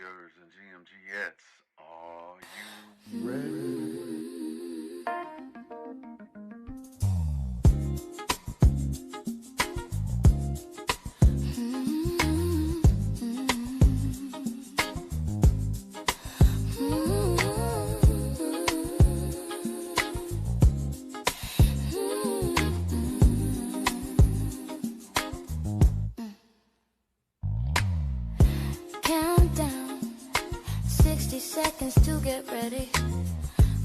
Warriors and GMGettes, are you ready? Countdown, 60 seconds to get ready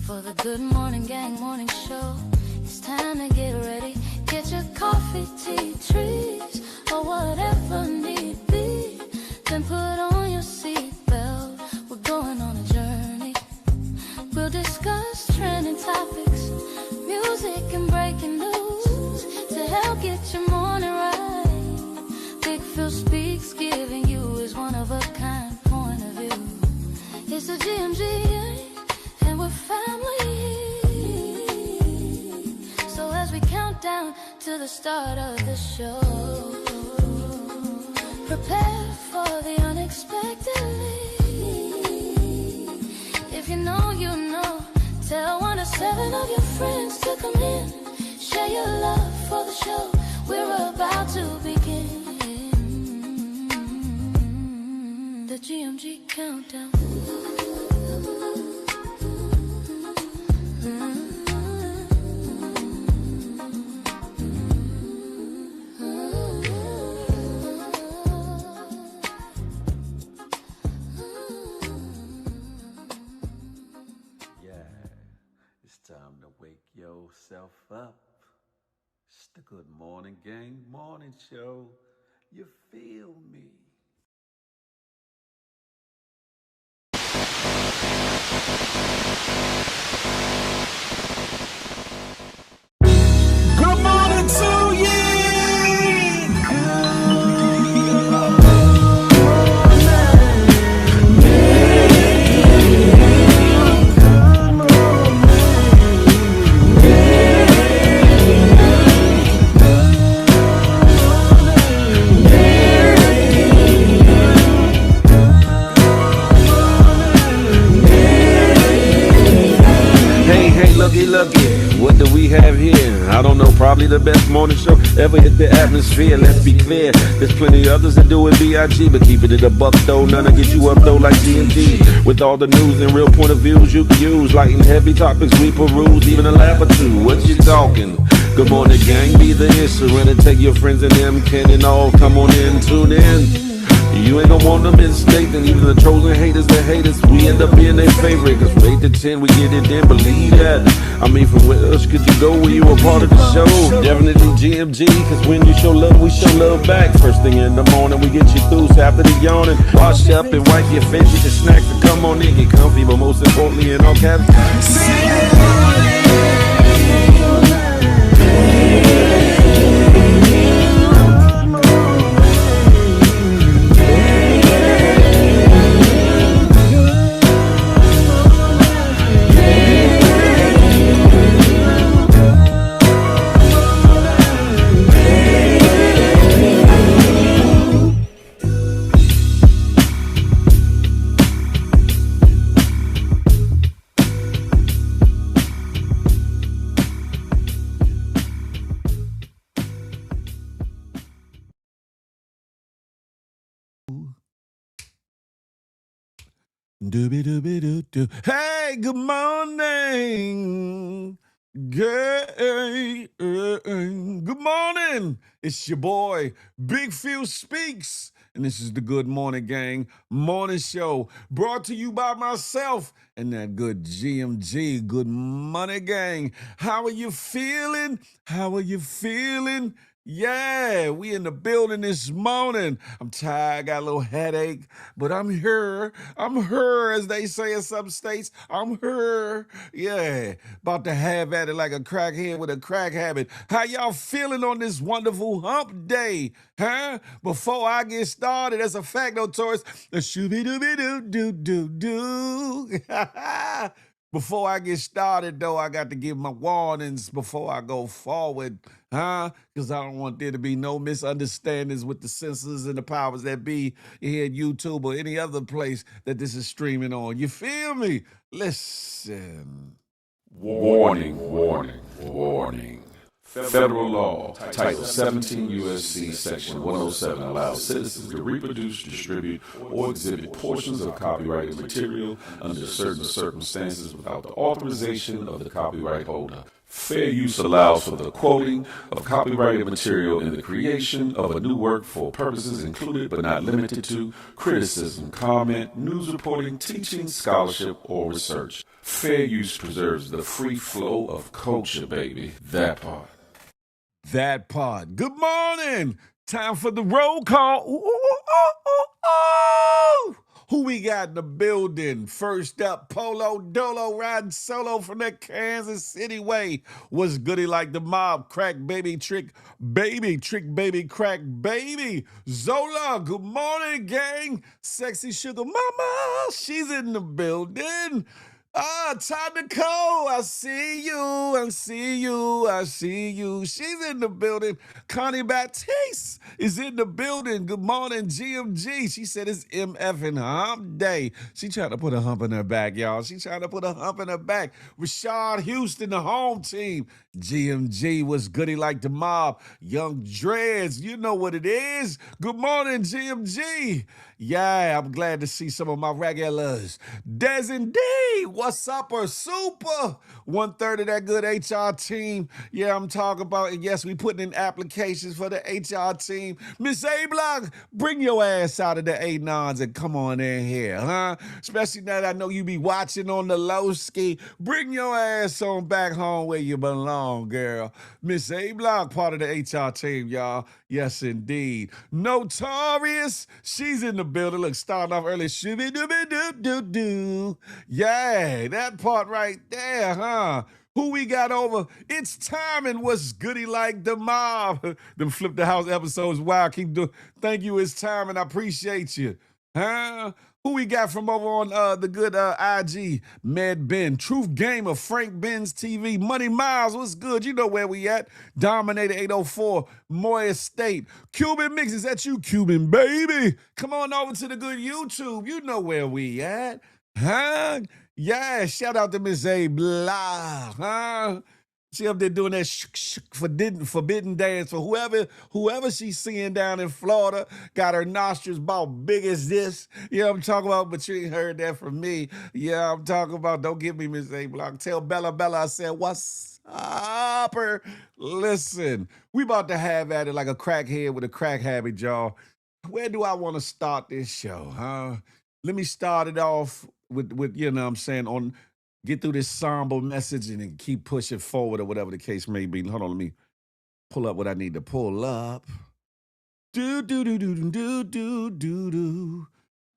for the Good Morning Gang morning show. It's time to get ready. Get your coffee, tea, trees, or whatever need be. Then put on your seatbelt. We're going on a journey. We'll discuss trending topics, music and breaking news to help get your morning right. Big Phil speaks, giving you his one-of-a-kind point of view. It's the GMG, and we're family. So as we count down to the start of the show, prepare for the unexpectedly. If you know, you know. Tell 1 to 7 of your friends to come in. Share your love for the show. We're about to begin. The GMG countdown. It's time to wake yourself up. It's the Good Morning Gang morning show. You feel me? Good morning to you. Hey, looky, what do we have here? I don't know, probably the best morning show ever hit the atmosphere. Let's be clear, there's plenty others that do it B.I.G., but keep it at a buck though, none to get you up though like TNT. With all the news and real point of views you can use, light and heavy topics we peruse, even a laugh or two. What you talking? Good morning, gang, be the issue, and take your friends and them, can and all, come on in, tune in. You ain't gonna want them in state, and even the trolls and haters that hate us, we end up being their favorite. Cause from 8 to 10, we get it in, believe that. I mean, from where else could you go when you a part of the show? Definitely GMG, cause when you show love, we show love back. First thing in the morning, we get you through, so after the yawning, wash up and wipe your face, get your snacks to come on in, get comfy, but most importantly, in all caps, Dooby-dooby-doo-doo. Hey, good morning. Good morning. It's your boy, Big Phil Speaks. And this is the Good Morning Gang morning show brought to you by myself and that good GMG, Good Money Gang. How are you feeling? How are you feeling? Yeah, we in the building this morning. I'm tired, got a little headache, but I'm here. I'm here, as they say in some states. I'm here. Yeah, about to have at it like a crackhead with a crack habit. How y'all feeling on this wonderful hump day? Huh? Before I get started, as a fact, no tourist, the shooby dooby doo doo doo doo. Before I get started, though, I got to give my warnings before I go forward, huh? Because I don't want there to be no misunderstandings with the censors and the powers that be here at YouTube or any other place that this is streaming on. You feel me? Listen. Warning, warning, warning. Federal law, Title 17 U.S.C. Section 107 allows citizens to reproduce, distribute, or exhibit portions of copyrighted material under certain circumstances without the authorization of the copyright holder. Fair use allows for the quoting of copyrighted material in the creation of a new work for purposes included but not limited to criticism, comment, news reporting, teaching, scholarship, or research. Fair use preserves the free flow of culture, baby. That part. That part. Good morning. Time for the roll call. Ooh, ooh, ooh. Who we got in the building? First up, Polo Dolo riding solo from that Kansas City way. What's goody like the mob? Crack baby, trick baby, crack baby. Zola, good morning, gang. Sexy sugar mama, she's in the building. Todd Nicole, I see you. She's in the building. Connie Baptiste is in the building. Good morning, GMG. She said it's MF and hump day. She trying to put a hump in her back, y'all. She trying to put a hump in her back. Rashad Houston, the home team. GMG was goody like the mob. Young Dreads, you know what it is. Good morning, GMG. Yeah, I'm glad to see some of my regulars. Des and D, what's up, or super? 1/3 of that good HR team. Yeah, I'm talking about, and yes, we putting in applications for the HR team. Miss A Block, bring your ass out of the A-nons and come on in here, huh? Especially now that I know you be watching on the low ski. Bring your ass on back home where you belong, girl. Miss A Block, part of the HR team, y'all. Yes, indeed. Notorious, she's in the building. Look, starting off early. Shooby-dooby-doo-doo-doo. Yeah, that part right there, huh? Who we got over? It's timing. What's goody like the mob? Them Flip the House episodes. Wow, keep doing. Thank you, it's timing. I appreciate you. Huh? Who we got from over on the good IG? Mad Ben, Truth Gamer, Frank Ben's TV, Money Miles, what's good? You know where we at. Dominator 804, Moya State. Cuban Mix, is that you, Cuban baby? Come on over to the good YouTube. You know where we at. Huh? Yeah, shout out to Miss A Blah, huh? She up there doing that forbidden dance for whoever she's seeing down in Florida. Got her nostrils about big as this. Yeah, I'm talking about, but you ain't heard that from me. Yeah, I'm talking about, don't give me Miss A Block. Tell Bella I said, what's up? Listen, we about to have at it like a crackhead with a crack habit, y'all. Where do I want to start this show, huh? Let me start it off with you know what I'm saying, on get through this somber message and then keep pushing forward or whatever the case may be. Hold on, let me pull up what I need to pull up. Do.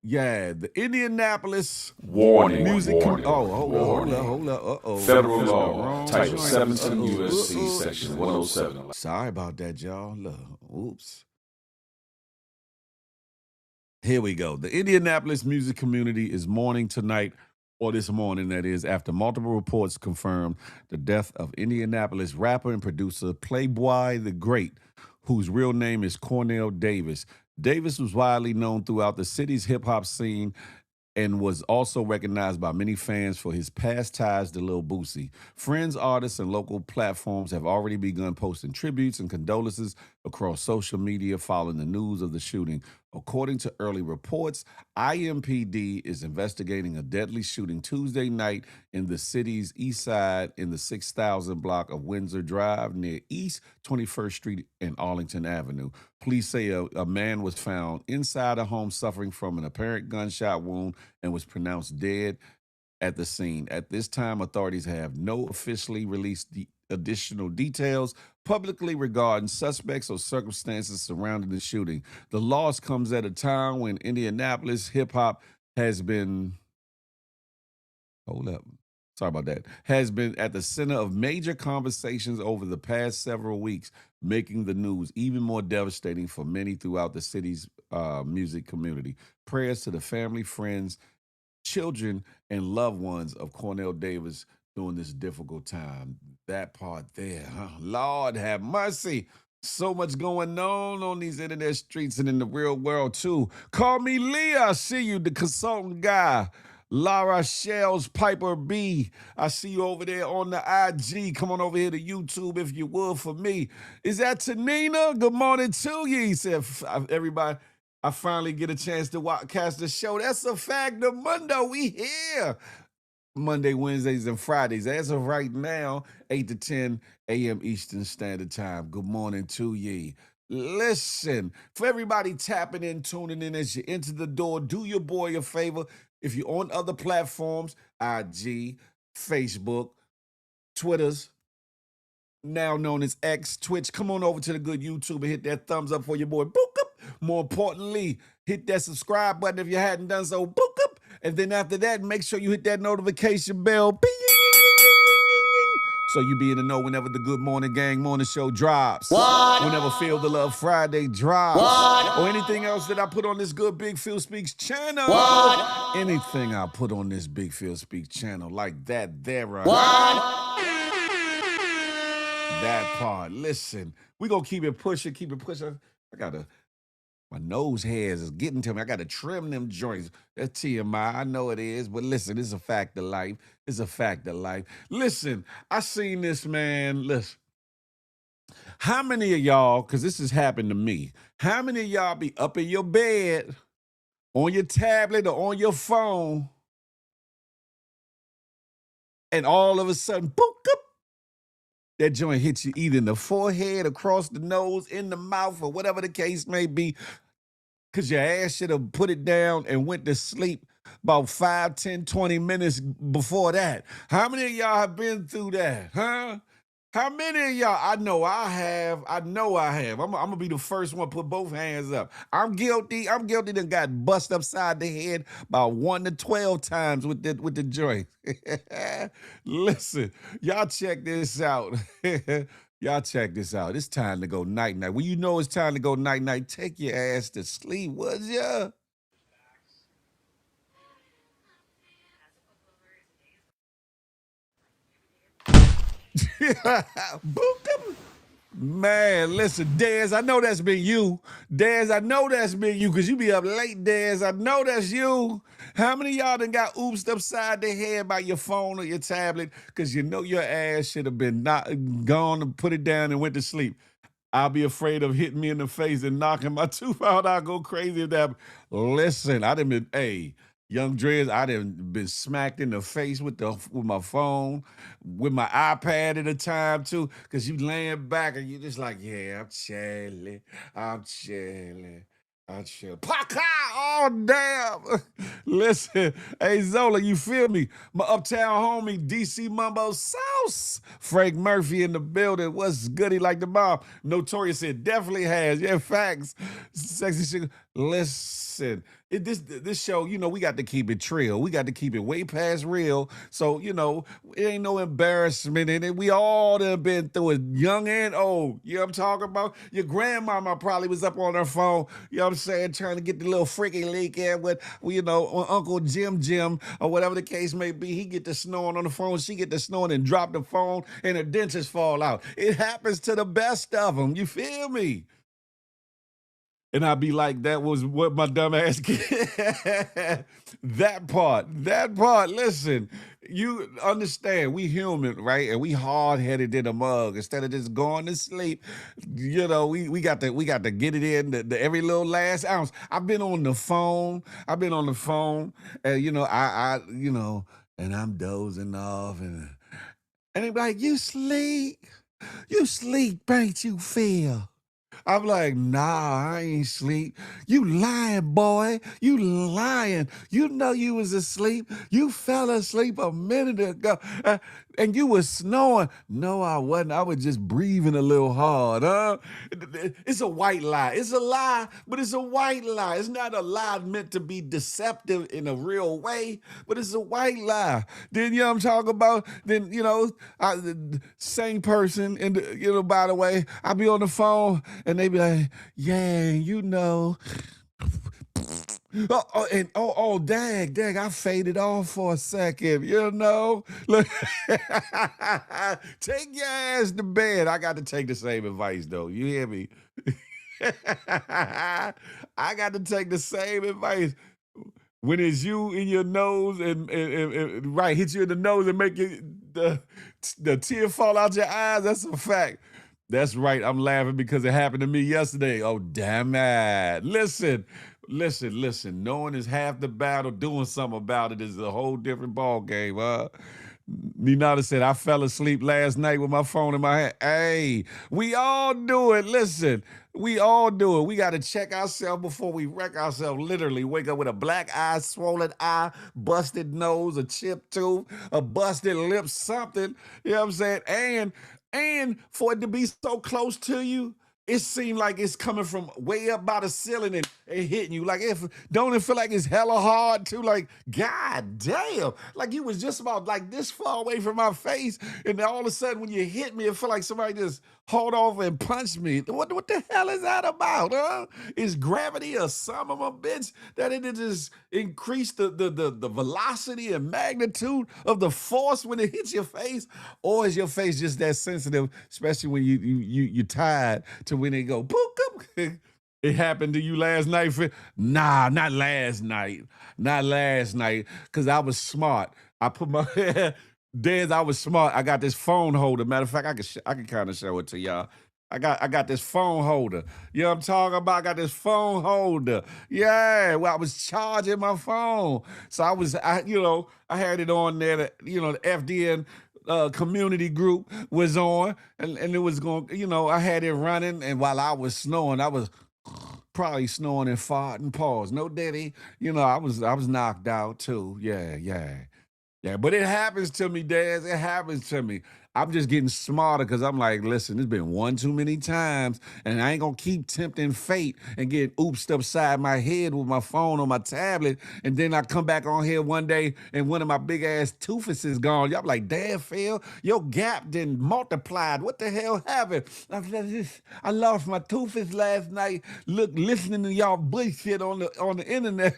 Yeah, the Indianapolis Warning, music. warning, Hold up. Uh-oh. Federal law, Title 17 U.S.C. Section 107. Sorry about that, y'all. Look, oops. Here we go. The Indianapolis music community is mourning tonight, or this morning, that is, after multiple reports confirmed the death of Indianapolis rapper and producer Playboy the Great, whose real name is Cornell Davis. Davis was widely known throughout the city's hip-hop scene and was also recognized by many fans for his past ties to Lil Boosie. Friends, artists, and local platforms have already begun posting tributes and condolences across social media following the news of the shooting. According to early reports, IMPD is investigating a deadly shooting Tuesday night in the city's east side in the 6000 block of Windsor Drive near East 21st Street and Arlington Avenue. Police say a man was found inside a home suffering from an apparent gunshot wound and was pronounced dead at the scene. At this time, authorities have no officially released additional details publicly regarding suspects or circumstances surrounding the shooting. The loss comes at a time when Indianapolis hip-hop has been... Hold up. Sorry about that. Has been at the center of major conversations over the past several weeks, making the news even more devastating for many throughout the city's music community. Prayers to the family, friends, children and loved ones of Cornell Davis during this difficult time. That part there, huh? Lord have mercy. So much going on these internet streets and in the real world too. Call me Leah. I see you, the consultant guy. Lara Shells, Piper B. I see you over there on the IG. Come on over here to YouTube if you would for me. Is that Tanina? Good morning to you. He said, everybody, I finally get a chance to cast the show. That's a fact. The Mundo, we here. Monday, Wednesdays, and Fridays. As of right now, 8 to 10 a.m. Eastern Standard Time. Good morning to ye. Listen, for everybody tapping in, tuning in as you enter the door, do your boy a favor. If you're on other platforms, IG, Facebook, Twitters, now known as X, Twitch, come on over to the good YouTube and hit that thumbs up for your boy. Book up. More importantly, hit that subscribe button if you hadn't done so. Book up. And then after that, make sure you hit that notification bell. So you be in the know whenever the Good Morning Gang morning show drops. What? Whenever Feel the Love Friday drops. What? Or anything else that I put on this good Big Phil Speaks channel. What? Anything I put on this Big Phil Speaks channel like that there. What? That part. Listen, we gonna keep it pushing, keep it pushing. My nose hairs is getting to me. I got to trim them joints. That's TMI. I know it is, but listen, it's a fact of life. It's a fact of life. Listen, I seen this, man. Listen, how many of y'all, because this has happened to me, how many of y'all be up in your bed, on your tablet or on your phone, and all of a sudden, boop, up, that joint hits you either in the forehead, across the nose, in the mouth, or whatever the case may be, because your ass should have put it down and went to sleep about 5, 10, 20 minutes before that. How many of y'all have been through that, huh? How many of y'all? I know I have. I'm going to be the first one to put both hands up. I'm guilty. That got bust upside the head about 1 to 12 times with the joint. Listen, y'all check this out. Y'all check this out. It's time to go night-night. When you know it's time to go night-night, take your ass to sleep, would ya? Boop. Man, listen, Dez, I know that's been you. Dez, I know that's been you because you be up late, Dez. I know that's you. How many of y'all done got oopsed upside the head by your phone or your tablet because you know your ass should have been gone and put it down and went to sleep? I'll be afraid of hitting me in the face and knocking my tooth out. I'll go crazy if that. Listen, I done been, Young Dreads, I done been smacked in the face with my phone, with my iPad at a time too, because you laying back and you just like, yeah, I'm chilling. Paka! Oh, damn. Listen, hey, Zola, you feel me? My uptown homie, DC Mumbo Sauce. Frank Murphy in the building. What's goody like the bomb? Notorious said, definitely has. Yeah, facts. Sexy shit. Listen, this show, we got to keep it trill. We got to keep it way past real. So, it ain't no embarrassment in it. We all done been through it, young and old. You know what I'm talking about? Your grandmama probably was up on her phone, you know what I'm saying, trying to get the little freaky leak in with, Uncle Jim, or whatever the case may be. He get the snoring on the phone, she get the snoring and drop the phone, and her dentures fall out. It happens to the best of them. You feel me? And I'd be like, that was what my dumb ass that part, listen, you understand, we human, right? And we hard-headed in a mug. Instead of just going to sleep, we got to get it in the every little last ounce. I've been on the phone, and and I'm dozing off, and they be like, you sleep, ain't you, Phil? I'm like, nah, I ain't sleep. You lying, boy. You lying. You know you was asleep. You fell asleep a minute ago. And you was snoring. No, I wasn't. I was just breathing a little hard, huh? It's a white lie. It's a lie, but it's a white lie. It's not a lie meant to be deceptive in a real way, but it's a white lie. Then, I'm talking about, then, same person, and, by the way, I be on the phone, and they be like, yeah, Dang, I faded off for a second, you know? Look, take your ass to bed. I got to take the same advice, though. You hear me? I got to take the same advice. When it's you in your nose and right, hit you in the nose and make the tear fall out your eyes, that's a fact. That's right. I'm laughing because it happened to me yesterday. Oh, damn it. Listen. Knowing is half the battle. Doing something about it is a whole different ball game. Ninata said, I fell asleep last night with my phone in my hand. Hey, we all do it. Listen, we all do it. We got to check ourselves before we wreck ourselves. Literally, wake up with a black eye, swollen eye, busted nose, a chipped tooth, a busted lip, something. You know what I'm saying? And for it to be so close to you, it seemed like it's coming from way up by the ceiling and hitting you. Like, if don't it feel like it's hella hard too? Like, god damn. Like you was just about like this far away from my face. And then all of a sudden when you hit me, it felt like somebody just hauled over and punched me. What the hell is that about, huh? Is gravity or some of a bitch that it just increased the velocity and magnitude of the force when it hits your face? Or is your face just that sensitive, especially when you're tired, to when they go boop, boop. It happened to you last night? Nah, not last night. Not last night, because I was smart. I put my Dez, I was smart. I got this phone holder. Matter of fact, I can kind of show it to y'all. I got this phone holder. You know what I'm talking about? I got this phone holder. Yeah, well, I was charging my phone. So I had it on there. The FDN community group was on, and it was going. I had it running, and while I was snoring, I was probably snoring and farting. Pause. No, Diddy. I was knocked out too. Yeah, yeah. Yeah, but it happens to me, Daz. It happens to me. I'm just getting smarter because I'm like, listen, it's been one too many times, and I ain't gonna keep tempting fate and get oopsed upside my head with my phone on my tablet, and then I come back on here one day and one of my big ass toothes is gone. Y'all be like, damn, Phil, your gap didn't multiplied. What the hell happened? I lost my toothes last night. Listening to y'all bullshit on the internet.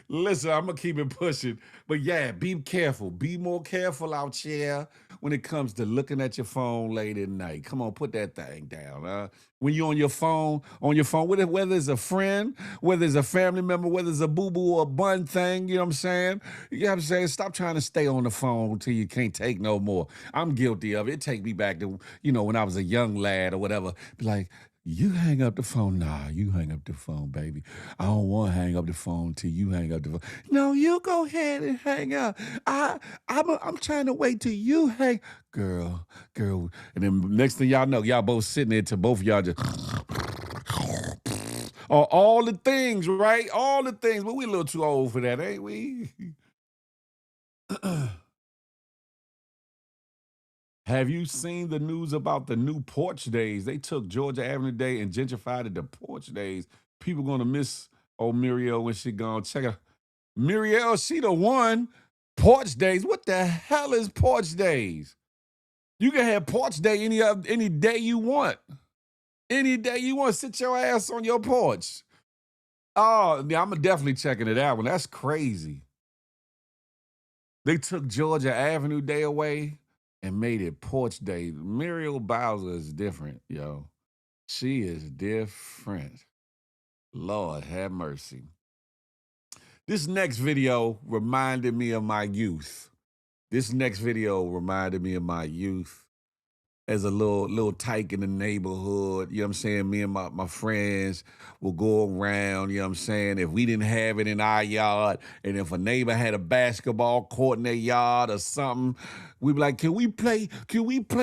Listen, I'm gonna keep it pushing. But yeah, be careful. Be more careful out here when it comes to looking at your phone late at night. Come on, put that thing down. When you're on your phone, whether it's a friend, whether it's a family member, whether it's a boo-boo or a bun thing, you know what I'm saying? You know what I'm saying? Stop trying to stay on the phone until you can't take no more. I'm guilty of it. It take me back to, when I was a young lad or whatever. Be like, you hang up the phone. Nah, you hang up the phone, baby. I don't want to hang up the phone till you hang up the phone. No, you go ahead and hang up. I'm trying to wait till you hang. Girl. And then next thing y'all know, y'all both sitting there till both of y'all just all the things, right? All the things. But we a little too old for that, ain't we? Have you seen the news about the new porch days? They took Georgia Avenue Day and gentrified it to porch days. People gonna miss old Muriel when she gone. Check out Muriel, she the one. Porch days. What the hell is porch days? You can have porch day any day you want. Any day you want. Sit your ass on your porch. Oh, yeah, I'm definitely checking it out. That's crazy. They took Georgia Avenue Day away and made it porch day. Muriel Bowser is different, yo. She is different. Lord have mercy. This next video reminded me of my youth. As a little tyke in the neighborhood. You know what I'm saying? Me and my friends will go around, you know what I'm saying? If we didn't have it in our yard, and if a neighbor had a basketball court in their yard or something, we'd be like, can we play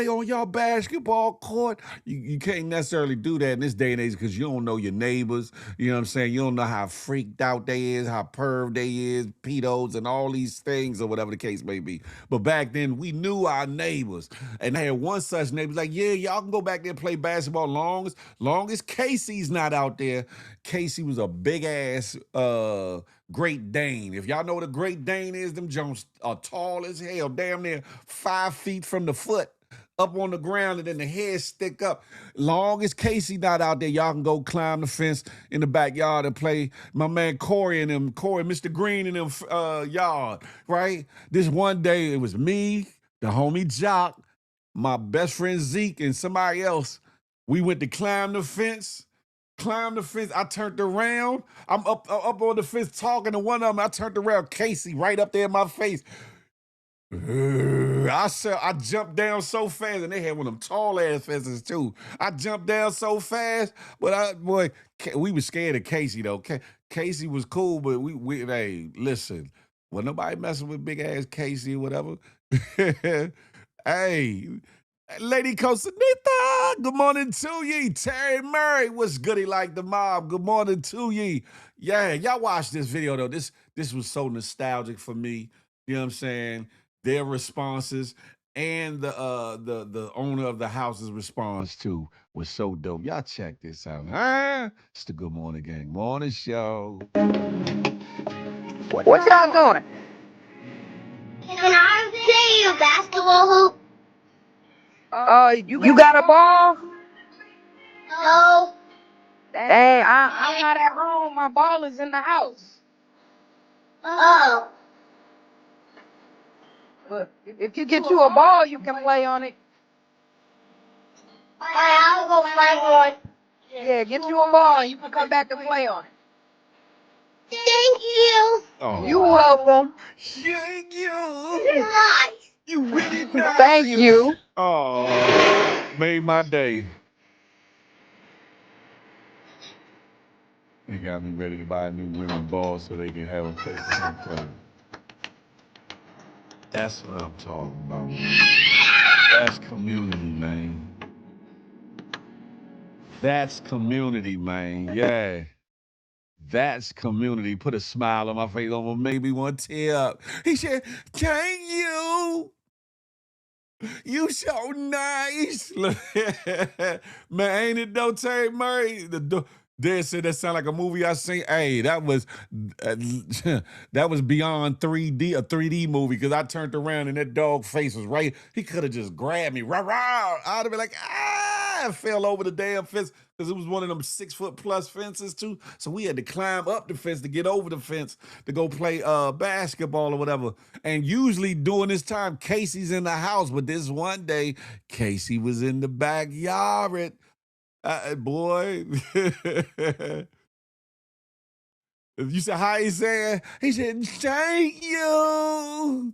on y'all basketball court? You can't necessarily do that in this day and age because you don't know your neighbors. You know what I'm saying? You don't know how freaked out they is, how perved they is, pedos and all these things or whatever the case may be. But back then, we knew our neighbors. And I had one such neighbor like, yeah, y'all can go back there and play basketball long as Casey's not out there. Casey was a big ass Great Dane. If y'all know what a Great Dane is, them Jones are tall as hell, damn near 5 feet from the foot. up on the ground, and then the head stick up. Long as Casey not out there, y'all can go climb the fence in the backyard and play my man Corey and them, Corey, Mr. Green and them yard, right? This one day, it was me, the homie Jock, my best friend Zeke, and somebody else. We went to climb the fence. Climbed the fence. I turned around. I'm up on the fence talking to one of them. I turned around, Casey, right up there in my face. I jumped down so fast, and they had one of them tall ass fences too. I jumped down so fast, but we was scared of Casey though. Casey was cool, but hey, listen, wasn't nobody messing with big ass Casey or whatever. Hey, Lady Costanita, good morning to ye. Terry Murray, what's goody like the mob? Good morning to ye. Yeah, y'all watch this video though. This was so nostalgic for me. You know what I'm saying? Their responses and the owner of the house's response too was so dope. Y'all check this out. Huh? It's the Good Morning Gang Morning Show. What y'all doing? Can I play a basketball hoop? You got a ball? No. Dang, I'm not at home. My ball is in the house. Oh. But if you get you a ball, you can play on it. I'll go find one. Yeah, get you a ball and you can come back and play on it. Thank you. Oh, You welcome. thank you. Nice. You really nice. Thank you. Oh, made my day. They got me ready to buy a new women's ball so they can have a place to play. That's what I'm talking about. That's community, man. That's community, man. Yeah. That's community. Put a smile on my face, almost made me want to tear up. He said, "Thank you. You so nice." Look, man, ain't it though, Terry Murray? Dad said that sound like a movie I seen. Hey, that was that was beyond 3D, a 3D movie, because I turned around and that dog face was right. He could have just grabbed me. Rah, rah. I'd have been like, I fell over the damn fence because it was one of them 6 foot plus fences too. So we had to climb up the fence to get over the fence to go play basketball or whatever. And usually during this time, Casey's in the house, but this one day, Casey was in the backyard. Boy. You said, how he said? He said, thank you.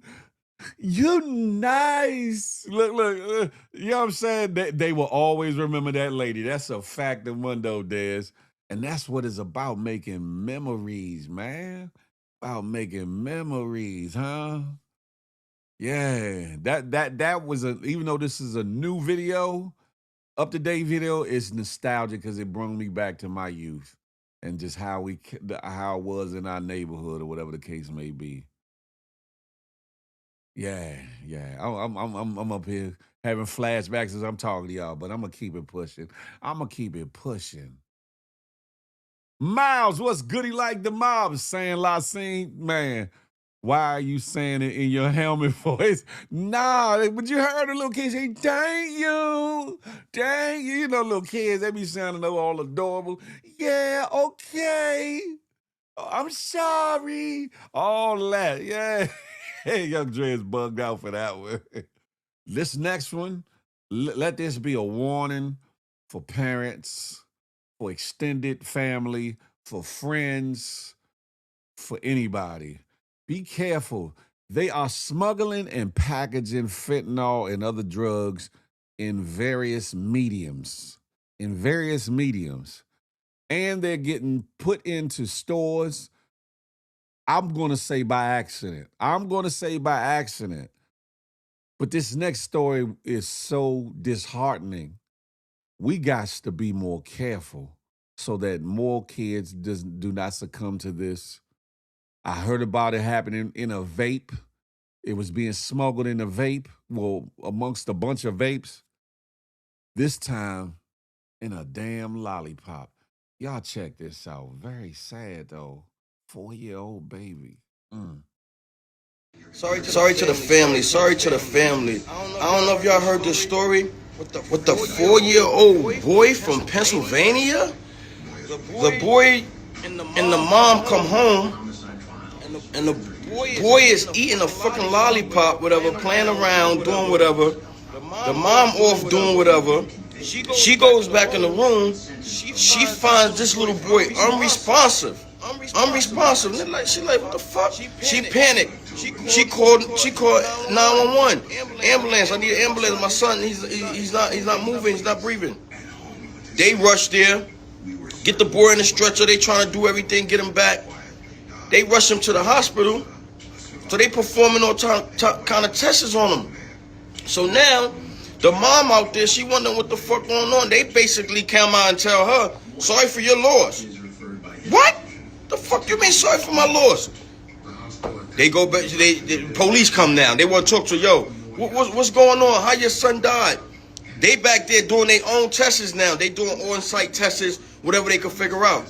You nice. Look, you know what I'm saying? They will always remember that lady. That's a fact in Mundo, Des. And that's what it's about, making memories, man. About making memories, huh? Yeah. That was even though this is a new video, up-to-date video, it's nostalgic because it brought me back to my youth and just how it was in our neighborhood or whatever the case may be. Yeah, yeah. I'm up here having flashbacks as I'm talking to y'all, but I'm gonna keep it pushing. I'm gonna keep it pushing. Miles, what's goody like the mob? Saying La Scene, man. Why are you saying it in your helmet voice? Nah, but you heard the little kids say, dang you. Dang you. You know, little kids, they be sounding all adorable. Yeah, okay. Oh, I'm sorry. All that. Yeah. Hey, Young Dre is bugged out for that one. This next one, let this be a warning for parents, for extended family, for friends, for anybody. Be careful. They are smuggling and packaging fentanyl and other drugs in various mediums. In various mediums. And they're getting put into stores. I'm going to say by accident. I'm going to say by accident. But this next story is so disheartening. We got to be more careful so that more kids do not succumb to this. I heard about it happening in a vape. It was being smuggled in a vape, well, amongst a bunch of vapes. This time in a damn lollipop. Y'all check this out. Very sad though. 4-year-old baby. Sorry to the family. Sorry to the family. I don't know if y'all heard this story with the 4-year-old boy from Pennsylvania. The boy and the mom come home, and the boy is eating a fucking lollipop, whatever, playing around, doing whatever. The mom off doing whatever. She goes back in the room. She finds this little boy unresponsive. Unresponsive. She like, what the fuck? She panicked. She called 911. Ambulance. I need an ambulance. My son, he's not moving. He's not breathing. They rush there. Get the boy in the stretcher. They trying to do everything, get him back. They rush him to the hospital. So they performing all kind of tests on him. So now, the mom out there, she wondering what the fuck going on. They basically come out and tell her, sorry for your loss. What? The fuck you mean sorry for my loss? They go back, the police come now. They want to talk to, yo, what's going on? How your son died? They back there doing their own tests now. They doing on-site tests, whatever they can figure out.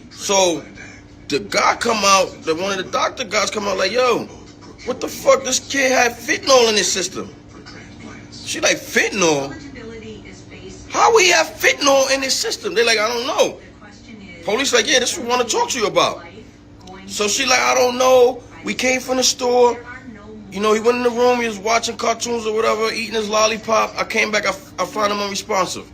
So the guy come out, one of the doctor guys come out like, yo, what the fuck? This kid had fentanyl in his system. She like, fentanyl? How we have fentanyl in his system? They like, I don't know. Police like, yeah, this is what we want to talk to you about. So she like, I don't know. We came from the store. You know, he went in the room, he was watching cartoons or whatever, eating his lollipop. I came back, I found him unresponsive.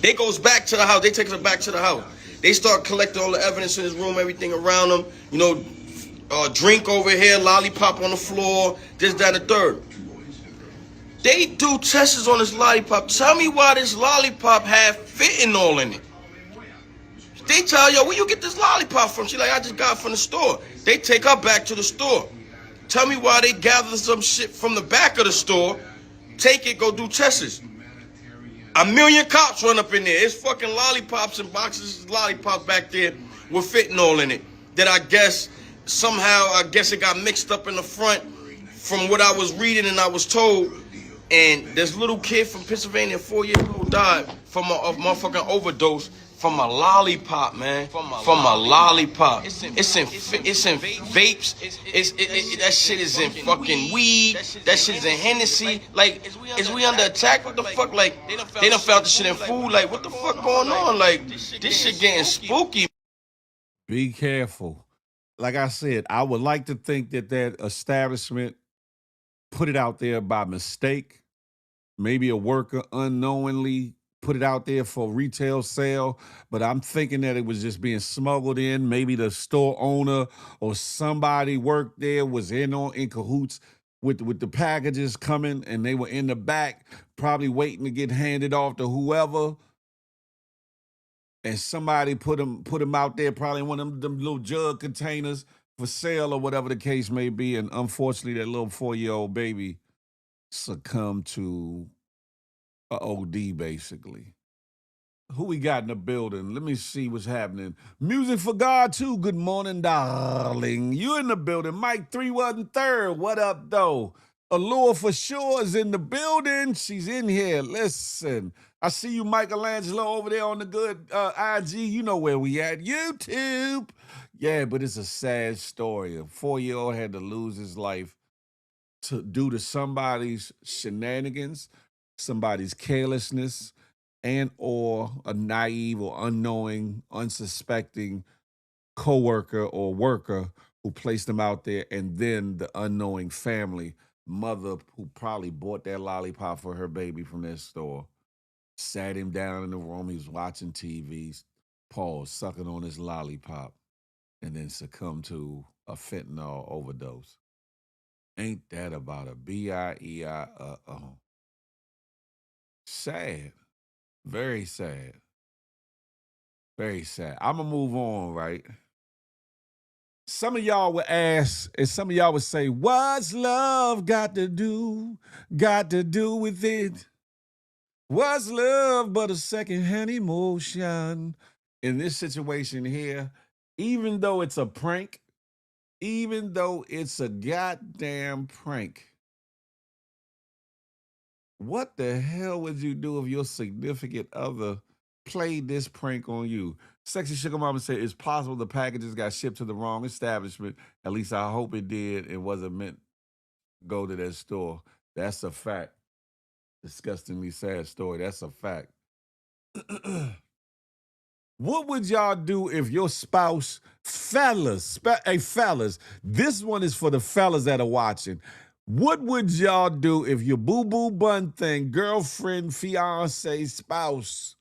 They goes back to the house. They take her back to the house. They start collecting all the evidence in his room, everything around him. You know, drink over here, lollipop on the floor, this, that, and the third. They do tests on this lollipop. Tell me why this lollipop had fentanyl in it. They tell yo, where you get this lollipop from? She like, I just got it from the store. They take her back to the store. Tell me why they gather some shit from the back of the store, take it, go do tests. 1 million cops run up in there. It's fucking lollipops and boxes of lollipops back there with fentanyl in it. That I guess somehow, it got mixed up in the front from what I was reading and I was told. And this little kid from Pennsylvania, 4 years old, died from a motherfucking overdose from a lollipop, man. From a lollipop. It's in vapes. That shit is in fucking weed. That shit is in Hennessy. Like, is we under attack? What the fuck? Like, they done found the shit in food. Like, what the fuck going on? Like, this shit getting spooky. Be careful. Like I said, I would like to think that establishment put it out there by mistake. Maybe a worker unknowingly put it out there for retail sale, but I'm thinking that it was just being smuggled in. Maybe the store owner or somebody worked there, was in cahoots with the packages coming, and they were in the back, probably waiting to get handed off to whoever. And somebody put them out there, probably in one of them little jug containers for sale or whatever the case may be. And unfortunately, that little 4-year-old baby succumbed to a OD, basically. Who we got in the building? Let me see what's happening. Music for God, too. Good morning, darling. You in the building. Mike 313. What up, though? Allure for sure is in the building. She's in here. Listen, I see you, Michelangelo, over there on the good IG. You know where we at. YouTube. Yeah, but it's a sad story. A 4-year-old had to lose his life due to somebody's shenanigans, somebody's carelessness, and or a naive or unknowing, unsuspecting coworker or worker who placed them out there, and then the unknowing family, mother who probably bought that lollipop for her baby from that store, sat him down in the room, he was watching TV, pause, sucking on his lollipop, and then succumbed to a fentanyl overdose. Ain't that about a B-I-E-I? Sad. Very sad. Very sad. I'm going to move on, right? Some of y'all would ask, and some of y'all would say, what's love got to do with it? What's love but a secondhand emotion? In this situation here, even though it's a prank, even though it's a goddamn prank, what the hell would you do if your significant other played this prank on you. Sexy Sugar Mama said it's possible the packages got shipped to the wrong establishment. At least I hope it did. It wasn't meant to go to that store. That's a fact. Disgustingly sad story. That's a fact. What would y'all do if your spouse, fellas, hey fellas, this one is for the fellas that are watching. What would y'all do if your boo-boo bun thing, girlfriend, fiance, spouse,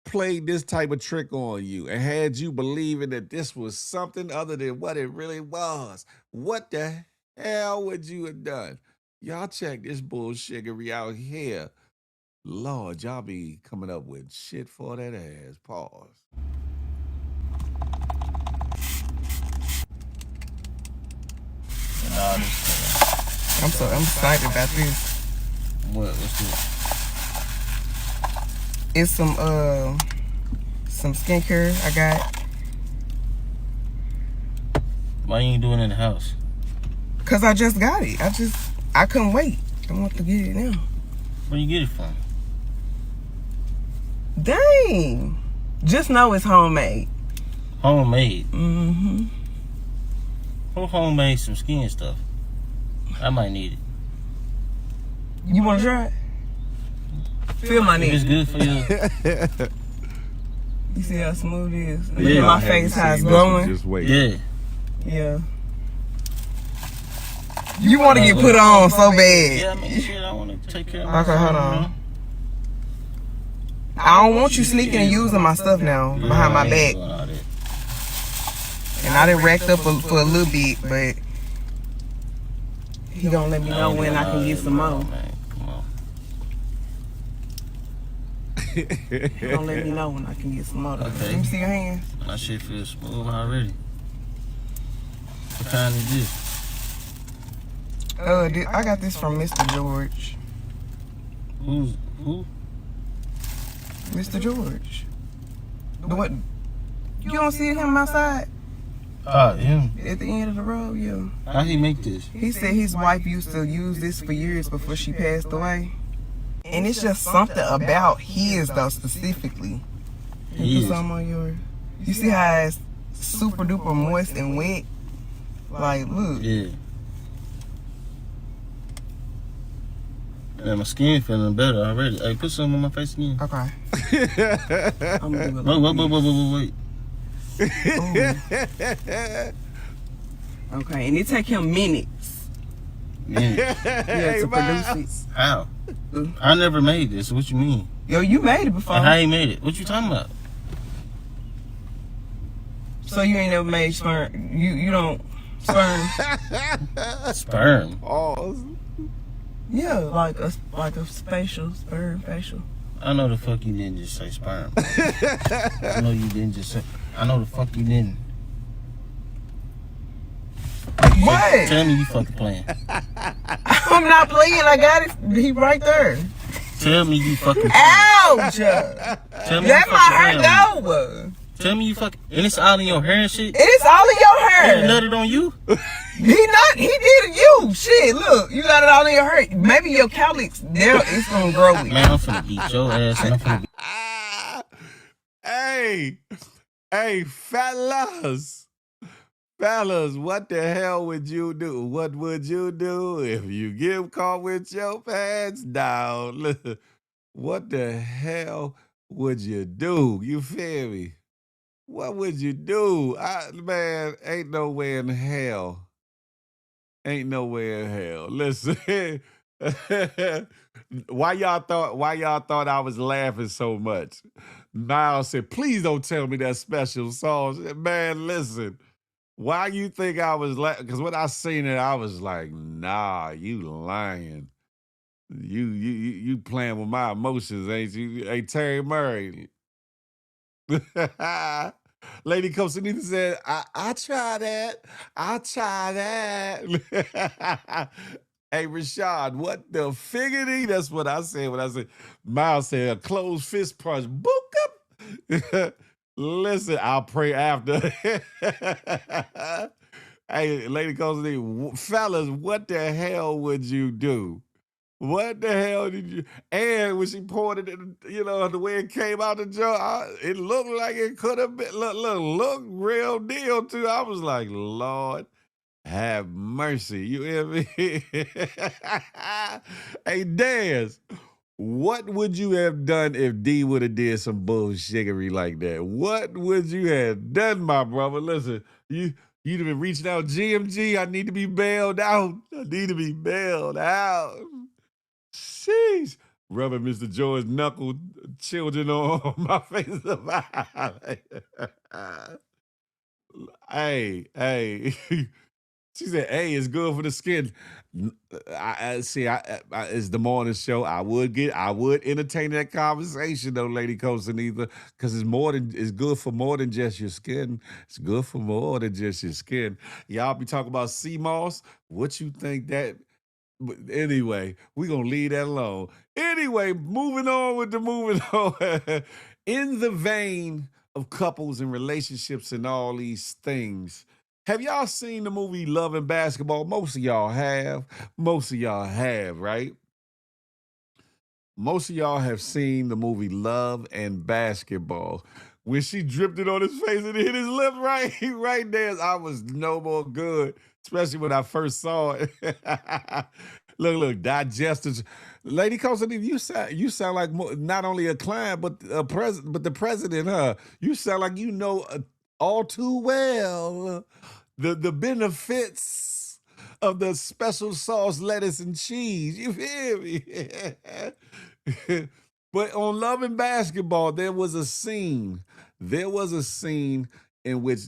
played this type of trick on you and had you believing that this was something other than what it really was? What the hell would you have done? Y'all check this bullshittery out here. Lord, y'all be coming up with shit for that ass. Pause. I'm excited about this. What's this? It's some skincare I got. Why you ain't doing it in the house? Cause I just got it. I couldn't wait. I want to get it now. Where you get it from? Dang. Just know it's homemade. Homemade? Mm-hmm. Who homemade some skin stuff? I might need it. You want to try it? Feel my If it's knee. good for you. You see how smooth it is? Look Yeah. at my I haven't face, how it's seen this one. glowing. Just wait. Yeah. Yeah. You want to get put on so bad. Yeah, I mean, shit, I want to take care of Okay, hold on. I don't want you sneaking and using my stuff now behind my back. And I done racked up for a little bit, but he gonna let me know when I can get some more. Come on. He gonna let me know when I can get some more. Okay. Let me see your hands. My shit feels smooth already. What kind is this? I got this from Mr. George. Who? Mr. George. The what? You don't see him outside Him. at the end of the road? Yeah. How he make this? He said his wife used to use this for years before she passed away. And it's just something about his though specifically. You put some on yours. You see how it's super duper moist and wet? Like, look. Yeah. Yeah, my skin feeling better already. Hey, put some on my face again. Okay. I'm gonna do it. Wait. Okay, and it take him minutes. Man, Yeah, to produce it. how? I never made this. What you mean? Yo, you made it before. How he made it? What you talking about? So you ain't never made sperm. You don't sperm. Sperm. Pause. Yeah, like a spatial sperm facial. I know the fuck you didn't just say sperm. I know you didn't just say. I know the fuck you didn't. What? Tell me you fucking playing. I'm not playing. I got it. He right there. Tell me you fucking playing. Ouch! Tell me That you my fucking hair playing. go. Tell me you fucking. And it's all in your hair and shit. It's all in your He hair. nutted on you. He did you. Shit, look, you got it all in your hair. Maybe your cowlicks there, it's gonna grow with. Man, I'm finna beat your ass and I'm finna beat. Hey, fellas, what the hell would you do? What would you do if you get caught with your pants down? Look, what the hell would you do? You feel me? What would you do? Man, ain't nowhere in hell. Ain't nowhere in hell. Listen, why y'all thought I was laughing so much? Miles said, please don't tell me that special sauce. Man, listen. Why you think I was laughing? Because when I seen it, I was like, nah, you lying. You playing with my emotions, ain't you? Hey, Terry Murray. Lady Costanita said, I try that. I'll try that. Hey, Rashad, what the figgity? That's what I said when I said, Miles said, a closed fist punch. Book up. Listen, I'll pray after. Hey, Lady Costanita, fellas, what the hell would you do? What the hell did you? And when she poured it, in, the way it came out the jar, it looked like it could have been look real deal too. I was like, Lord, have mercy. You hear me? Hey, Daz, what would you have done if D would have did some bullshiggery like that? What would you have done, my brother? Listen, you'd have been reaching out, GMG, I need to be bailed out. I need to be bailed out. Sheesh. Rubbing Mr. George knuckle children on my face. Hey. She said, "Hey, it's good for the skin." I see. It's the morning show. I would entertain that conversation though, Lady Costanetha, because it's good for more than just your skin. It's good for more than just your skin. Y'all be talking about sea moss. What you think that? But anyway, we're gonna leave that alone. Anyway, moving on with the moving on. In the vein of couples and relationships and all these things, have y'all seen the movie Love and Basketball? Most of y'all have. Most of y'all have, right? Most of y'all have seen the movie Love and Basketball. When she dripped it on his face and it hit his lip right there, I was no more good, especially when I first saw it. Look, digesters. Lady Costa, you sound like not only a client, but the president, huh? You sound like you know all too well the benefits of the special sauce, lettuce, and cheese. You feel me? But on Love and Basketball, there was a scene. There was a scene in which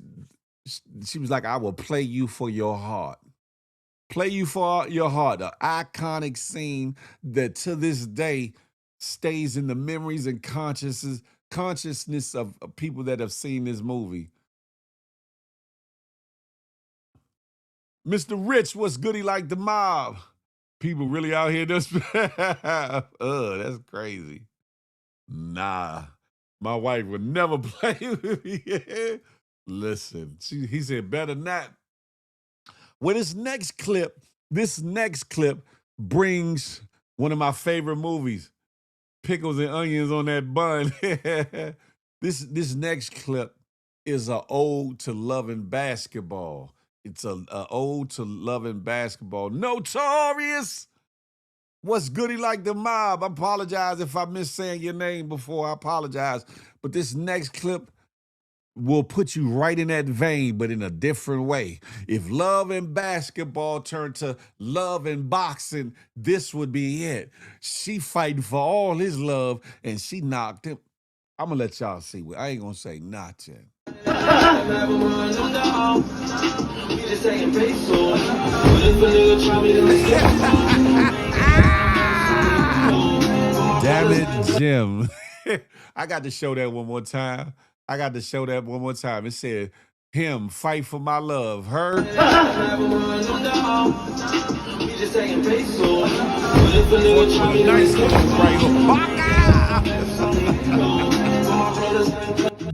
she was like, "I will play you for your heart." Play you for your heart. An iconic scene that to this day stays in the memories and consciousness of people that have seen this movie. Mr. Rich, what's goody like the mob? People really out here just that's crazy. Nah. My wife would never play with me. Listen, he said better not. Well, this next clip brings one of my favorite movies, Pickles and Onions on that bun. This next clip is an ode to loving basketball. It's a ode to loving basketball. Notorious. What's goody like the mob? I apologize if I missed saying your name before. I apologize. But this next clip will put you right in that vein, but in a different way. If love and basketball turned to love and boxing, this would be it. She fighting for all his love, and she knocked him. I'm gonna let y'all see. I ain't gonna say nothing. Damn it, Jim. I got to show that one more time. It said, him, fight for my love. Her.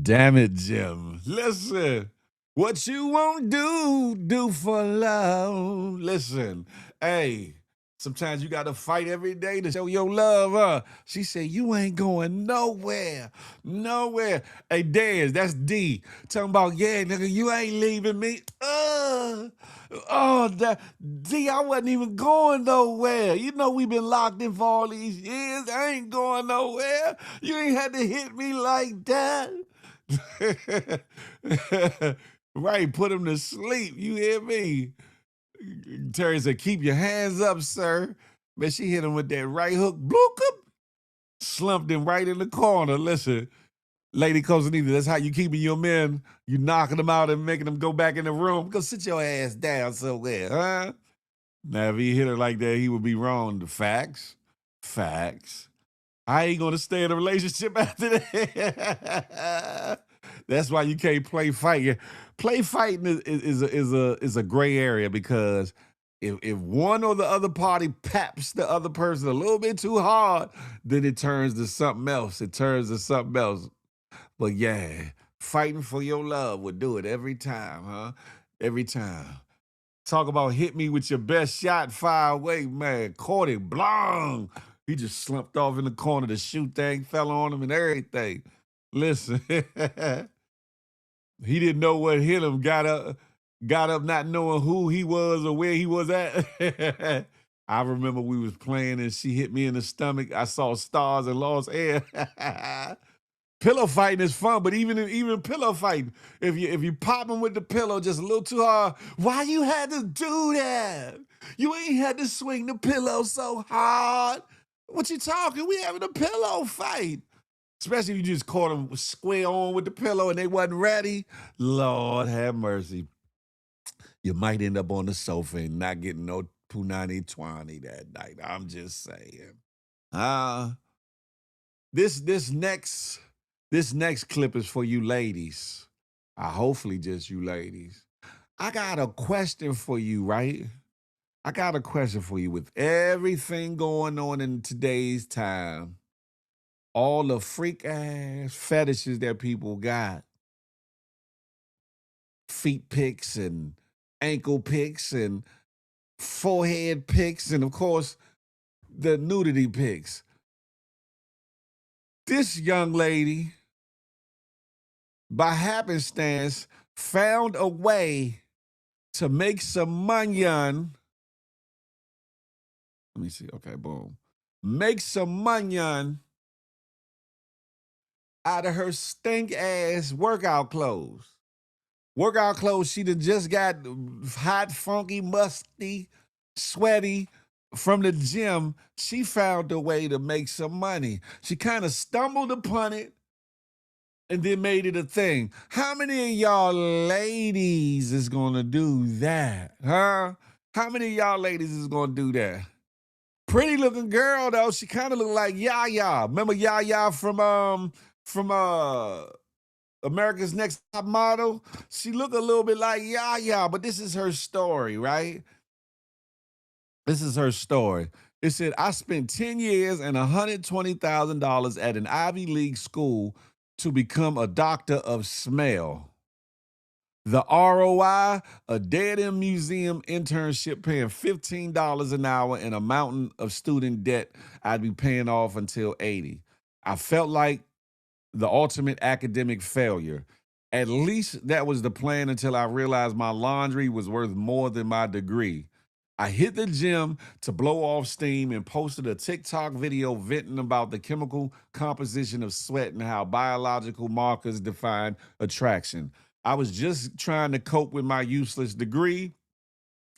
Damn it, Jim. Listen. What you won't do for love. Listen. Hey. Sometimes you got to fight every day to show your love, huh? She said, you ain't going nowhere. Nowhere. Hey, Daz, that's D. Talking about, yeah, nigga, you ain't leaving me. D, I wasn't even going nowhere. You know we've been locked in for all these years. I ain't going nowhere. You ain't had to hit me like that. Right, put him to sleep. You hear me? Terry said, keep your hands up, sir. Man, she hit him with that right hook. Bloop, slumped him right in the corner. Listen, Lady Costanetha, that's how you keeping your men. You knocking them out and making them go back in the room. Go sit your ass down somewhere, huh? Now, if he hit her like that, he would be wrong. The facts. I ain't gonna stay in a relationship after that. That's why you can't play fighting. Play fighting is a gray area, because if one or the other party paps the other person a little bit too hard, then it turns to something else. But yeah, fighting for your love would do it every time, huh? Every time. Talk about hit me with your best shot, fire away, man. Caught it, blong. He just slumped off in the corner. The shoe thing fell on him and everything. Listen, he didn't know what hit him. Got up not knowing who he was or where he was at. I remember we was playing and she hit me in the stomach. I saw stars and lost air. Pillow fighting is fun, but even pillow fighting, if you pop him with the pillow just a little too hard, why you had to do that? You ain't had to swing the pillow so hard. What you talking? We having a pillow fight. Especially if you just caught them square on with the pillow and they wasn't ready. Lord have mercy. You might end up on the sofa and not getting no punani twani that night. I'm just saying. This next clip is for you ladies. Hopefully just you ladies. I got a question for you, right? I got a question for you. With everything going on in today's time, all the freak ass fetishes that people got, feet pics and ankle pics and forehead pics, and of course, the nudity pics. This young lady, by happenstance, found a way to make some money. Let me see. Okay, boom. Make some money out of her stink ass workout clothes. Workout clothes she done just got hot, funky, musty, sweaty from the gym. She found a way to make some money. She kind of stumbled upon it and then made it a thing. How many of y'all ladies is gonna do that? Huh? How many of y'all ladies is gonna do that? Pretty looking girl though. She kind of looked like Yaya. Remember Yaya from America's Next Top Model? She looked a little bit like Yaya, but this is her story, right? This is her story. It said, I spent 10 years and $120,000 at an Ivy League school to become a doctor of smell. The ROI, a dead-end museum internship paying $15 an hour and a mountain of student debt I'd be paying off until 80. I felt like the ultimate academic failure. At least that was the plan until I realized my laundry was worth more than my degree. I hit the gym to blow off steam and posted a TikTok video venting about the chemical composition of sweat and how biological markers define attraction. I was just trying to cope with my useless degree.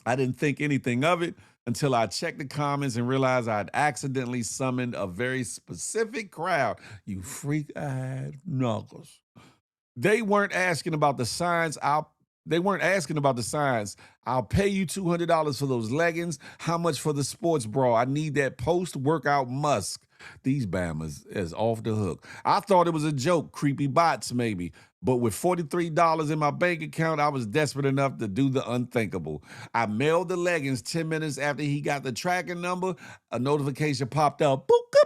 I didn't think anything of it until I checked the comments and realized I'd accidentally summoned a very specific crowd. You freak-eyed knuckles. They weren't asking about the signs. They weren't asking about the signs. I'll pay you $200 for those leggings. How much for the sports bra? I need that post-workout musk. These Bammers is off the hook. I thought it was a joke, creepy bots maybe. But with $43 in my bank account, I was desperate enough to do the unthinkable. I mailed the leggings 10 minutes after he got the tracking number. A notification popped up. Boop, boop.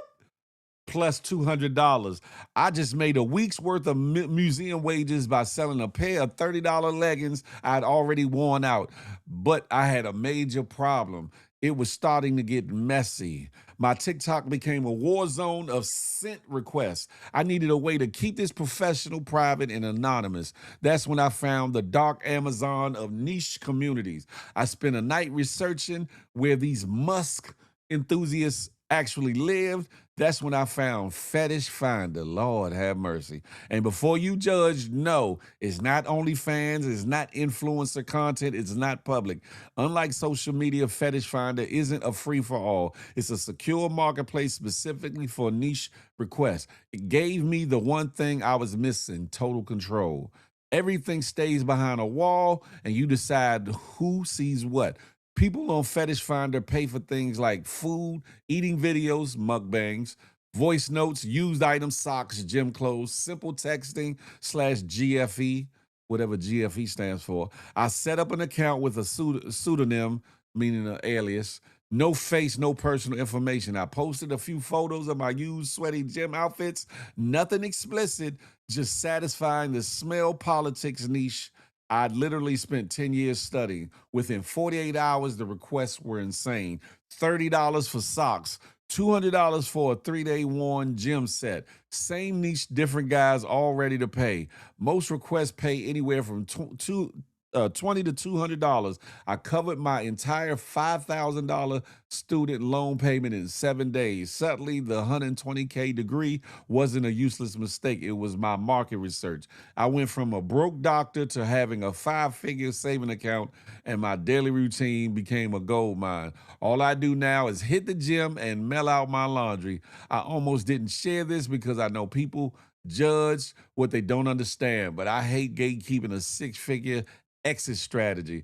Plus $200. I just made a week's worth of museum wages by selling a pair of $30 leggings I'd already worn out. But I had a major problem. It was starting to get messy. My TikTok became a war zone of sent requests. I needed a way to keep this professional, private, and anonymous. That's when I found the dark Amazon of niche communities. I spent a night researching where these musk enthusiasts actually lived. That's when I found Fetish Finder. Lord have mercy. And before you judge, no, it's not OnlyFans, it's not influencer content, it's not public. Unlike social media, Fetish Finder isn't a free-for-all. It's a secure marketplace specifically for niche requests. It gave me the one thing I was missing, total control. Everything stays behind a wall, and you decide who sees what. People on Fetish Finder pay for things like food, eating videos, mukbangs, voice notes, used items, socks, gym clothes, simple texting /GFE, whatever GFE stands for. I set up an account with a pseudonym, meaning an alias. No face, no personal information. I posted a few photos of my used sweaty gym outfits. Nothing explicit, just satisfying the smell politics niche I literally spent 10 years studying. Within 48 hours, the requests were insane. $30 for socks, $200 for a 3-day worn gym set. Same niche, different guys, all ready to pay. Most requests pay anywhere from $20 to $200. I covered my entire $5,000 student loan payment in 7 days. Suddenly, the 120K degree wasn't a useless mistake. It was my market research. I went from a broke doctor to having a 5-figure saving account, and my daily routine became a gold mine. All I do now is hit the gym and mail out my laundry. I almost didn't share this because I know people judge what they don't understand, but I hate gatekeeping a 6-figure exit strategy.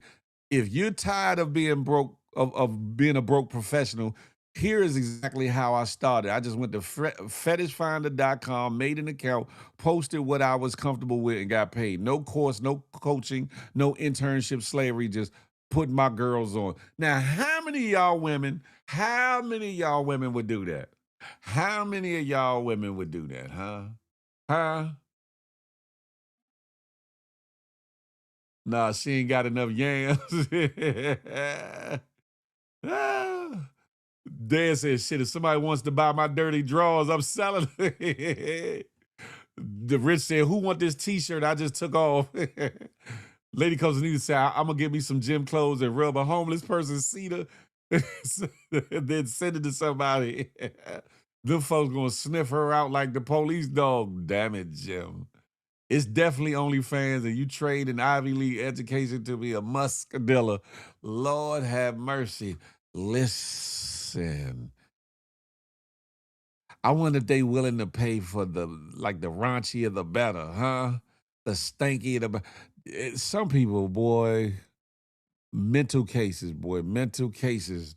If you're tired of being broke, of being a broke professional, here is exactly how I started. I just went to fetishfinder.com, made an account, posted what I was comfortable with, and got paid. No course, no coaching, no internship slavery, just putting my girls on. Now, how many of y'all women would do that? How many of y'all women would do that, huh? Huh? Nah, she ain't got enough yams. Ah. Dan says, shit, if somebody wants to buy my dirty drawers, I'm selling it. The Rich said, who want this t-shirt I just took off? Lady Costanita said, I'm going to get me some gym clothes and rub a homeless person's cedar, then send it to somebody. Them folks going to sniff her out like the police dog. Damn it, Jim. It's definitely OnlyFans, and you trade an Ivy League education to be a muscadilla. Lord have mercy. Listen, I wonder if they willing to pay for the raunchier the better, huh? The stankier the better. Some people, boy, mental cases, boy, mental cases.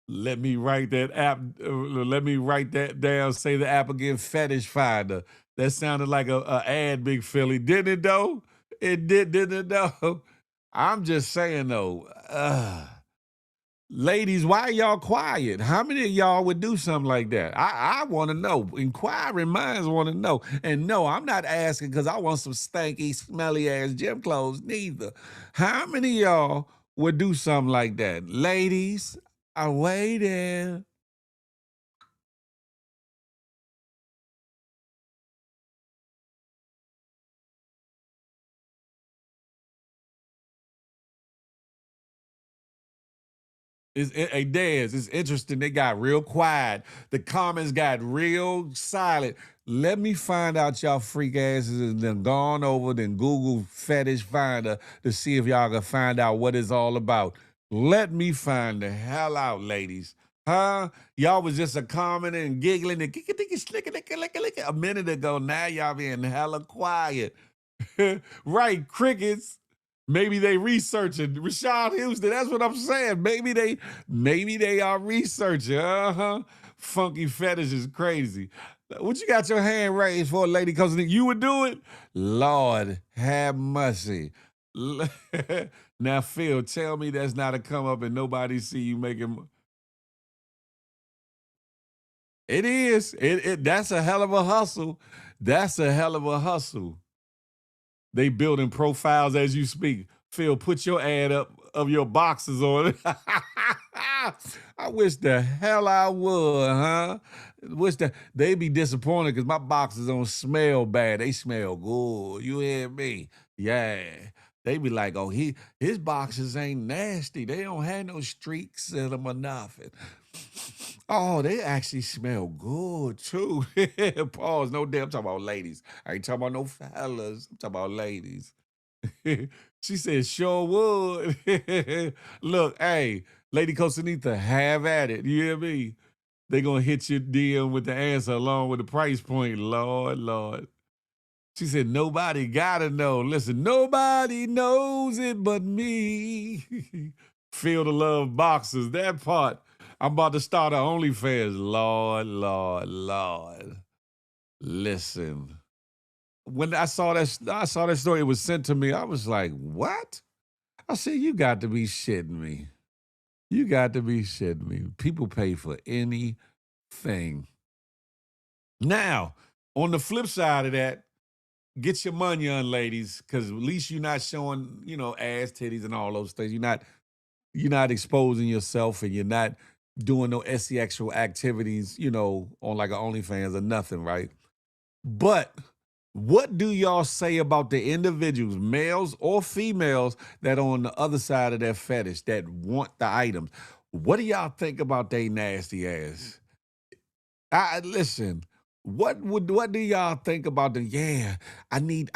Let me write that app. Let me write that down. Say the app again, Fetish Finder. That sounded like a ad, Big Philly. Didn't it though? It did, didn't it though? I'm just saying though. Ladies, why y'all quiet? How many of y'all would do something like that? I want to know. Inquiring minds want to know. And no, I'm not asking because I want some stanky, smelly ass gym clothes neither. How many of y'all would do something like that? Ladies, I'm waiting. Hey, Dez, it's interesting. They got real quiet. The comments got real silent. Let me find out y'all freak asses and then gone over, then Google Fetish Finder to see if y'all can find out what it's all about. Let me find the hell out, ladies. Huh? Y'all was just a commenting and giggling and a minute ago. Now y'all being hella quiet. Right, crickets. Maybe they researching Rashad Houston. That's what I'm saying. Maybe they are researching. Funky fetish is crazy. What you got your hand raised for, lady? Because you would do it? Lord have mercy. Now, Phil, tell me that's not a come up and nobody see you making. It is. That's a hell of a hustle. That's a hell of a hustle. They building profiles as you speak. Phil, put your ad up of your boxes on it. I wish the hell I would, huh? Wish that they be disappointed because my boxes don't smell bad. They smell good. You hear me? Yeah. They be like, oh, his boxes ain't nasty. They don't have no streaks in them or nothing. Oh, they actually smell good too. Pause. No damn. I'm talking about ladies. I ain't talking about no fellas. I'm talking about ladies. She said, sure would. Look, hey, Lady Costanita, have at it. You hear me? They gonna hit your DM with the answer along with the price point. Lord, Lord. She said, nobody gotta know. Listen, nobody knows it but me. Feel the love boxes. That part. I'm about to start a OnlyFans. Lord, Lord, Lord. Listen. When I saw that story, it was sent to me. I was like, what? I said, you got to be shitting me. You got to be shitting me. People pay for anything. Now, on the flip side of that, get your money on, ladies, because at least you're not showing, ass, titties, and all those things. You're not exposing yourself, and you're not doing no sexual activities, on like an OnlyFans or nothing, right? But what do y'all say about the individuals, males or females, that are on the other side of that fetish that want the items? What do y'all think about they nasty ass? Listen. What do y'all think about the? Yeah, I need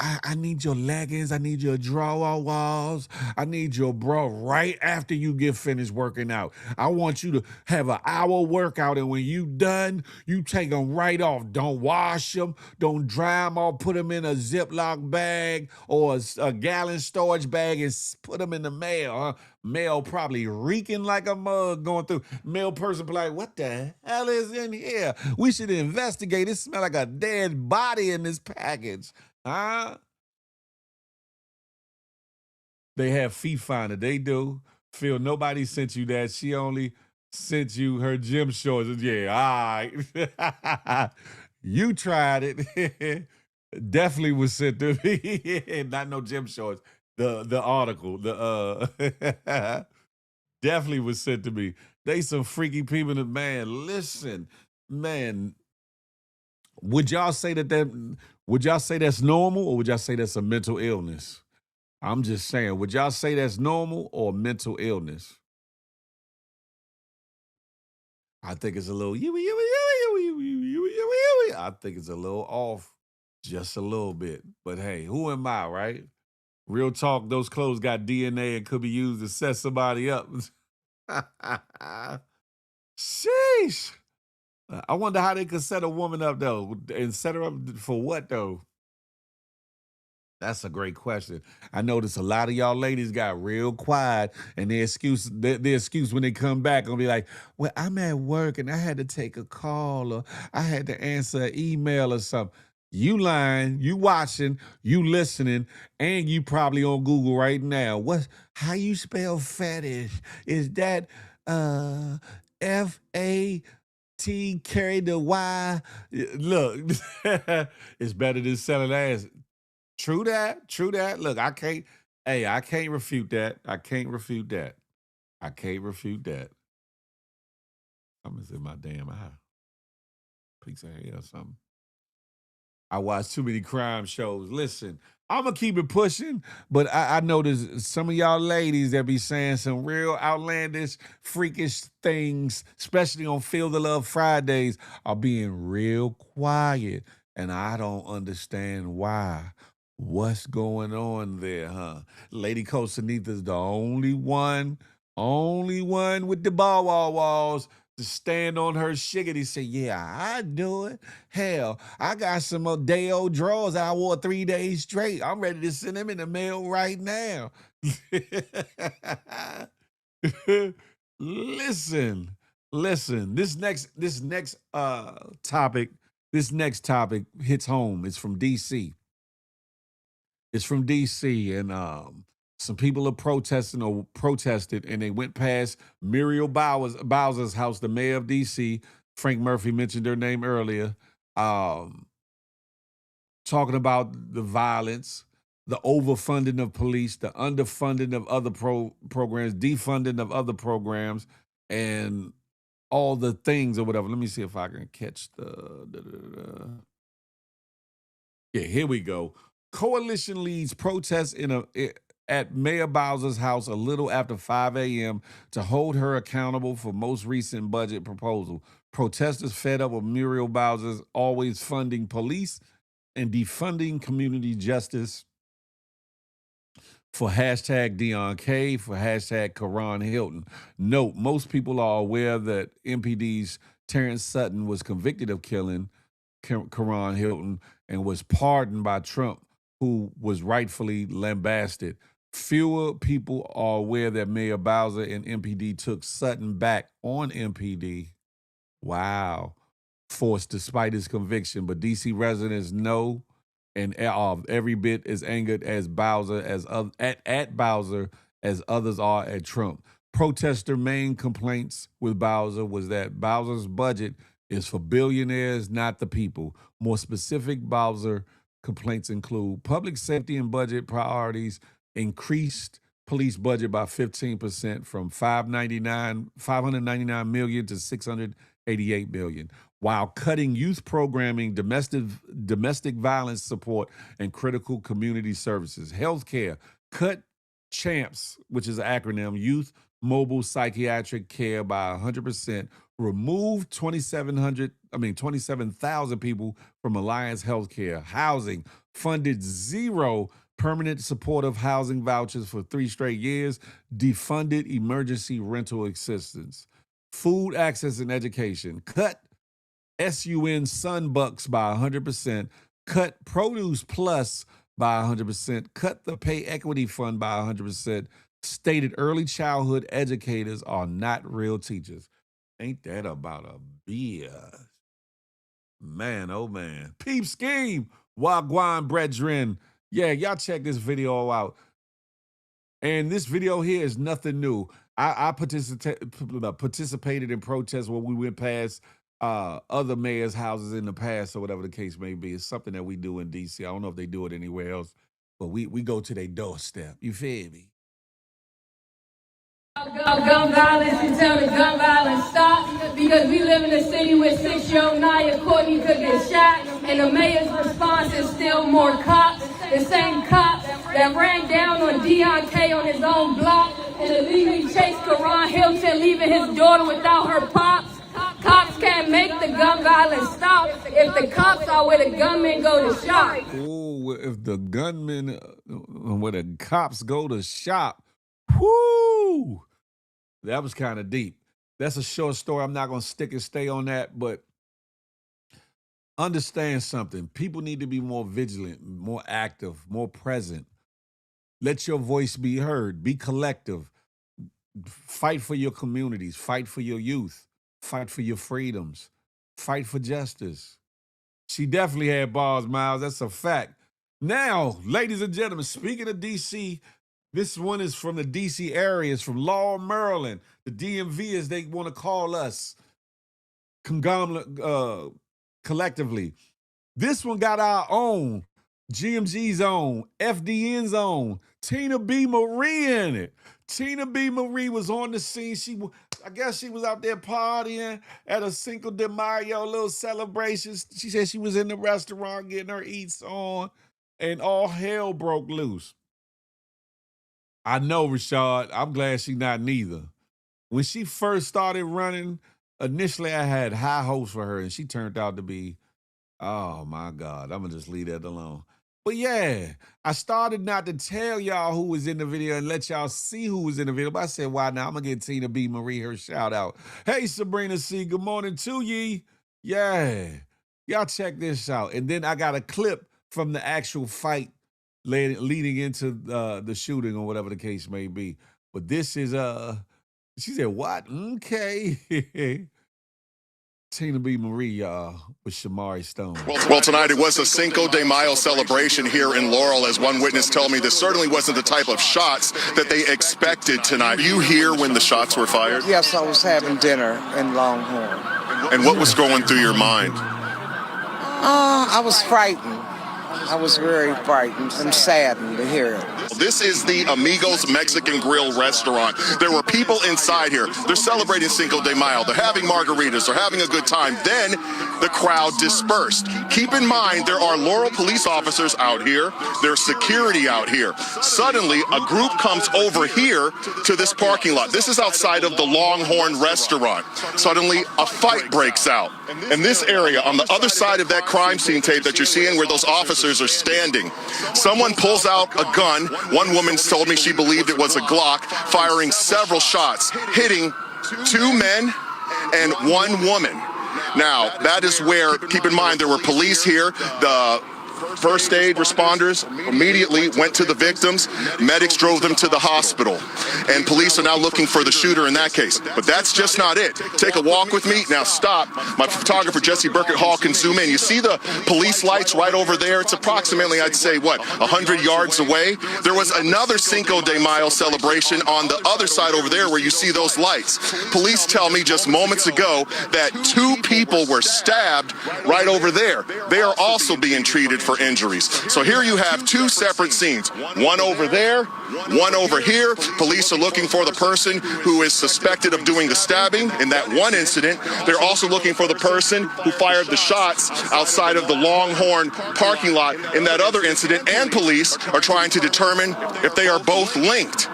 your leggings. I need your drawer walls. I need your bra right after you get finished working out. I want you to have an hour workout, and when you done, you take them right off. Don't wash them. Don't dry them off. Put them in a Ziploc bag or a gallon storage bag and put them in the mail. Huh? Mail probably reeking like a mug going through. Mail person be like, what the hell is in here? We should investigate. It smell like a dead body in this package. Huh? They have Fee Finder. They do. Phil, nobody sent you that. She only sent you her gym shorts. Yeah, all right. You tried it. Definitely was sent to me. Not no gym shorts. The article. Definitely was sent to me. They some freaky people. Man, listen, man. Would y'all say would y'all say that's normal, or would y'all say that's a mental illness? I'm just saying, would y'all say that's normal or mental illness? I think it's a little I think it's a little off, just a little bit. But hey, who am I, right? Real talk, those clothes got DNA and could be used to set somebody up. Sheesh. I wonder how they could set a woman up though, and set her up for what though? That's a great question. I notice a lot of y'all ladies got real quiet, and their excuse when they come back gonna be like, "Well, I'm at work and I had to take a call, or I had to answer an email or something." You lying, you watching, you listening, and you probably on Google right now. How you spell fetish? Is that FAT carry the Y? Look, it's better than selling ass. True that. True that. Look, I can't refute that. I can't refute that. I can't refute that. Something's in my damn eye. Piece of hair or something. I watch too many crime shows. Listen, I'm gonna keep it pushing, but I notice some of y'all ladies that be saying some real outlandish, freakish things, especially on Feel the Love Fridays, are being real quiet, and I don't understand why. What's going on there, huh? Lady Costanita's the only one with the ball wall walls to stand on her shiggity say, yeah, I do it. Hell, I got some day old drawers I wore 3 days straight. I'm ready to send them in the mail right now. listen, listen. This next topic hits home. It's from DC. It's from DC, and some people are protesting or protested, and they went past Muriel Bowser's house, the mayor of DC. Frank Murphy mentioned her name earlier, um, talking about the violence, the overfunding of police, the underfunding of other programs, defunding of other programs, and all the things or whatever. Let me see if I can catch the. Yeah, here we go. Coalition leads protests at Mayor Bowser's house a little after 5 a.m. to hold her accountable for most recent budget proposal. Protesters fed up with Muriel Bowser's always funding police and defunding community justice for hashtag Dion K, for hashtag Karan Hilton. Note, most people are aware that MPD's Terrence Sutton was convicted of killing Karan Hilton and was pardoned by Trump, who was rightfully lambasted. Fewer people are aware that Mayor Bowser and MPD took Sutton back on MPD. Wow. Forced despite his conviction, but DC residents know and are every bit as angered as Bowser at Bowser as others are at Trump. Protester main complaints with Bowser was that Bowser's budget is for billionaires, not the people. More specific, Bowser complaints include public safety and budget priorities, increased police budget by 15% from 599 million to 688 million, while cutting youth programming, domestic violence support, and critical community services. Healthcare, cut CHAMPS, which is an acronym, Youth Mobile Psychiatric Care, by 100%, remove 27,000 people from Alliance Healthcare. Housing, funded 0 permanent supportive housing vouchers for 3 straight years, defunded emergency rental assistance. Food access and education, cut SUN Sunbucks by 100%, cut Produce Plus by 100%, cut the Pay Equity Fund by 100%, stated early childhood educators are not real teachers. Ain't that about a BS? Man, oh man. Peep scheme, Wagwan brethren. Yeah, y'all check this video out. And this video here is nothing new. I participated in protests where we went past other mayors' houses in the past or whatever the case may be. It's something that we do in D.C. I don't know if they do it anywhere else, but we go to their doorstep. You feel me? Gun violence and tell the gun violence stop, because we live in a city where 6-year-old Naya Courtney could get shot, and the mayor's response is still more cops. The same cop that ran down on Deontay on his own block and illegally chased Karan Hilton, leaving his daughter without her pops. Cops can't make the gun violence stop if the cops are where the gunmen go to shop. Oh, if the gunmen, where the cops go to shop. Whoo! That was kind of deep. That's a short story. I'm not going to stick and stay on that, but understand something. People need to be more vigilant, more active, more present. Let your voice be heard. Be collective. Fight for your communities. Fight for your youth. Fight for your freedoms. Fight for justice. She definitely had bars, Miles. That's a fact. Now, ladies and gentlemen, speaking of D.C., this one is from the D.C. area. It's from Laurel, Maryland. The DMV, as they want to call us, collectively. This one got our own, GMG's own, FDN's own, Tina B. Marie in it. Tina B. Marie was on the scene. I guess she was out there partying at a Cinco de Mayo little celebration. She said she was in the restaurant getting her eats on, and all hell broke loose. I know, Rashad. I'm glad she not neither. When she first started running, initially I had high hopes for her, and she turned out to be, oh my God, I'm going to just leave that alone. But yeah, I started not to tell y'all who was in the video and let y'all see who was in the video. But I said, why now? I'm going to get Tina B. Marie her shout out. Hey, Sabrina C., good morning to ye. Yeah, y'all check this out. And then I got a clip from the actual fight leading into the shooting or whatever the case may be. But this is, she said, what? Okay. Tina B. Marie, y'all, with Shamari Stone. Well, tonight it was a Cinco de Mayo celebration here in Laurel. As one witness told me, this certainly wasn't the type of shots that they expected tonight. Were you here when the shots were fired? Yes, I was having dinner in Longhorn. And what was going through your mind? I was frightened. I was very frightened and saddened to hear it. This is the Amigos Mexican Grill restaurant. There were people inside here. They're celebrating Cinco de Mayo. They're having margaritas. They're having a good time. Then the crowd dispersed. Keep in mind, there are Laurel police officers out here. There's security out here. Suddenly, a group comes over here to this parking lot. This is outside of the Longhorn restaurant. Suddenly, a fight breaks out. In this area, on the other side of that crime scene tape that you're seeing where those officers are standing, someone pulls out a gun. One woman told me she believed it was a Glock, firing several shots, hitting 2 men and 1 woman. Now, that is where, keep in mind, there were police here. The first aid responders immediately went to the victims. Medics drove them to the hospital. And police are now looking for the shooter in that case. But that's just not it. Take a walk with me. Now stop. My photographer, Jesse Burkett Hall, can zoom in. You see the police lights right over there? It's approximately, I'd say, 100 yards away? There was another Cinco de Mayo celebration on the other side over there where you see those lights. Police tell me just moments ago that 2 people were stabbed right over there. They are also being treated for injuries. So here you have two separate scenes, one over there, one over here. Police are looking for the person who is suspected of doing the stabbing in that one incident. They're also looking for the person who fired the shots outside of the Longhorn parking lot in that other incident, and police are trying to determine if they are both linked.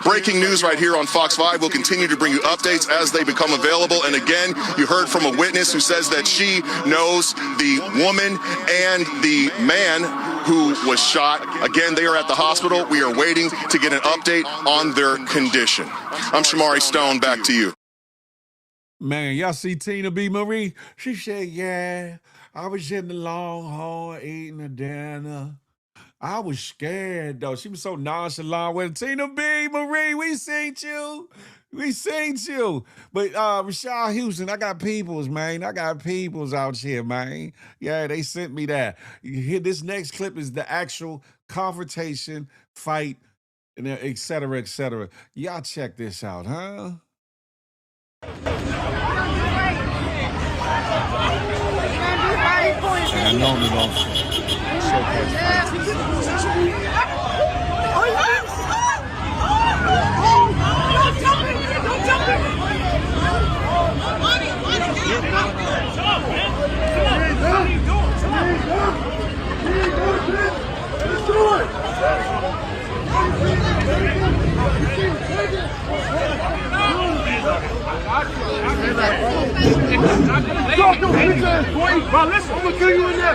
Breaking news right here on Fox 5. We'll continue to bring you updates as they become available. And again, you heard from a witness who says that she knows the woman and the man who was shot. Again, they are at the hospital. We are waiting to get an update on their condition. I'm Shamari Stone. Back to you. Man, y'all see Tina B. Marie? She said, yeah, I was in the Longhorn eating a dinner. I was scared, though. She was so nonchalant with it. Tina B. Marie, we seen you. We seen you. But Rashad Houston, I got peoples, man. I got peoples out here, man. Yeah, they sent me that. This next clip is the actual confrontation, fight, and et cetera, et cetera. Y'all check this out, huh? And I know they're going to showcase Listen, I'm gonna kill you in there.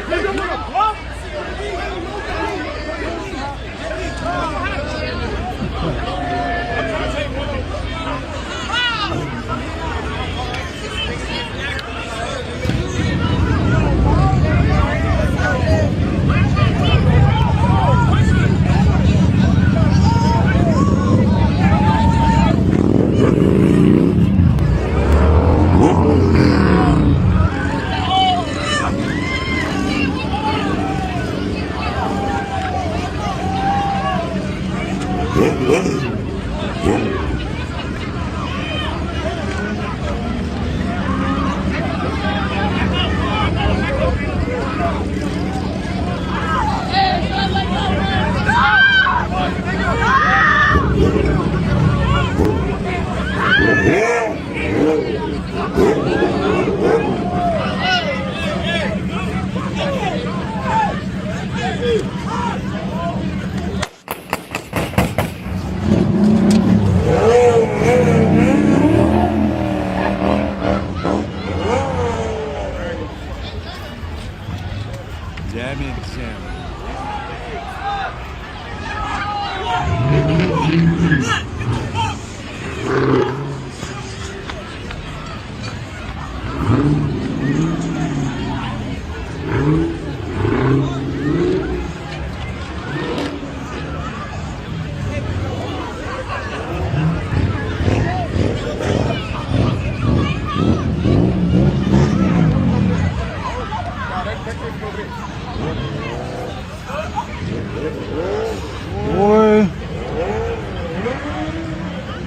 Boy,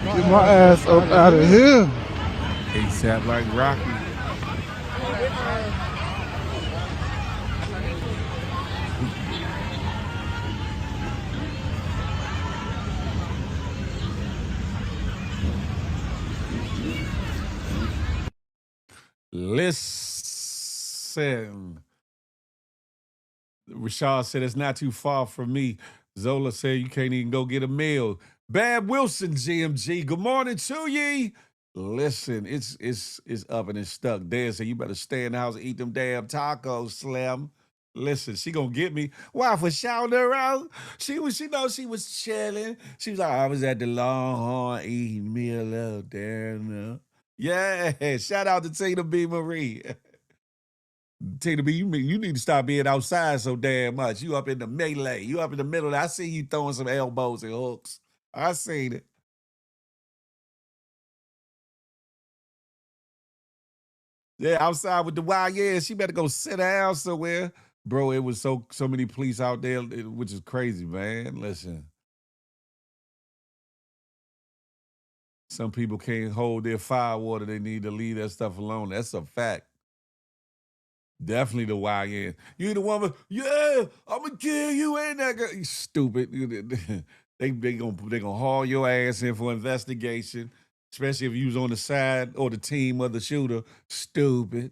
get my ass up out of here. ASAP like Rocky. Listen. Rashad said it's not too far from me. Zola said you can't even go get a meal. Bad Wilson, GMG. Good morning to ye. Listen, it's up and it's stuck. Dan said you better stay in the house and eat them damn tacos, Slim. Listen, she gonna get me. Why, for shouting her out? She know she was chilling. She was like, I was at the Longhorn eating me a little dinner. Yeah, shout out to Tina B. Marie. Tina B, you need to stop being outside so damn much. You up in the melee. You up in the middle. I see you throwing some elbows and hooks. I seen it. Yeah, outside with the wild. Yeah, she better go sit down somewhere. Bro, it was so many police out there, which is crazy, man. Listen. Some people can't hold their fire water. They need to leave that stuff alone. That's a fact. Definitely the YN. You the woman, yeah, I'm gonna kill you and that girl. You stupid. They gonna haul your ass in for investigation, especially if you was on the side or the team of the shooter. Stupid.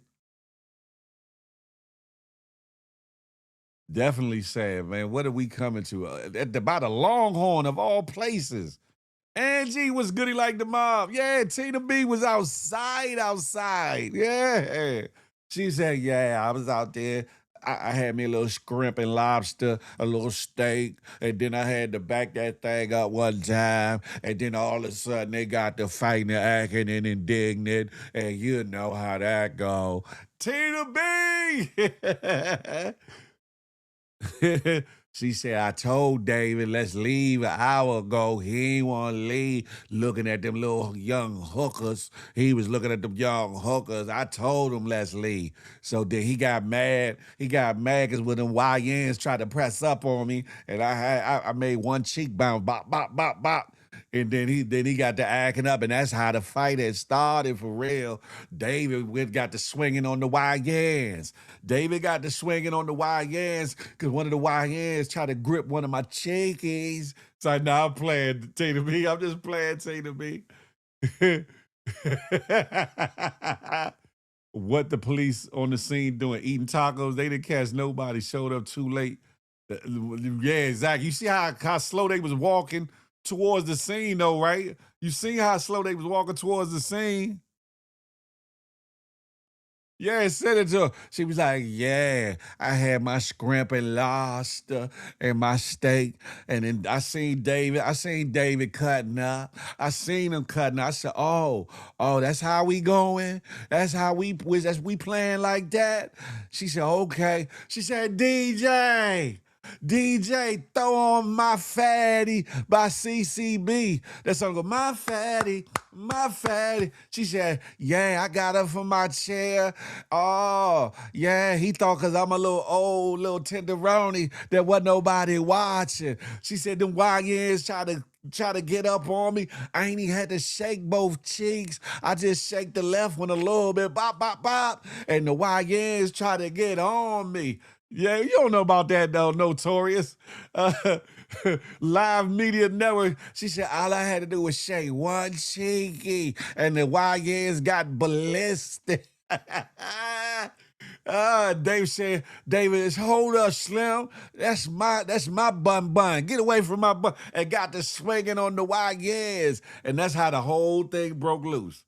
Definitely sad, man. What are we coming to? By the Longhorn of all places. Angie was goody like the mob. Yeah, Tina B was outside. Yeah. She said, yeah, I was out there. I had me a little scrimp and lobster, a little steak, and then I had to back that thing up one time, and then all of a sudden they got to fighting and acting and indignant, and you know how that go. Tina B! She said, I told David, let's leave an hour ago. He ain't want to leave, looking at them little young hookers. He was looking at them young hookers. I told him, let's leave. So then he got mad. He got mad because when them YNs tried to press up on me, and I made one cheek bounce, bop, bop, bop, bop. And then he got to acting up, and that's how the fight had started for real. David got to swinging on the YNs. David got to swinging on the YNs because one of the YNs tried to grip one of my cheekies. So now I'm playing Tina B. I'm just playing Tina B. What the police on the scene doing? Eating tacos. They didn't catch nobody. Showed up too late. Yeah, exactly. You see how slow they was walking towards the scene, though, right? You see how slow they was walking towards the scene? Yeah, said it to her. She was like, yeah, I had my scrimp and lobster and my steak. And then I seen David cutting up. I seen him cutting up. I said, oh, that's how we going? That's we playing like that? She said, okay. She said, DJ, throw on My Fatty by CCB. That song go, My Fatty, My Fatty. She said, yeah, I got up from my chair. Oh, yeah, he thought because I'm a little old, little tenderoni, there wasn't nobody watching. She said, them YNs try to get up on me. I ain't even had to shake both cheeks. I just shake the left one a little bit, bop, bop, bop. And the YNs try to get on me. Yeah, you don't know about that though, Notorious. Live Media Network. She said all I had to do was shake one cheeky, and the YNs got ballistic. Dave said, David, hold up, Slim. That's my bun. Get away from my bun. And got to swinging on the YNs. And that's how the whole thing broke loose.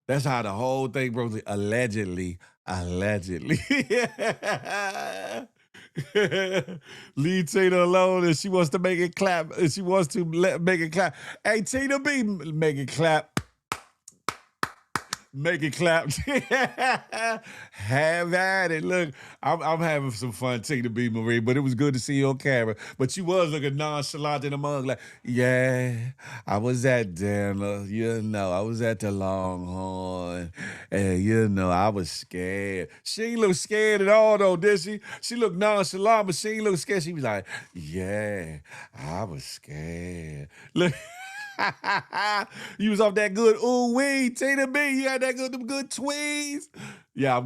That's how the whole thing broke loose. Allegedly. Leave Tina alone and she wants to make it clap. And she wants to make it clap. Hey, Tina B, make it clap. Make it clap. Have at it. Look, I'm having some fun, Tina B. Marie, but it was good to see you on camera. But you was looking nonchalant in the mug, like, yeah, I was at dinner, I was at the Longhorn, and I was scared. She ain't look scared at all, though, did she? She looked nonchalant, but she ain't look scared. She was like, yeah, I was scared. Look. You was off that good ooh wee, Tina B. You had them good tweets. Yeah, I'm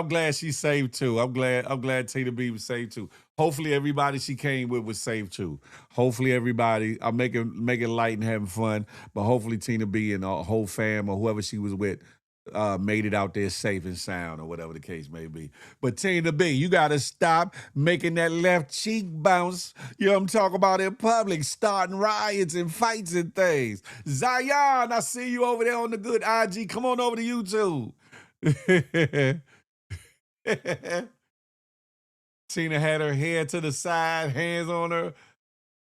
glad she's safe too. I'm glad Tina B was safe too. Hopefully everybody she came with was safe too. Hopefully everybody, I'm making light and having fun, but hopefully Tina B and the whole fam or whoever she was with made it out there safe and sound or whatever the case may be. But Tina B, you got to stop making that left cheek bounce. You know what I'm talking about in public, starting riots and fights and things. Zion, I see you over there on the good IG. Come on over to YouTube. Tina had her head to the side, hands on her.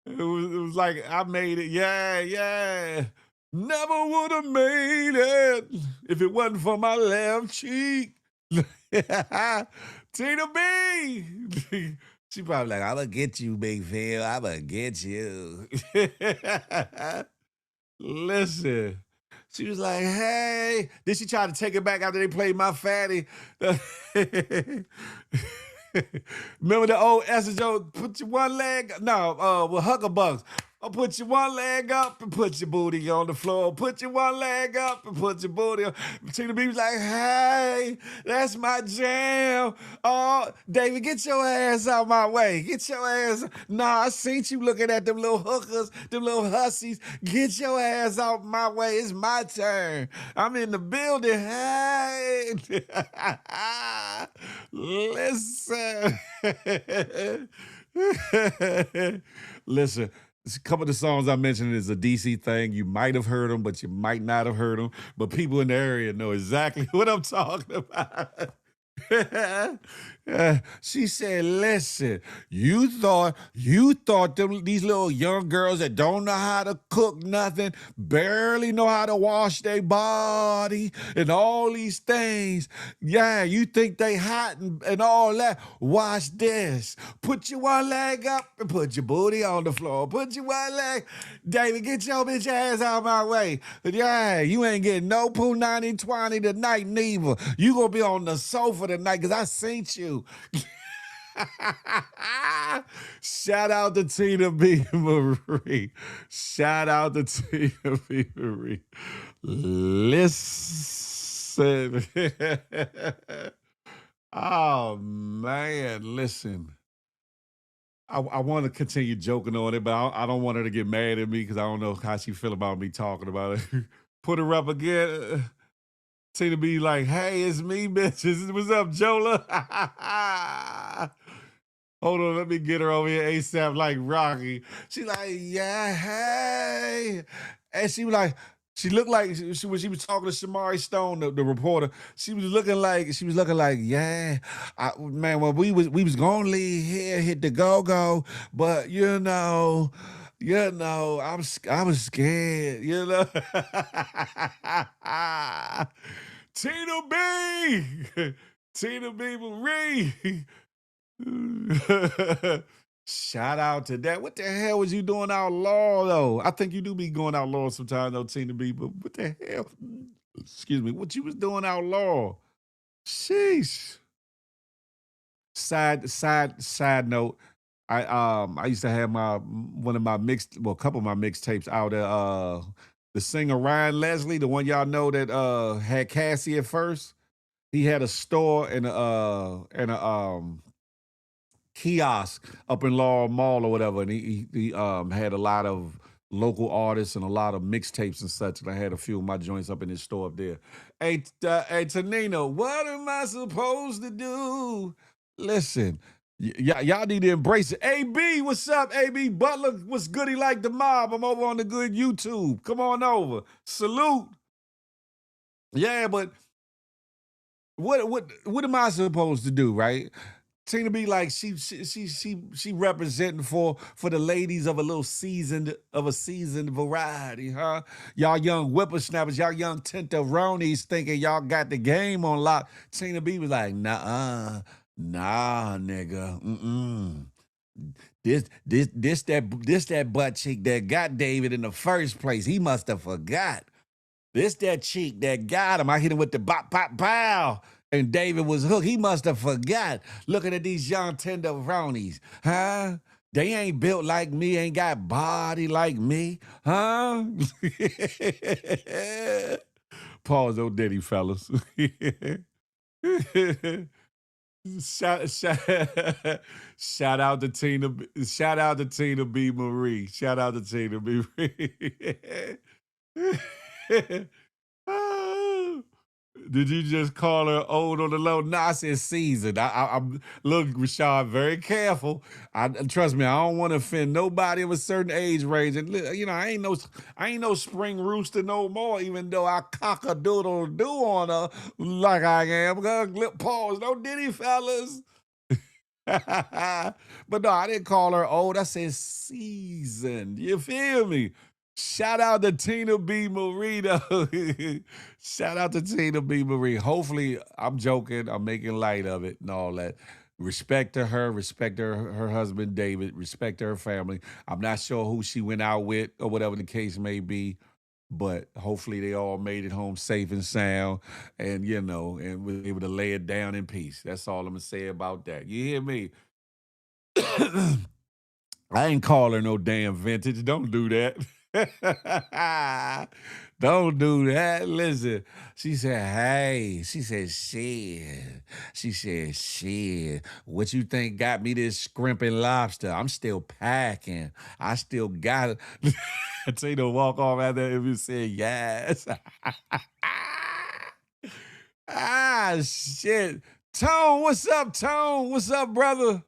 It was like, I made it. Yeah. Never would have made it if it wasn't for my left cheek. Tina B. She probably like, I'm going to get you, Big Phil. I'm going to get you. Listen. She was like, hey. Then she tried to take it back after they played My Fatty. Remember the old SSO, put your one leg? No, with Huckabucks. Put your one leg up and put your booty on the floor. Put your one leg up and put your booty on. Tina B was like, hey, that's my jam. Oh, David, get your ass out my way. Get your ass. Nah, I seen you looking at them little hookers, them little hussies. Get your ass out my way. It's my turn. I'm in the building. Hey. Listen. Listen, a couple of the songs I mentioned is a DC thing. You might have heard them, but you might not have heard them. But people in the area know exactly what I'm talking about. She said, listen, you thought these little young girls that don't know how to cook nothing, barely know how to wash their body and all these things. Yeah, you think they hot and all that. Watch this. Put your one leg up and put your booty on the floor. Put your one leg. David, get your bitch ass out of my way. Yeah, you ain't getting no poo 90-20 tonight neither. You gonna be on the sofa tonight because I seen you. Shout out to Tina B. Marie. Shout out to Tina B. Marie. Listen. Oh, man, listen. I want to continue joking on it, but I don't want her to get mad at me because I don't know how she feel about me talking about it. Put her up again. Tina be like, hey, it's me, bitches. What's up, Jola? Hold on, let me get her over here ASAP like Rocky. She like, yeah, hey. And she was like, she looked like when she was talking to Shamari Stone, the reporter. She was looking like, yeah, man. Well, we was gonna leave here, hit the go, but I was scared, Tina B, Tina B Marie. Shout out to that. What the hell was you doing outlaw though? I think you do be going outlaw sometimes though, Tina B. But what the hell? Excuse me. What you was doing outlaw? Sheesh. Side note. I used to have a couple of my mixtapes out at the singer Ryan Leslie, the one y'all know that had Cassie at first. He had a store and a kiosk up in Laurel Mall or whatever, and he had a lot of local artists and a lot of mixtapes and such, and I had a few of my joints up in his store up there. Hey, Tanino, what am I supposed to do? Listen, y'all need to embrace it. AB, what's up? AB Butler, what's goody like the mob? I'm over on the good YouTube. Come on over. Salute. Yeah, but what am I supposed to do, right? Tina be like she representing for the ladies of a seasoned variety, huh? Y'all young whippersnappers, y'all young tenteronies thinking y'all got the game on lock. Tina B was like, nah, nigga, This that butt cheek that got David in the first place. He must have forgot. This that cheek that got him. I hit him with the bop, bop, bow. And David was hooked. He must have forgot. Looking at these young tenderonies, huh? They ain't built like me, ain't got body like me, huh? Pause, oh diddy, fellas. Shout out to Tina. Shout out to Tina B. Marie. Shout out to Tina B. Marie. Did you just call her old on the low? No, I said seasoned. I'm look, Rashad, very careful. Trust me, I don't want to offend nobody of a certain age range. And I ain't no spring rooster no more. Even though I cock a doodle do on her like I am. Pause, no diddy, fellas. But no, I didn't call her old. I said seasoned. You feel me? Shout out to Tina B. Marie, though. Shout out to Tina B. Marie. Hopefully, I'm joking. I'm making light of it and all that. Respect to her. Respect to her husband, David. Respect to her family. I'm not sure who she went out with or whatever the case may be, but hopefully they all made it home safe and sound and, and was able to lay it down in peace. That's all I'm going to say about that. You hear me? I ain't call her no damn vintage. Don't do that. Don't do that. Listen, she said, hey, she said, shit. She said, shit. What you think got me this scrimping lobster? I'm still packing. I still got it. Tina walk off after if you said yes. Ah, shit. Tone, what's up, Tone? What's up, brother?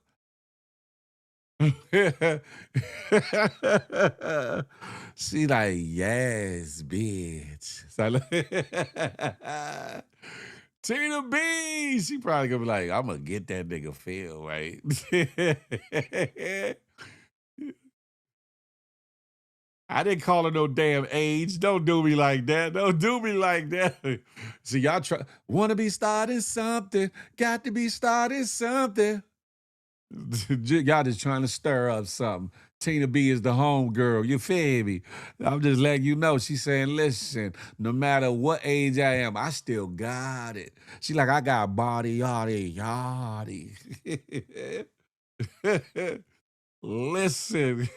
She like, yes, bitch. So Tina B, she probably gonna be like, I'm gonna get that nigga Phil, right? I didn't call her no damn age. Don't do me like that. Don't do me like that. See, y'all wanna be starting something, got to be starting something. Y'all just trying to stir up something. Tina B is the home girl. You feel me? I'm just letting you know. She's saying, listen, no matter what age I am, I still got it. She like, I got body, yachty, yachty. Listen.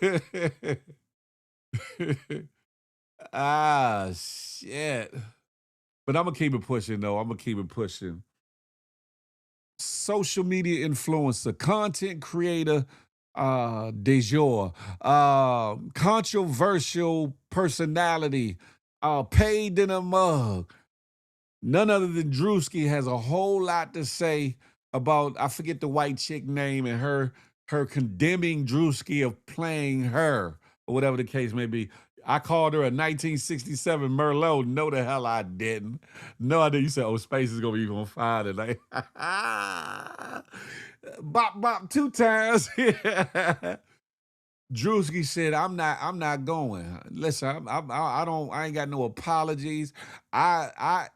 Ah, shit. But I'm going to keep it pushing, though. I'm going to keep it pushing. Social media influencer, content creator, de jour, controversial personality, paid in a mug. None other than Drewski has a whole lot to say about, I forget the white chick name, and her condemning Drewski of playing her, or whatever the case may be. I called her a 1967 Merlot. No, the hell I didn't. No idea. You said, oh, space is going to be on fire tonight. Bop, bop, 2 times. Drewski said, I'm not going. Listen, I ain't got no apologies. I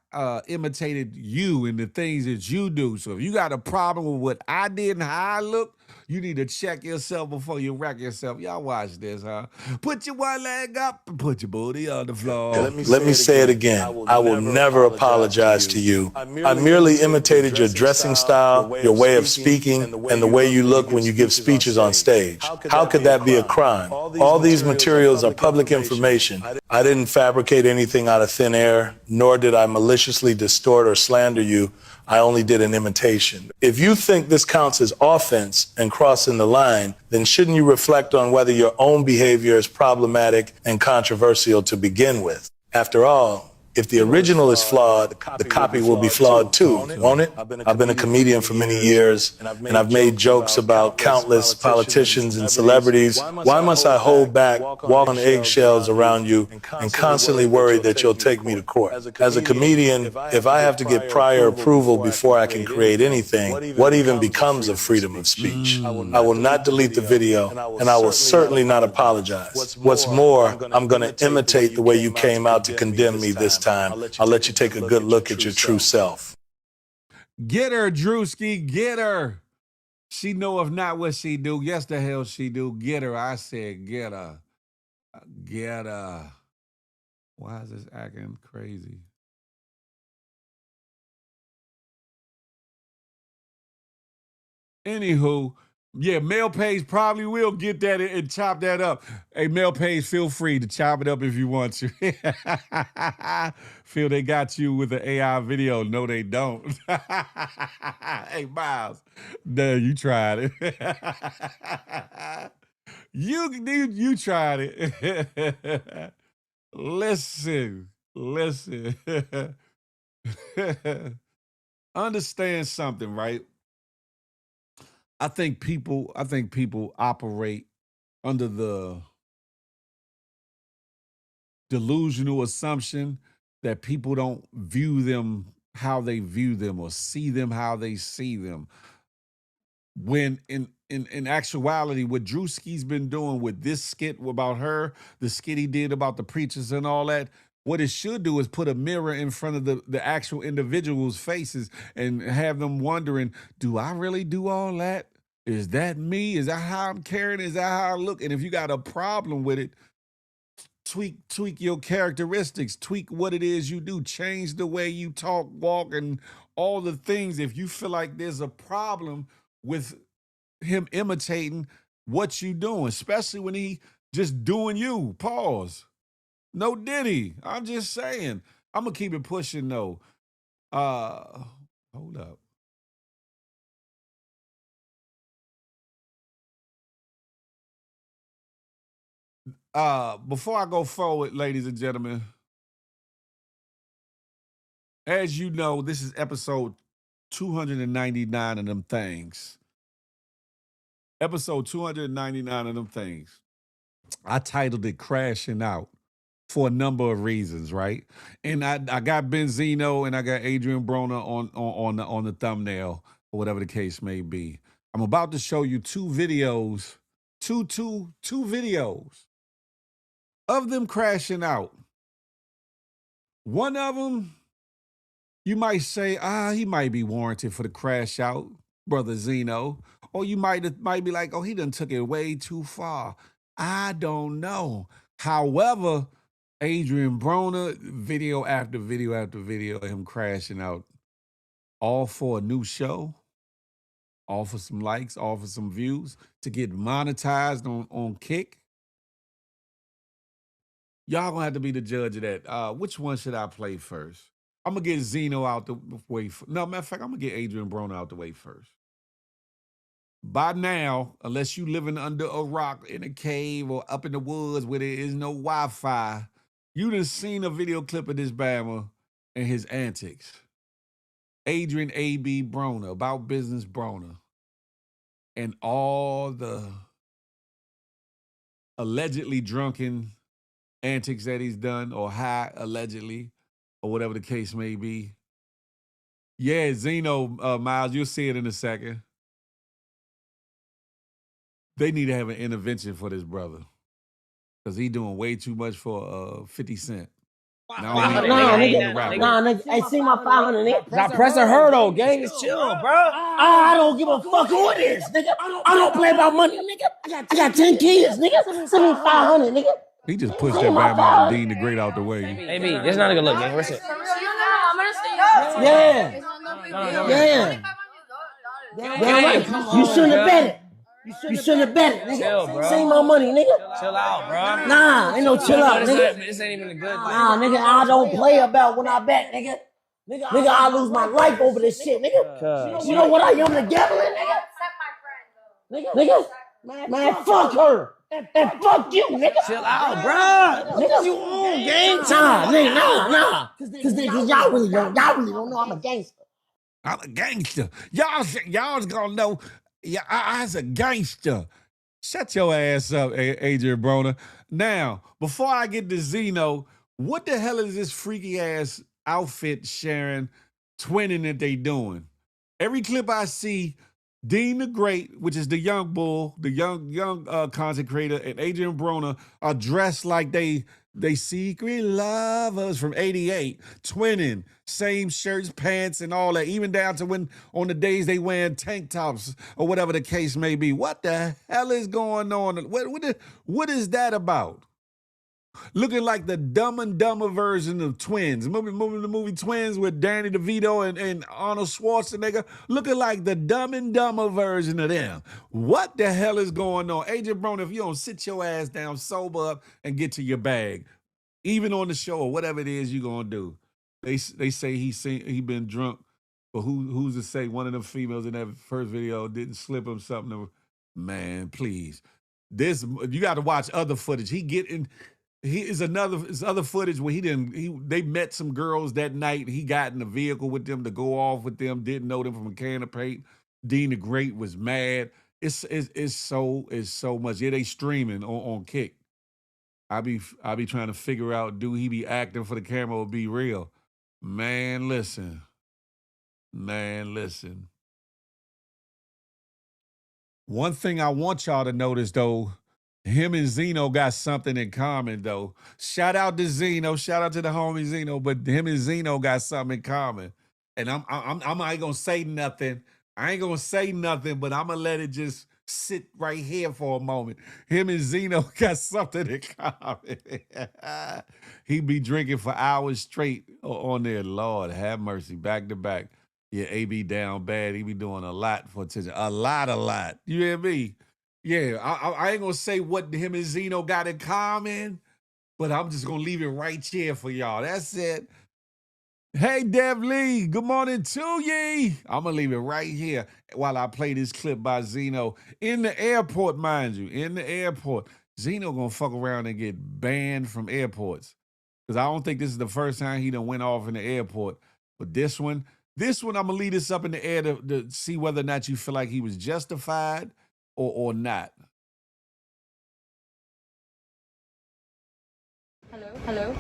imitated you and the things that you do. So if you got a problem with what I did and how I look, you need to check yourself before you wreck yourself. Y'all watch this, huh? Put your one leg up and put your booty on the floor. Let me say it again. I will never apologize to you. I merely imitated your dressing style, your way of speaking, and the way you look when you give speeches on stage. How could that be a crime? All these materials are public information. I didn't fabricate anything out of thin air, nor did I maliciously distort or slander you. I only did an imitation. If you think this counts as offense and crossing the line, then shouldn't you reflect on whether your own behavior is problematic and controversial to begin with? After all, if the original is flawed, the copy will be flawed too, won't it? I've been a comedian for many years, and I've made jokes about countless politicians and celebrities. Why must I hold back, walk on eggshells around you, and constantly worry that you'll take me to court? As a comedian, if I have to get prior approval before I can create anything, what even becomes of freedom of speech? I will not delete the video, and I will certainly not apologize. What's more, I'm going to imitate the way you came out to condemn me this time. I'll let you take a good look at your true self. Get her, Drewski, get her. She know if not what she do. Yes, the hell she do. Get her. I said get her. Get her. Why is this acting crazy? Anywho, yeah, Mel Page probably will get that and chop that up. Hey, Mel Page, feel free to chop it up if you want to. Feel they got you with the AI video. No, they don't. Hey, Miles, no, you tried it. You tried it. Listen. Understand something, right? I think people operate under the delusional assumption that people don't view them how they view them or see them how they see them. When in actuality, what Drewski's been doing with this skit about her, the skit he did about the preachers and all that, what it should do is put a mirror in front of the actual individuals' faces and have them wondering, do I really do all that? Is that me? Is that how I'm carrying? Is that how I look? And if you got a problem with it, tweak your characteristics, tweak what it is you do, change the way you talk, walk, and all the things. If you feel like there's a problem with him imitating, what you doing, especially when he just doing you. Pause. No Diddy. I'm just saying. I'm gonna keep it pushing though. Hold up. Before I go forward, ladies and gentlemen, as you know, this is episode 299 of them things. Episode 299 of them things. I titled it Crashing Out for a number of reasons, right? And I got Benzino and I got Adrian Broner on the thumbnail, or whatever the case may be. I'm about to show you two videos, two videos of them crashing out. One of them, you might say, he might be warranted for the crash out, brother Zeno. Or you might be like, oh, he done took it way too far. I don't know. However, Adrian Broner, video after video after video of him crashing out, all for a new show, all for some likes, all for some views, to get monetized on Kick. Y'all gonna have to be the judge of that. Which one should I play first? I'm gonna get Zeno out the way. No, matter of fact, I'm gonna get Adrian Broner out the way first. By now, unless you living under a rock in a cave or up in the woods where there is no Wi-Fi, you done seen a video clip of this Bama and his antics. Adrian A.B. Broner, About Business Broner, and all the allegedly drunken antics that he's done, or high allegedly, or whatever the case may be. Yeah, Zeno, Miles, you'll see it in a second. They need to have an intervention for this brother, because he doing way too much for 50 Cent. Nigga, I see my 500, nigga. I press a hurdle, gang. It's chill, bro. I don't give a fuck who it is, nigga. I don't play about money, nigga. I got 10 kids, nigga. Send me 500, nigga. He just pushed that Bama out and Dean the Great out the way. Hey, B, this not a good look, gang. Where's it? Yeah. You shouldn't have bet it. You shouldn't have bet it, nigga. Chill, bro. Save my money, nigga. Chill out, bro. Nah, ain't no chill out, nigga. This ain't even a good. Nah, nigga, I don't play about when I bet, nigga. Nigga, I lose my life over this shit, nigga. You know what I am to gambling, nigga? Nigga, man, fuck her. And fuck you, nigga. Chill out, bro. Nigga, you on gang time, nigga. Nah. Cause y'all really don't know I'm a gangster. I'm a gangster. Y'all's gonna know. Yeah, I's a gangster. Shut your ass up, Adrian Broner. Now, before I get to Zeno, what the hell is this freaky ass outfit sharing, twinning that they doing? Every clip I see, Dean the Great, which is the young bull, the young content creator, and Adrian Broner are dressed like they secret lovers from '88, twinning, same shirts, pants, and all that, even down to when on the days they wearing tank tops or whatever the case may be. What the hell is going on? What is that about? Looking like the Dumb and Dumber version of Twins. The movie Twins with Danny DeVito and Arnold Schwarzenegger. Looking like the Dumb and Dumber version of them. What the hell is going on? Adrian Broner, if you don't sit your ass down, sober up, and get to your bag, even on the show or whatever it is you're going to do. They say he been drunk, but who's to say one of them females in that first video didn't slip him something? Man, please. You got to watch other footage. It's other footage where they met some girls that night. He got in a vehicle with them to go off with them, didn't know them from a can of paint. Dean the Great was mad. It's so much. Yeah, they streaming on Kick. I be trying to figure out, do he be acting for the camera or be real? Man, listen. One thing I want y'all to notice though, him and Zeno got something in common, though. Shout out to Zeno. Shout out to the homie Zeno. But him and Zeno got something in common. And I ain't gonna say nothing. I ain't gonna say nothing, but I'm gonna let it just sit right here for a moment. Him and Zeno got something in common. He be drinking for hours straight on there. Lord, have mercy. Back to back. Yeah, AB down bad. He be doing a lot for attention. A lot. You hear me? Yeah, I ain't gonna say what him and Zeno got in common, but I'm just gonna leave it right here for y'all. That's it. Hey, Dev Lee, good morning to ye. I'm gonna leave it right here while I play this clip by Zeno in the airport, mind you, in the airport. Zeno gonna fuck around and get banned from airports because I don't think this is the first time he done went off in the airport. But this one, I'm gonna leave this up in the air to see whether or not you feel like he was justified or not. Hello?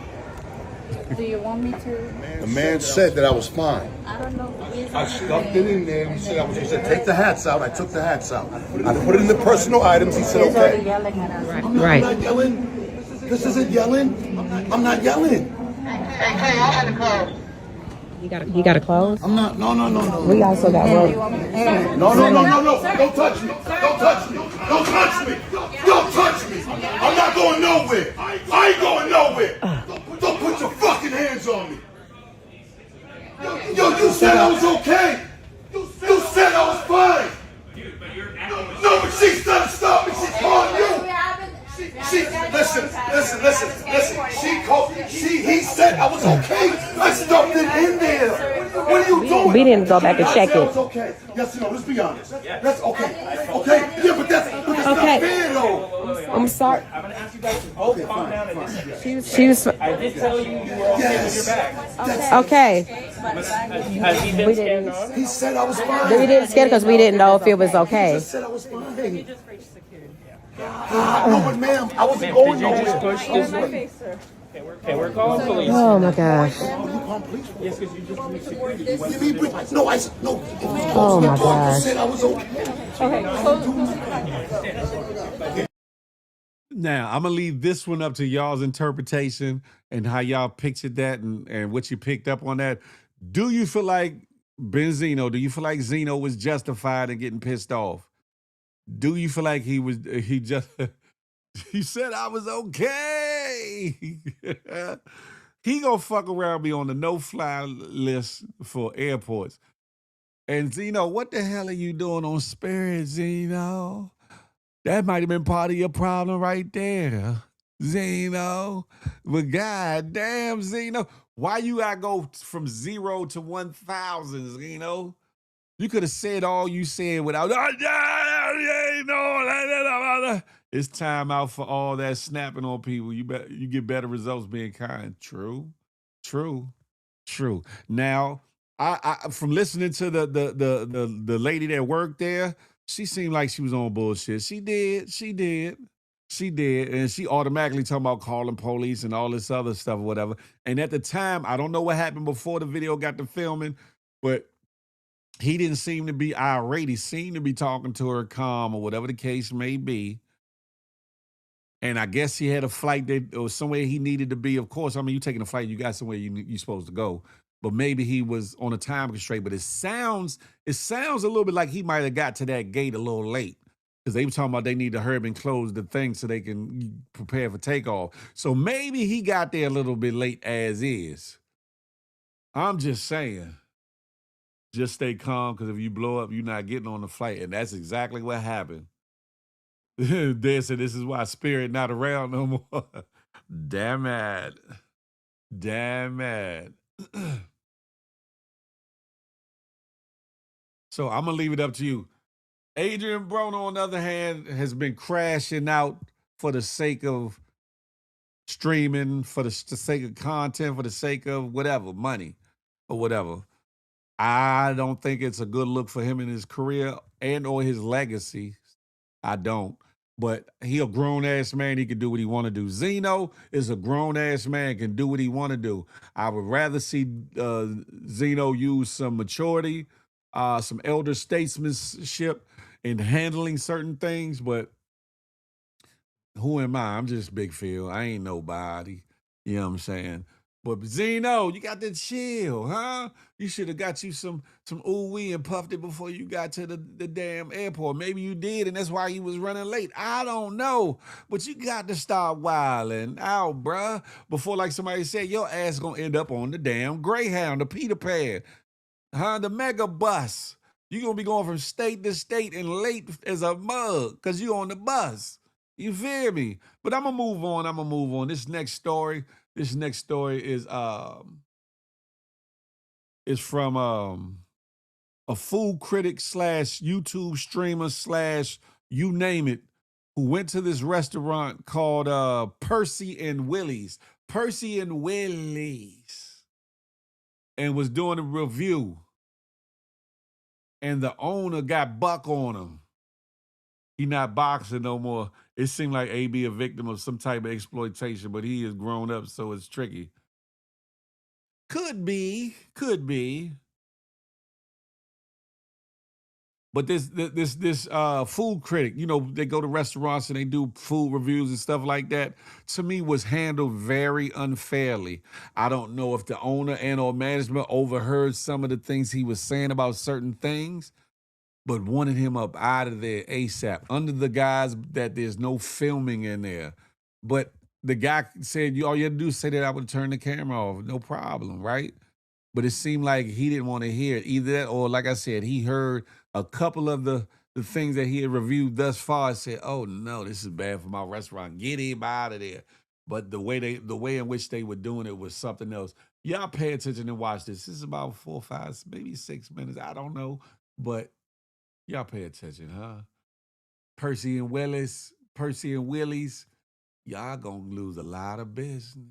Do you want me to? The man said that I was fine. I don't know. I stuffed it in there. He said, he said, take the hats out. I took the hats out. I put it in the personal items. He said, okay. Yelling at us. I'm not yelling. This isn't yelling. I'm not yelling. Hey, I had a call. You got to close? I'm not. No. We also got work. No. Don't touch me. Don't touch me. Don't touch me. Don't touch me. I'm not going nowhere. I ain't going nowhere. Don't put your fucking hands on me. Yo, you said I was okay. You said I was fine. No, but she's trying to stop me. She's calling you. Listen. He said I was okay. I stuffed it in there. What are you doing? We didn't go back and check it. Okay. Yes or no? Let's be honest. That's okay. Okay. Yeah, but that's not fair though. I'm sorry. I'm going to ask you guys to both calm down and disagree. She was. I did tell you you were okay with your bag. Okay. Has he been scared on? He said I was fine. We didn't scare because we didn't know if it was okay. He said I was fine. No, but ma'am, I wasn't going nowhere. Did you just push this way? Okay, we're calling police. Oh my gosh. Yes, because you just need security. No. Oh my gosh. You said I was okay. Now, I'm going to leave this one up to y'all's interpretation and how y'all pictured that and what you picked up on that. Do you feel like do you feel like Zeno was justified in getting pissed off? Do you feel like he said I was okay? He gonna fuck around be on the no-fly list for airports. And Zeno, what the hell are you doing on Spirit, Zeno? That might have been part of your problem right there, Zeno. But goddamn, Zeno, why you gotta go from 0 to 1,000, Zeno? You could have said all you said without, it's time out for all that snapping on people. You get better results being kind. True. Now, I from listening to the lady that worked there, she seemed like she was on bullshit. She did. And she automatically talking about calling police and all this other stuff or whatever. And at the time, I don't know what happened before the video got to filming, but he didn't seem to be irate. He seemed to be talking to her calm or whatever the case may be. And I guess he had a flight or somewhere he needed to be. Of course, I mean, you taking a flight, you got somewhere you're supposed to go. But maybe he was on a time constraint. But it sounds a little bit like he might have got to that gate a little late. Because they were talking about they need to hurry and close the thing so they can prepare for takeoff. So maybe he got there a little bit late as is. I'm just saying. Just stay calm, because if you blow up, you're not getting on the flight. And that's exactly what happened. They said this is why Spirit not around no more. Damn it. So I'm going to leave it up to you. Adrian Broner, on the other hand, has been crashing out for the sake of streaming, for the sake of content, for the sake of whatever, money or whatever. I don't think it's a good look for him in his career and or his legacy. I don't. But he a grown-ass man. He can do what he want to do. Zeno is a grown-ass man, can do what he want to do. I would rather see Zeno use some maturity, some elder statesmanship in handling certain things. But who am I? I'm just Big Phil. I ain't nobody. You know what I'm saying? But Zeno, you got to chill, huh? You should have got you some ooh-wee and puffed it before you got to the damn airport. Maybe you did, and that's why you was running late. I don't know. But you got to start wilding out, bruh. Before, like somebody said, your ass gonna end up on the damn Greyhound, the Peter Pan, huh? The mega bus. You're going to be going from state to state and late as a mug because you're on the bus. You feel me? But I'm going to move on. This next story is from a food critic / YouTube streamer / you name it, who went to this restaurant called Percy and Willie's. Percy and Willie's. And was doing a review. And the owner got buck on him. He not boxing no more. It seemed like AB a victim of some type of exploitation, but he is grown up, so it's tricky. Could be. But this food critic, you know, they go to restaurants and they do food reviews and stuff like that, to me was handled very unfairly. I don't know if the owner and or management overheard some of the things he was saying about certain things, but wanted him up out of there ASAP, under the guise that there's no filming in there. But the guy said, all you had to do is say that I would turn the camera off, no problem, right? But it seemed like he didn't want to hear it. Either that or, like I said, he heard a couple of the things that he had reviewed thus far and said, oh, no, this is bad for my restaurant. Get him out of there. But the way in which they were doing it was something else. Y'all pay attention and watch this. This is about 4, 5, maybe 6 minutes. I don't know. But y'all pay attention, huh? Percy and Willie's, y'all gonna lose a lot of business.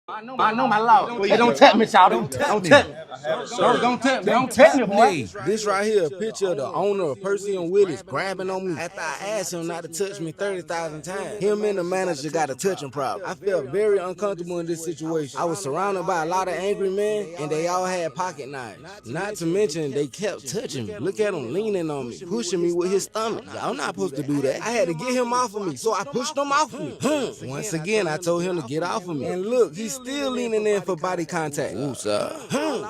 I know my law. Hey, don't tap me, child. Don't tap me. Don't tap me. Don't tap me, boy. This right here, a picture of the owner of Percy and Willie's grabbing on me after I asked him not to touch me 30,000 times. Him and the manager got a touching problem. I felt very uncomfortable in this situation. I was surrounded by a lot of angry men, and they all had pocket knives. Not to mention, they kept touching me. Look at him leaning on me, pushing me with his stomach. Y'all not supposed to do that. I had to get him off of me, so I pushed him off of me. Once again, I told him to get off of me. And look, he's still leaning in for body contact. Ooh, sir.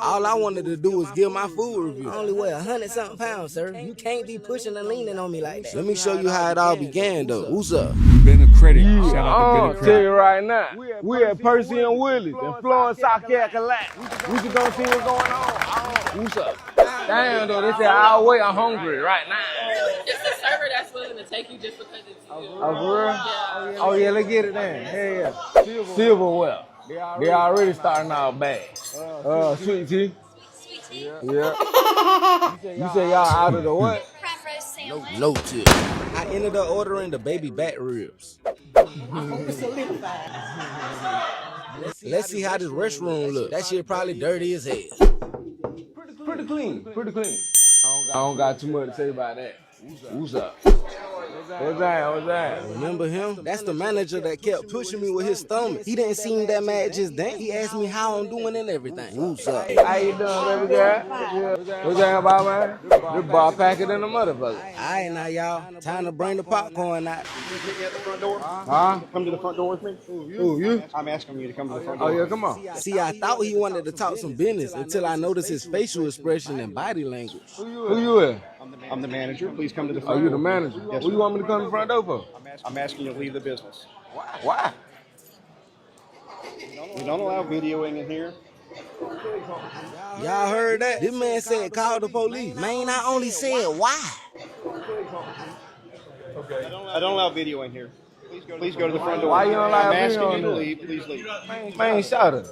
All I wanted to do was give my food review. I only weigh 100-something pounds, sir. You can't be pushing and leaning on me like that. Let me show you how it all began, though. Who's up? Been a critic. Shout out to I'll tell you right now. We at Percy and Willie's in Florence, South Carolina. We just gonna see what's going on. Who's up? Damn, though, they say I'll wait. I'm hungry right now. It's a server that's willing to take you just because it's you. Oh, for real? Yeah. Oh, yeah, let's get it then. Hell yeah. Silverware. They already starting out bad. Sweet tea. Sweet tea? Yeah. You say y'all out of the what? No tip. I ended up ordering the baby back ribs. Let's see how this restroom look. That shit probably dirty as hell. Pretty clean. I don't got too much to say about that. Who's up? What's that? Remember him? That's the manager that kept pushing me with his stomach. He didn't seem that mad just then. He asked me how I'm doing and everything. Who's up? How you doing, baby girl? What's that about, man? This bar packer than a motherfucker. All right, now, y'all. Time to bring the popcorn out. Huh? Come to the front door with me. Who, you? I'm asking you to come to the front door. Oh, yeah, come on. See, I thought he wanted to talk some business until I noticed his facial expression and body language. Who you with? I'm the manager. Please come to the front door. Oh, you the manager? Yes, Who you want me to come to the front door for? I'm asking you to leave the business. Why? We don't allow videoing in here. Y'all heard that? This man said call the police. Man, I only said why. Okay. I don't allow video in here. Please go to the front door. Why you don't allow I'm video asking you to in leave. Please leave. Man, shout it.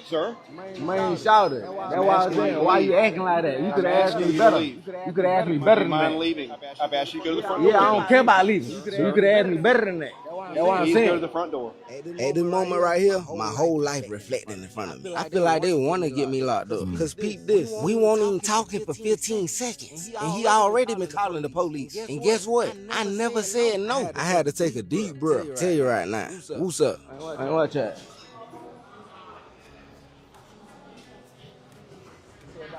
Sir? Man, shout it. That's why I was saying, why you acting like that? You could have asked me better. You could have asked me better than Mind that. leaving. I've asked you to go to the front door. Yeah, I don't care about leaving. So you could have asked me better than that. That's what I'm Please go to saying. the front door. At this moment right here, my whole life reflecting in front of me. I feel like they want to get me locked up. Cause peep this, we won't even talking for 15 seconds. And he already been calling the police. And guess what? I never said no. I had to take a deep breath. Tell you right now, what's up? Hey, watch that.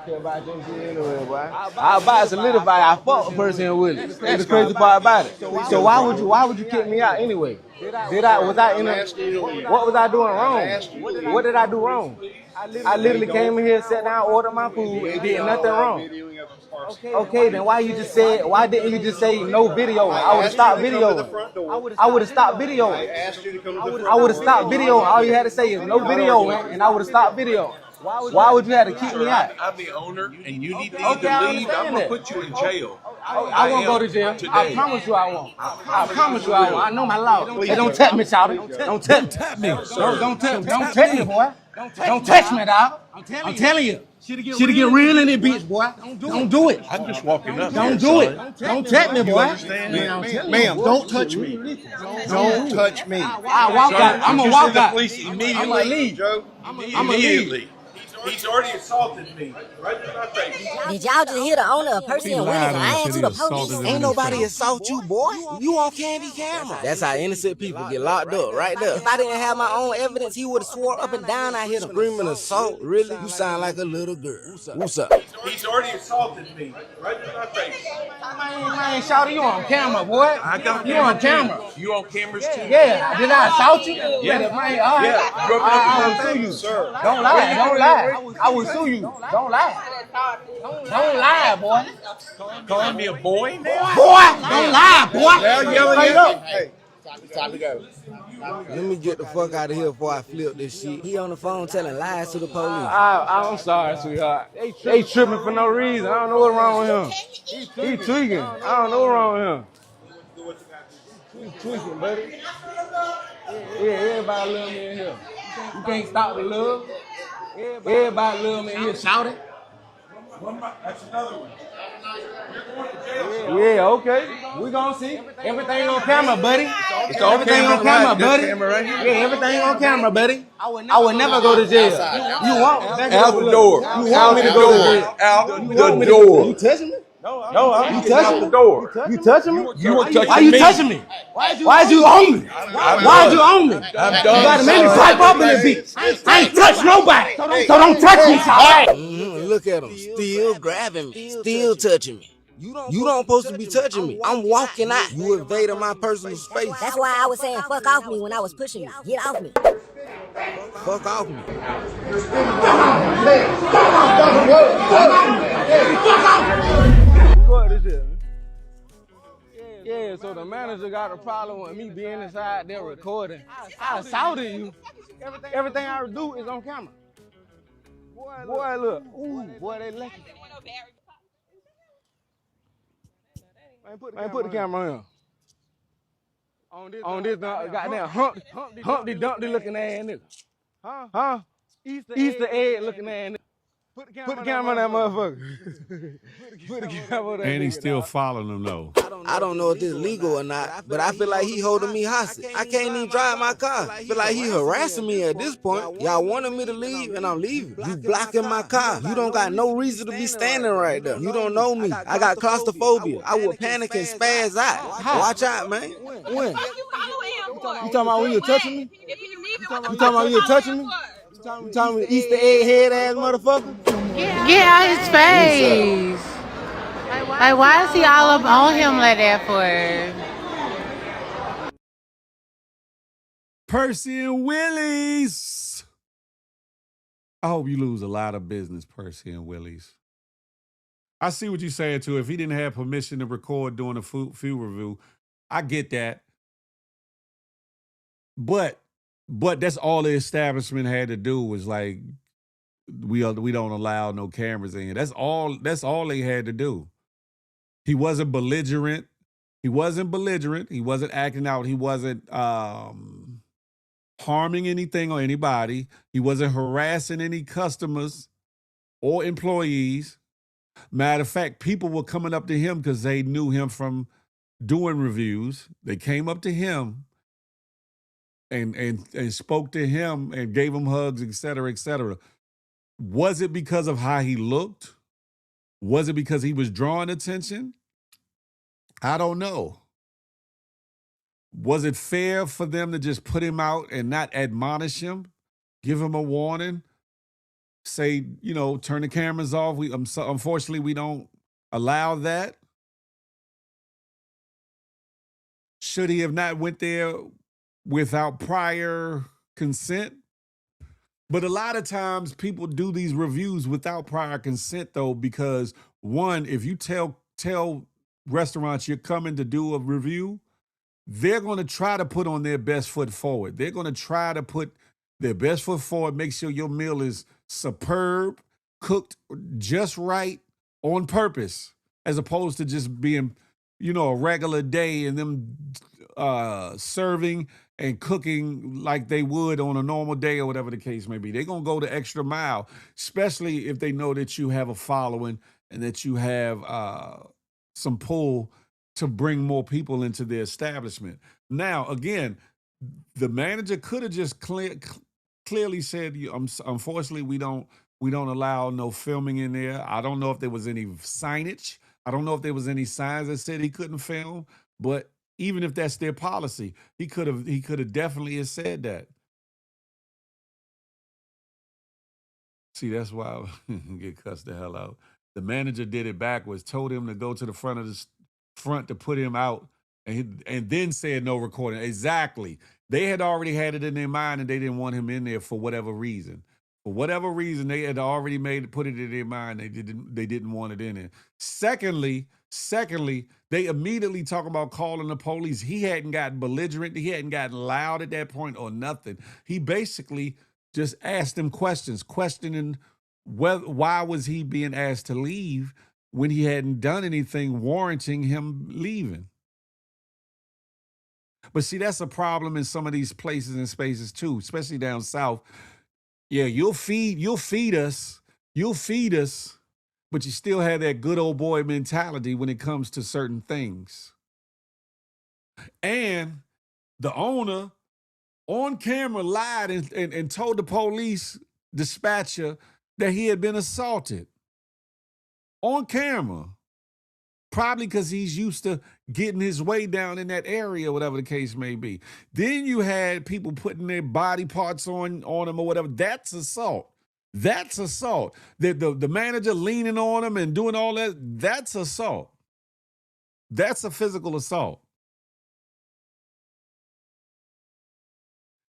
I about to solidify. I fuck a person with it. That's the crazy part about it. So why would you kick me out anyway? Was I in what was I doing wrong? What did I do wrong? I literally came in here, sat down, ordered my food, and did nothing wrong. Okay, then why didn't you just say no video? I would have stopped videoing. I would have stopped videoing. I would have stopped videoing. All you had to say is no video, and I would have stopped videoing. Why would you have to kick me out? I'm the owner, and you need to Okay, I either leave. I'm understand gonna that. put you in jail. I won't go to jail. Today. I promise you I won't. I promise you I won't. I know my law. Hey, don't touch me, shawty. Don't touch me. Don't touch me, boy. Don't touch me, dog. I'm telling you. Shit'll get real in this bitch, boy. Don't do it. I'm just walking up. Don't do it. Don't touch me, boy. Ma'am, don't touch me. Don't touch me. I walk out. I'm gonna walk out. Police immediately. I'm gonna leave. Joe, immediately. He's already assaulted me right in my face. Did y'all just hear the owner of Percy and Willis lying to the police? Ain't nobody assault you, boy. You on candy camera. That's how innocent people get locked up, right there. If I didn't have my own evidence, he would have swore up and down I hit him. Screaming assault? Really? You sound like a little girl. What's up? He's already assaulted me right in my face. Man, shawty, you on camera, boy. I got You on camera. You on cameras too? Yeah. Did I assault you? Yeah. Man, all right. Yeah. I will sue you. Sir. Don't lie. Don't lie. I will sue you. Don't lie. Don't lie, boy. Calling me a boy now? Boy, don't lie, boy. Well, yelling Straight at up. me. Hey, time to go. Let me get the fuck out of here before I flip this shit. He on the phone telling lies to the police. I'm sorry, sweetheart. They tripping for no reason. I don't know what's wrong with him. He tweaking. I don't know what's wrong with him. He tweaking, buddy. Yeah, everybody love me in here. You can't stop the love. Everybody love me in here. Shout it. That's another one. Yeah, okay. We gonna see. Everything on camera, buddy. Everything on camera, buddy. Yeah, everything on camera, buddy. I would never go to jail. You won't. Out the door. You want me to go to jail? Out the door. You touching me? No, I'm You touching out me? the door. You touching me? You were touching Why you me. touching me? Why'd you own me? Why'd you own me? I'm You done. gotta make me pipe up in this bitch. I ain't touch nobody. So don't touch me, Charlie. Look at him. Still grabbing me. Still touching me. You don't supposed to be touching me. I'm walking out. You invaded my personal space. That's why I was saying fuck off me when I was pushing you. Get off me. Fuck off me. Yeah, so the manager got a problem with me being inside there recording. I assaulted you. Everything I do is on camera. Boy, look. Ooh, boy, they lucky. Man, put the camera on. On this goddamn Humpty Dumpty looking ass nigga. Huh? Easter egg looking ass nigga. Put the camera on that motherfucker. Put the camera on that And nigga, he's still dog. following them though. I don't know if this is legal or not, but I feel like he holding me hostage. I can't even drive my car. I feel like he harassing me at this point. Y'all wanted me to leave, and I'm leaving. You blocking my car. You don't got no reason to be standing right there. You don't know me. I got claustrophobia. I will panic and spaz out. Watch out, man. When? You talking about when you touching me? You talking about when you touching me? You talking about Easter egg head ass motherfucker? Get out his face. Like, why is he all up on him like that for? Percy and Willies. I hope you lose a lot of business, Percy and Willies. I see what you're saying too. If he didn't have permission to record during a food review, I get that. But that's all the establishment had to do was like, we don't allow no cameras in here. That's all they had to do. He wasn't belligerent. He wasn't acting out. He wasn't harming anything or anybody. He wasn't harassing any customers or employees. Matter of fact, people were coming up to him because they knew him from doing reviews. They came up to him and spoke to him and gave him hugs, et cetera, et cetera. Was it because of how he looked? Was it because he was drawing attention? I don't know. Was it fair for them to just put him out and not admonish him, give him a warning, say, turn the cameras off? Unfortunately, we don't allow that. Should he have not went there without prior consent? But a lot of times people do these reviews without prior consent, though, because one, if you tell restaurants you're coming to do a review, they're going to try to put on their best foot forward. They're going to try to put their best foot forward, make sure your meal is superb, cooked just right on purpose, as opposed to just being, a regular day and them serving and cooking like they would on a normal day or whatever the case may be. They're going to go the extra mile, especially if they know that you have a following and that you have some pull to bring more people into the establishment. Now, again, the manager could have just clearly said, unfortunately, we don't allow no filming in there. I don't know if there was any signage. I don't know if there was any signs that said he couldn't film, but even if that's their policy, he could have definitely have said that. See, that's why I get cussed the hell out. The manager did it backwards, told him to go to the front to put him out, and then said no recording. Exactly. They had already had it in their mind, and they didn't want him in there for whatever reason. For whatever reason, they had already put it in their mind. They didn't want it in there. Secondly, they immediately talk about calling the police. He hadn't gotten belligerent. He hadn't gotten loud at that point or nothing. He basically just asked them questions, questioning why was he being asked to leave when he hadn't done anything warranting him leaving. But see, that's a problem in some of these places and spaces too, especially down south. Yeah, you'll feed us, but you still have that good old boy mentality when it comes to certain things. And the owner on camera lied and told the police dispatcher that he had been assaulted on camera, probably because he's used to getting his way down in that area, whatever the case may be. Then you had people putting their body parts on him or whatever. That's assault. That's assault. The manager leaning on him and doing all that, that's assault. That's a physical assault.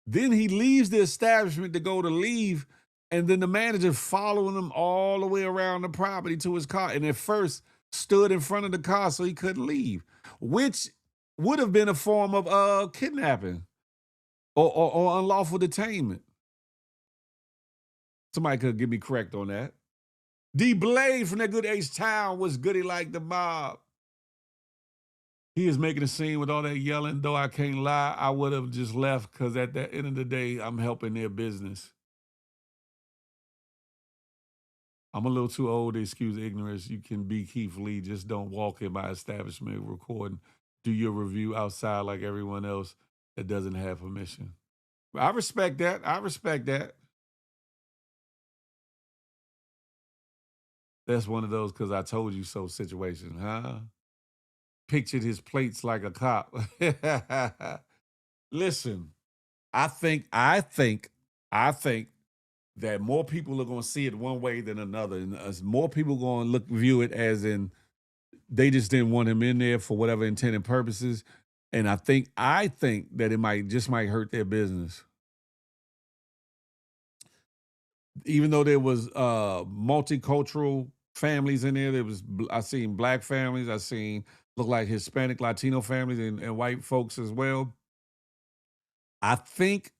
Then he leaves the establishment to go to leave, and then the manager following him all the way around the property to his car, and at first stood in front of the car so he couldn't leave, which would have been a form of kidnapping or unlawful detainment. Somebody could get me correct on that. D Blade from that good H-Town was goody like the mob. He is making a scene with all that yelling. Though I can't lie, I would have just left because at the end of the day, I'm helping their business. I'm a little too old to excuse ignorance. You can be Keith Lee. Just don't walk in my establishment recording. Do your review outside like everyone else that doesn't have permission. I respect that. I respect that. That's one of those because I told you so situations, huh? Pictured his plates like a cop. Listen, I think that more people are going to see it one way than another, and more people are going to view it as in they just didn't want him in there for whatever intended purposes, and I think that it might hurt their business. Even though there was multicultural families in there, I seen black families, I seen look like Hispanic, Latino families, and white folks as well. I think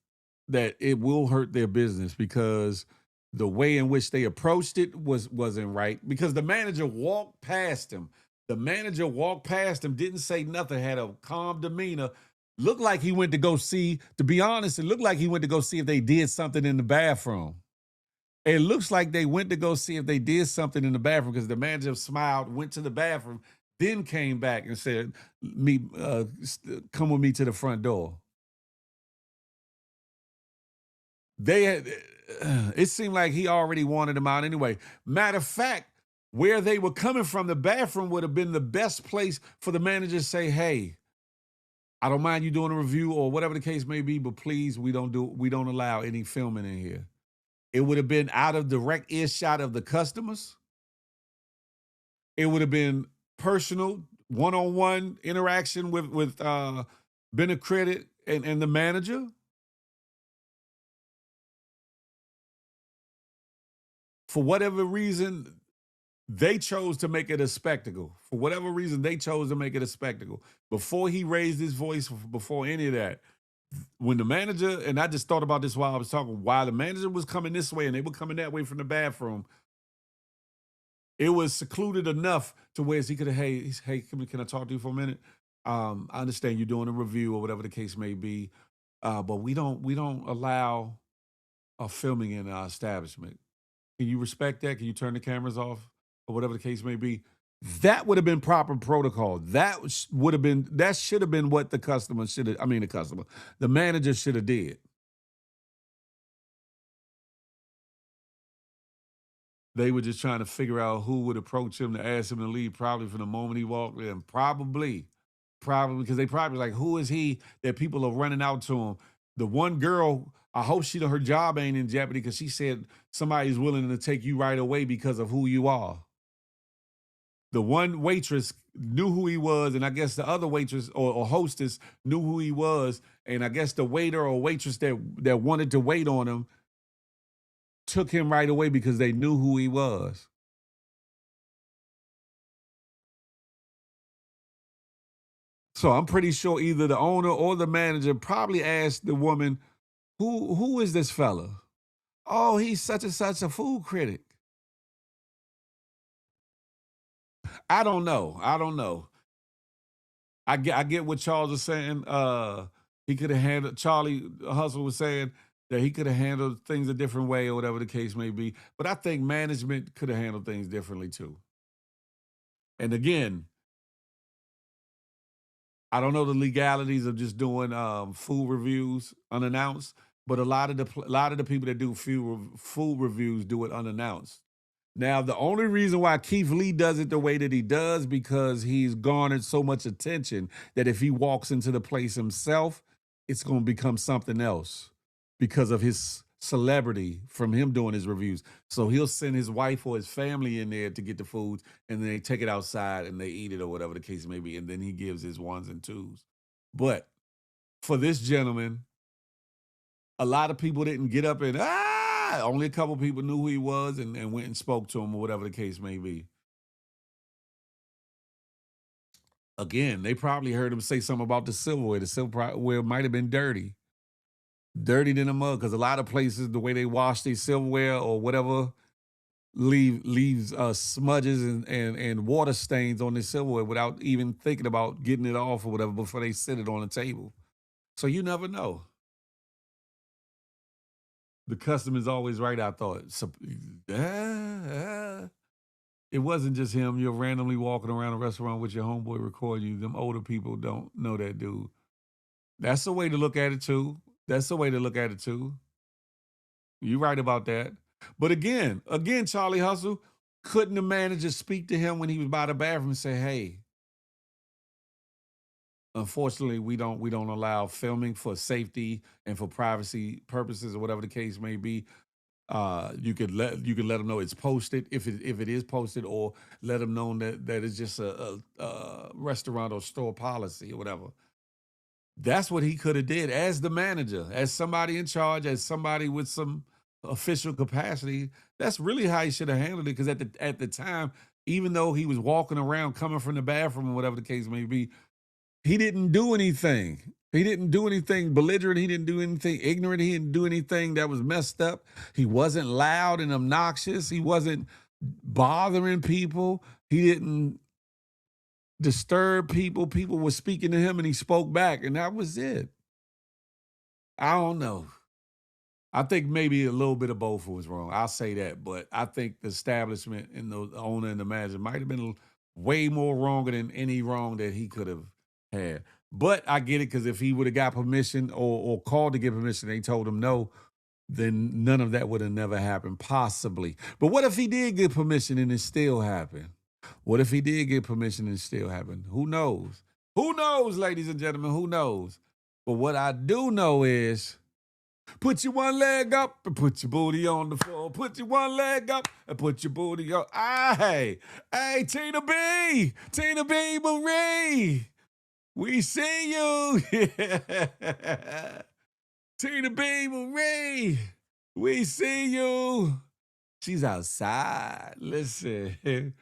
that it will hurt their business because the way in which they approached it wasn't right. Because the manager walked past him. Didn't say nothing, had a calm demeanor. Looked like he went to go see, to be honest, it looked like he went to go see if they did something in the bathroom. It looks like they went to go see if they did something in the bathroom because the manager smiled, went to the bathroom, then came back and said, come with me to the front door. It seemed like he already wanted them out anyway. Matter of fact, where they were coming from, the bathroom would have been the best place for the manager to say, hey, I don't mind you doing a review or whatever the case may be, but please, we don't allow any filming in here. It would have been out of direct earshot of the customers. It would have been personal, one-on-one interaction with Benacredit and the manager. For whatever reason, they chose to make it a spectacle. Before he raised his voice, before any of that, when the manager, and I just thought about this while I was talking, while the manager was coming this way and they were coming that way from the bathroom, it was secluded enough to where he could have, hey, can I talk to you for a minute? I understand you're doing a review or whatever the case may be, but we don't allow filming in our establishment. Can you respect that? Can you turn the cameras off or whatever the case may be? That would have been proper protocol. That should have been what the customer should have. I mean, the manager should have did. They were just trying to figure out who would approach him to ask him to leave, probably from the moment he walked in. Probably because they probably like, who is he that people are running out to him? The one girl, I hope her job ain't in jeopardy because she said somebody's willing to take you right away because of who you are. The one waitress knew who he was, and I guess the other waitress or hostess knew who he was, and I guess the waiter or waitress that wanted to wait on him took him right away because they knew who he was. So I'm pretty sure either the owner or the manager probably asked the woman, who is this fella? Oh, he's such and such a food critic. I don't know. I get what Charles was saying. He could have handled, Charlie Hustle was saying that he could have handled things a different way or whatever the case may be. But I think management could have handled things differently too. And again, I don't know the legalities of just doing food reviews unannounced, but a lot of the people that do food reviews do it unannounced. Now, the only reason why Keith Lee does it the way that he does, because he's garnered so much attention that if he walks into the place himself, it's going to become something else because of his celebrity from him doing his reviews. So he'll send his wife or his family in there to get the food, and then they take it outside and they eat it or whatever the case may be, and then he gives his ones and twos. But for this gentleman, a lot of people didn't get up and, only a couple people knew who he was and went and spoke to him or whatever the case may be. Again, they probably heard him say something about the silverware. The silverware might have been dirty than a mug, because a lot of places, the way they wash their silverware or whatever, leaves smudges and water stains on the silverware without even thinking about getting it off or whatever before they sit it on the table. So you never know. The customer's always right, I thought. So, it wasn't just him. You're randomly walking around a restaurant with your homeboy recording you. Them older people don't know that dude. That's the way to look at it too. You're right about that. But again, Charlie Hustle, couldn't the manager speak to him when he was by the bathroom and say, hey, unfortunately, we don't allow filming for safety and for privacy purposes or whatever the case may be. You could let them know it's posted if it is posted, or let them know that it's just a restaurant or store policy or whatever. That's what he could have did as the manager, as somebody in charge, as somebody with some official capacity. That's really how he should have handled it. Because at the time, even though he was walking around coming from the bathroom or whatever the case may be, he didn't do anything. He didn't do anything belligerent. He didn't do anything ignorant. He didn't do anything that was messed up. He wasn't loud and obnoxious. He wasn't bothering people. He didn't disturb people. People were speaking to him and he spoke back, and that was it. I don't know. I think maybe a little bit of both was wrong. I'll say that, but I think the establishment and the owner and the manager might have been way more wronger than any wrong that he could have had. But I get it, because if he would have got permission or called to get permission, they told him no, then none of that would have never happened, possibly. But what if he did get permission and it still happened? What if he did get permission and it still happened? Who knows? Who knows, ladies and gentlemen? Who knows? But what I do know is, put your one leg up and put your booty on the floor. Put your one leg up and put your booty on. Hey, Tina B Marie. We see you. Tina B Marie. We see you. She's outside. Listen.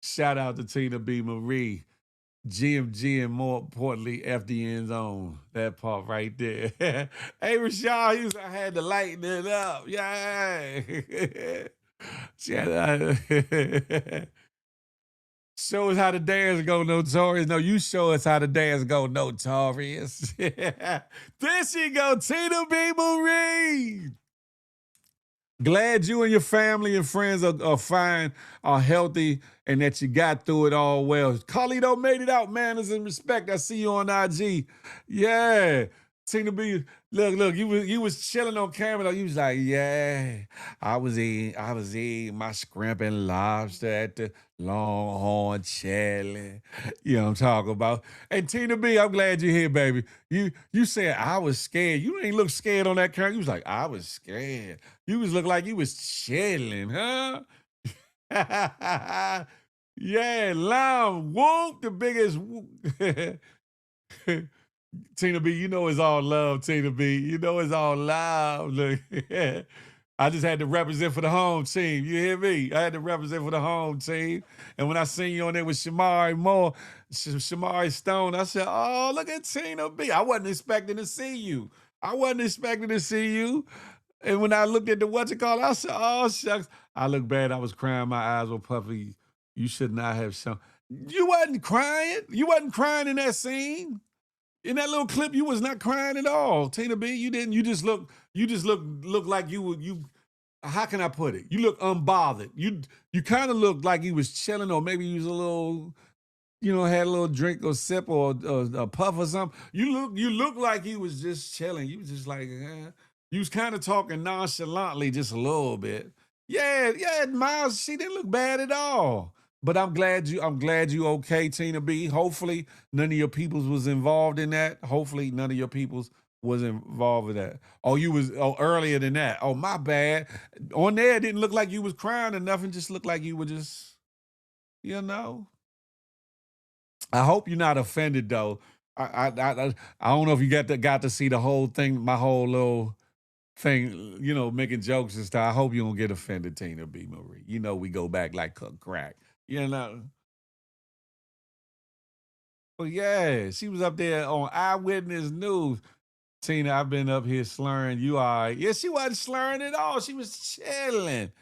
Shout out to Tina B Marie. GMG, and more importantly, FDN zone. That part right there. Hey, Rashad, I had to lighten it up. Yeah. She had show us how the dance go, Notorious. No, you show us how the dance go, Notorious. There she go, Tina B. Marie. Glad you and your family and friends are fine, are healthy, and that you got through it all well. Carlito made it out, manners and respect. I see you on IG. Yeah. Tina B, look, you was chilling on camera though. You was like, yeah, I was eating my shrimp and lobster at the Longhorn Challenge. You know what I'm talking about. And Tina B, I'm glad you're here, baby. You said I was scared. You ain't look scared on that camera. You was like, I was scared. You was look like you was chilling, huh? Yeah, Lime Whoop, the biggest whoop. Tina B, you know it's all love, Tina B. You know it's all love. Look, I just had to represent for the home team. You hear me? I had to represent for the home team. And when I seen you on there with Shamari Moore, Shamari Stone, I said, oh, look at Tina B. I wasn't expecting to see you. I wasn't expecting to see you. And when I looked at the what's it called, I said, oh, shucks. I looked bad. I was crying. My eyes were puffy. You should not have shown. You wasn't crying. You wasn't crying in that scene. In that little clip, you was not crying at all, Tina B. You didn't. You just look like you were you. How can I put it? You look unbothered. You kind of looked like you was chilling, or maybe you was a little, had a little drink or sip or a puff or something. You look like you was just chilling. You was just like, you was kind of talking nonchalantly, just a little bit. Yeah, Miles. She didn't look bad at all. But I'm glad you okay, Tina B. Hopefully none of your peoples was involved in that. Hopefully none of your peoples was involved with that. Oh, you was earlier than that. Oh, my bad. On there, it didn't look like you was crying or nothing. Just looked like you were just, you know. I hope you're not offended though. I don't know if you got to see the whole thing, my whole little thing, making jokes and stuff. I hope you don't get offended, Tina B. Marie. We go back like crack. You know. But yeah, she was up there on Eyewitness News. Tina, I've been up here slurring. You all right? Yeah, she wasn't slurring at all. She was chilling.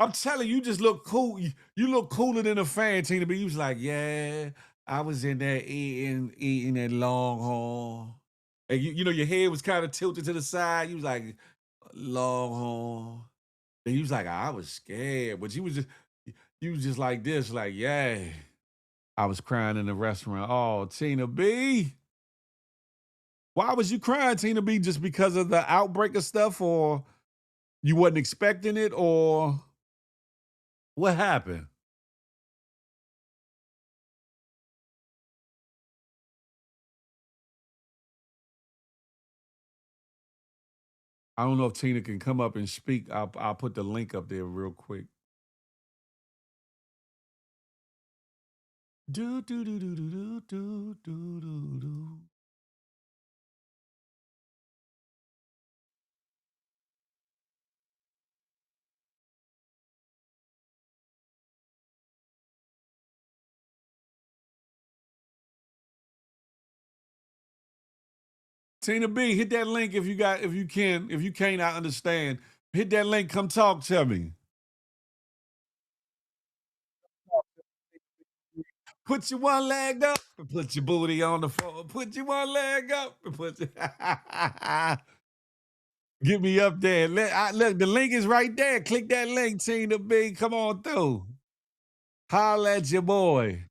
I'm telling you, you just look cool. You look cooler than a fan, Tina. But you was like, yeah, I was in there eating that Longhorn. And your head was kind of tilted to the side. You was like, Longhorn. And you was like, I was scared. But you was just like this, like, yeah. I was crying in the restaurant. Oh, Tina B. Why was you crying, Tina B? Just because of the outbreak of stuff, or you wasn't expecting it, or what happened? I don't know if Tina can come up and speak. I'll put the link up there real quick. Do do do do do do do do do. Tina B, hit that link if you can. If you can't, I understand. Hit that link. Come talk to me. Put your one leg up and put your booty on the floor. Put your one leg up and put your get me up there. Look, the link is right there. Click that link, Tina B. Come on through. Holla at your boy.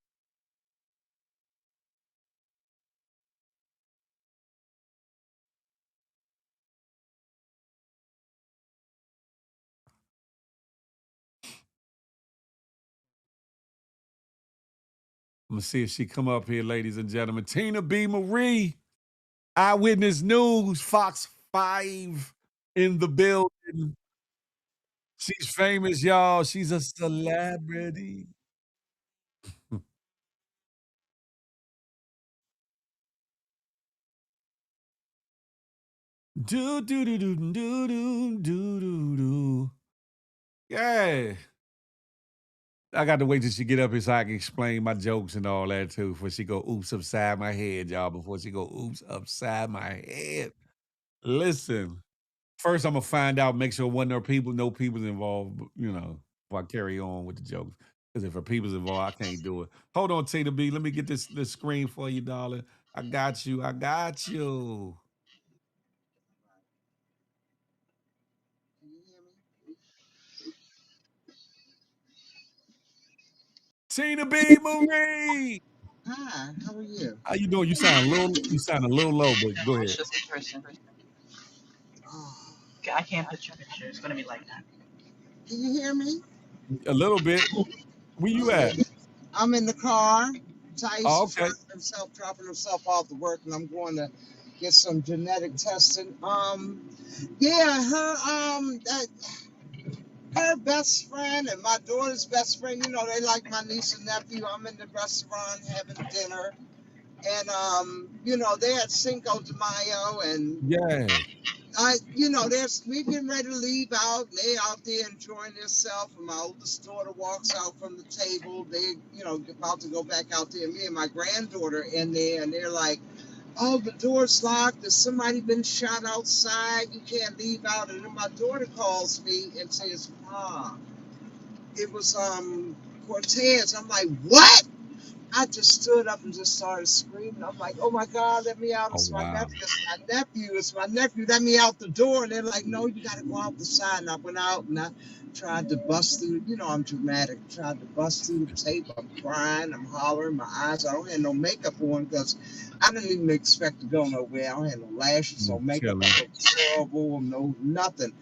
I'm gonna see if she come up here, ladies and gentlemen. Tina B. Marie, Eyewitness News, Fox 5 in the building. She's famous, y'all. She's a celebrity. Do do do do do do do do do. Yeah. I got to wait till she get up here so I can explain my jokes and all that too. Before she go oops upside my head, y'all. Before she go oops upside my head. Listen, first I'm gonna find out, make sure one of people, no people's involved. You know, before I carry on with the jokes. Because if her people's involved, I can't do it. Hold on, Tina B. Let me get this screen for you, darling. I got you. I got you. Tina B. Marie. Hi, how are you? How you doing? You sound a little low, but go ahead. Just a person. Okay, I can't put your picture. It's gonna be like that. Can you hear me? A little bit. Where you at? I'm in the car. Oh, Taisha's okay. dropping himself off to work, and I'm going to get some genetic testing. Yeah, her best friend and my daughter's best friend. You know, they like my niece and nephew. I'm in the restaurant having dinner, and you know, they're at Cinco de Mayo, and Yeah. you know, we getting ready to leave out. They out there enjoying themselves. And my oldest daughter walks out from the table. They, you know, about to go back out there. Me and my granddaughter in there, and they're like, "Oh, the door's locked. Has somebody been shot outside? You can't leave out." And then my daughter calls me and says, "Mom, it was Cortez." I'm like, "What?" I just stood up and just started screaming. I'm like, "Oh my God, let me out. Oh It's my wow. nephew. It's my nephew. It's my nephew. Let me out the door." And they're like, "No, you got to go out the side." And I went out and I tried to bust through. You know, I'm dramatic. Tried to bust through the tape. I'm crying. I'm hollering. My eyes. I don't have no makeup on because I didn't even expect to go nowhere. I don't have no lashes, no You makeup. chilling. I look terrible. No nothing.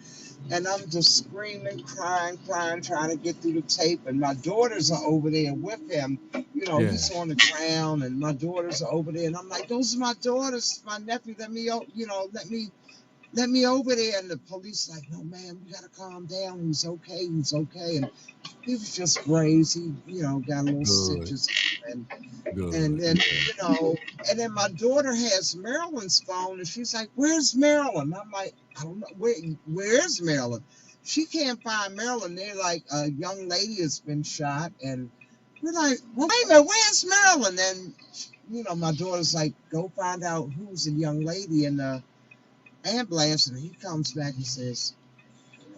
And I'm just screaming, crying, crying, trying to get through the tape. And my daughters are over there with him. You know, Yeah. he's on the ground, and my daughters are over there. And I'm like, "Those are my daughters, my nephew. Let me, you know, let me over there." And the police like, "No, man, you gotta calm down. He's okay. He's okay." And he was just grazed. He, you know, got little Good. stitches, and Good. then, Good. you know, and then my daughter has Marilyn's phone, and she's like, "Where's Marilyn?" I'm like, "I don't know. Where's Marilyn?" She can't find Marilyn. They're like, "A young lady has been shot," and we're like, "Well, wait a minute, where's Marilyn?" And you know, my daughter's like, "Go find out who's the young lady in the ambulance," and he comes back and says,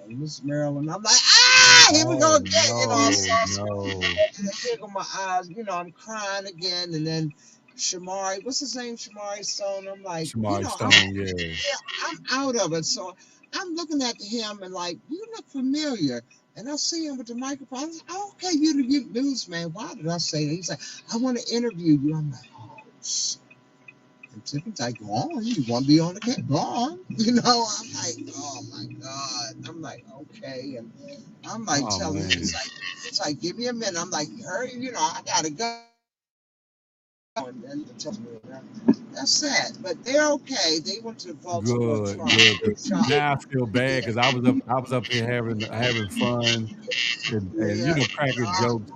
"Miss Marilyn." I'm like, "Ah, here we go Oh again." You know, I no, saw no. and I giggle my eyes. You know, I'm crying again. And then Shamari, what's his name? Shamari Stone. I'm like, you Shamari know, Stone, yeah. I'm out of it. So I'm looking at him and like, "You look familiar." And I see him with the microphone. I was like, "Oh, okay, you're the newsman. Why did I say that?" He's like, "I want to interview you." I'm like, "Oh, shit." And Tiffany's like, "Go on. You want to be on the camera? Go on." You know, I'm like, "Oh my God." I'm like, "Okay." And I'm like Oh telling him, man. it's like, "Give me a minute." I'm like, "Hurry, you know, I gotta go." And then he tells me that. That's that. But they're okay. They went to the Baltimore Good, trial. good. 'Cause now I feel bad Yeah, because I was up here having fun and you yeah. know cracking jokes,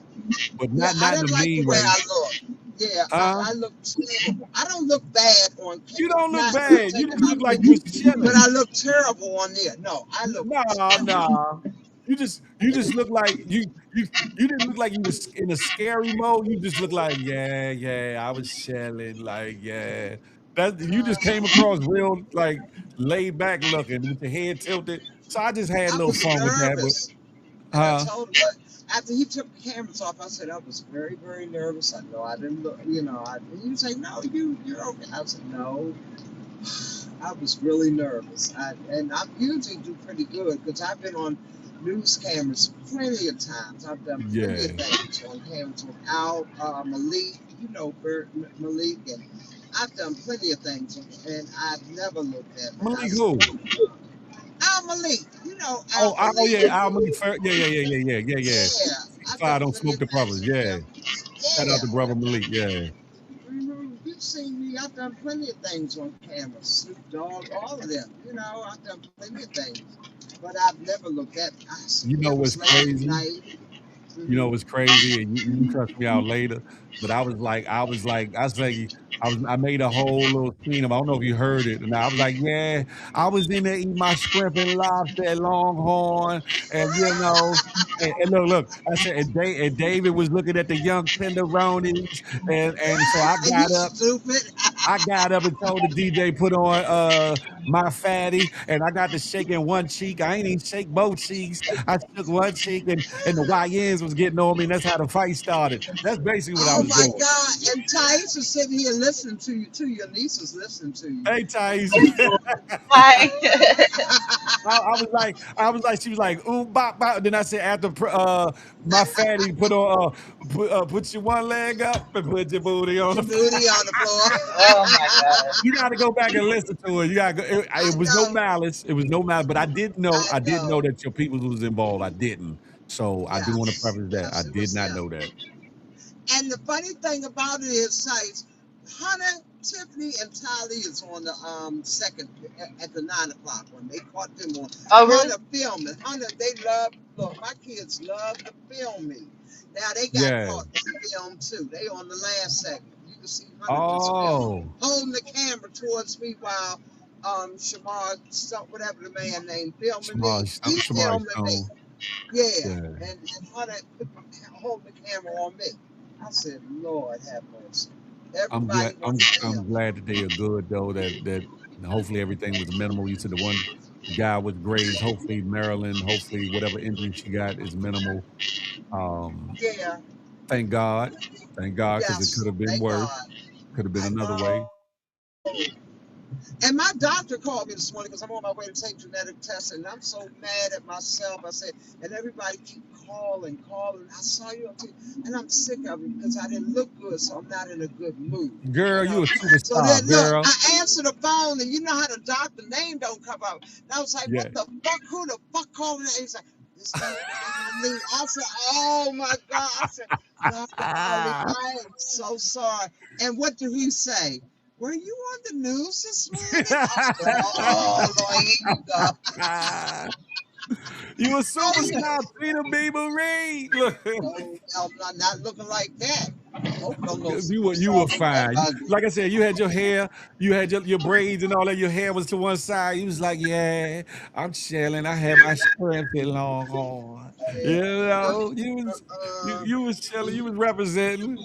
but Yeah, not I in a didn't like the mean way way. I look. Yeah, Huh? I look terrible. I don't look bad on You camera. don't look Not when I'm bad. You taking just my look like you was pictures, but chilling. I look terrible on there. No, I look Nah, terrible. nah. You just look like you didn't look like you was in a scary mode. You just look like, yeah, yeah, I was chilling, like, yeah. That you just came across real like laid back looking with your head tilted. So I just had a I little was fun with that, but nervous. And I huh? told him, after he took the cameras off, I said, "I was very, very nervous. I know I didn't look, you know." He was like, "No, you're okay." I said, "No, I was really nervous." And I usually do pretty good because I've been on news cameras plenty of times. I've done plenty of Yeah. things on cameras with Al Malik, you know, Bert Malik, and I've done plenty of things, and I've never looked at it. I Malik said, who? Al Malik, you know, Oh, Al Malik. yeah, Al Malik. Yeah, yeah, yeah, yeah, yeah, yeah, yeah. Yeah, I've Fire done don't plenty smoke of the brothers. things with Yeah. him. Shout out Yeah, to brother Malik. Yeah. you've seen me. I've done plenty of things on camera. Snoop Dogg, all of them. You know, I've done plenty of things. But I've never looked at. I said, You know it what's was late at crazy? night. You know, Hmm. it was crazy, and you cuss me out later. But I made a whole little scene of. I don't know if you heard it, and I was like, yeah, I was in there eating my shrimp and lobster at Longhorn, and look, I said, and David was looking at the young tenderonis, and so I You got up. stupid. I got up and told the DJ put on my fatty, and I got to shaking one cheek. I ain't even shake both cheeks. I shook one cheek, and the YNs was getting on me, and that's how the fight started. That's basically what I Oh was my doing. God. And Thais is sitting here listening to you too. Your niece is listening to you. Hey, Thais. Hi. She was like, bop, bop. Then I said, after my fatty put on, put your one leg up and put your booty Put on your the floor. booty on the floor. Oh my God. You got to go back and listen to it. You got to go. I It was no know. malice. It was no malice. But I did know. I I did know know. that your people was involved. I didn't. So I do want to Yes. preface that. I Yes, it did was not him. know that. And the funny thing about it is, Sites, Hunter, Tiffany, and Tylee is on the second at the 9 o'clock one. They caught them on Oh really? Hunter filming. Hunter, they love. Look, my kids love to film me. Now they got Yeah. caught in film too. They on the last segment. You can see Hunter just Oh, holding the camera towards me while Shamar, whatever the man named, filming me. He Shamari filming me. Stone. Yeah, Yeah. and Hunter hold the camera on me. I said, Lord have mercy. I'm glad. Everybody wants to I'm film. glad that they are good though. That hopefully everything was minimal. You said the guy with Graves. Hopefully Maryland. Hopefully whatever injury she got is minimal. Um, Yeah, Thank God. Thank God, because it yes, could have been thank worse. God. Could have been I another way. know. And my doctor called me this morning because I'm on my way to take genetic testing. And I'm so mad at myself. I said, and everybody keep calling. I saw you on TV, and I'm sick of it because I didn't look good, so I'm not in a good mood. Girl, You you know. a So then, superstar, look, girl. I answered the phone, and you know how the doctor name don't come up. And I was like, Yeah. what the fuck? Who the fuck called me? He's like, this Dr. Ali. I said, oh my God. I said, Dr. Ali, I am so sorry. And what did he say? Were you on the news this morning? I said, oh, Lord, here you go. You a Oh, yeah. superstar, Peter Bieber Reed. Look, No, I'm not looking like that. I hope no little you were superstar look that fine. ugly. Like I said, you had your hair, you had your braids and all that. Your hair was to one side. You was like, yeah, I'm chilling. I had my shrimp at Longhorn. You know, you was chilling. You was representing.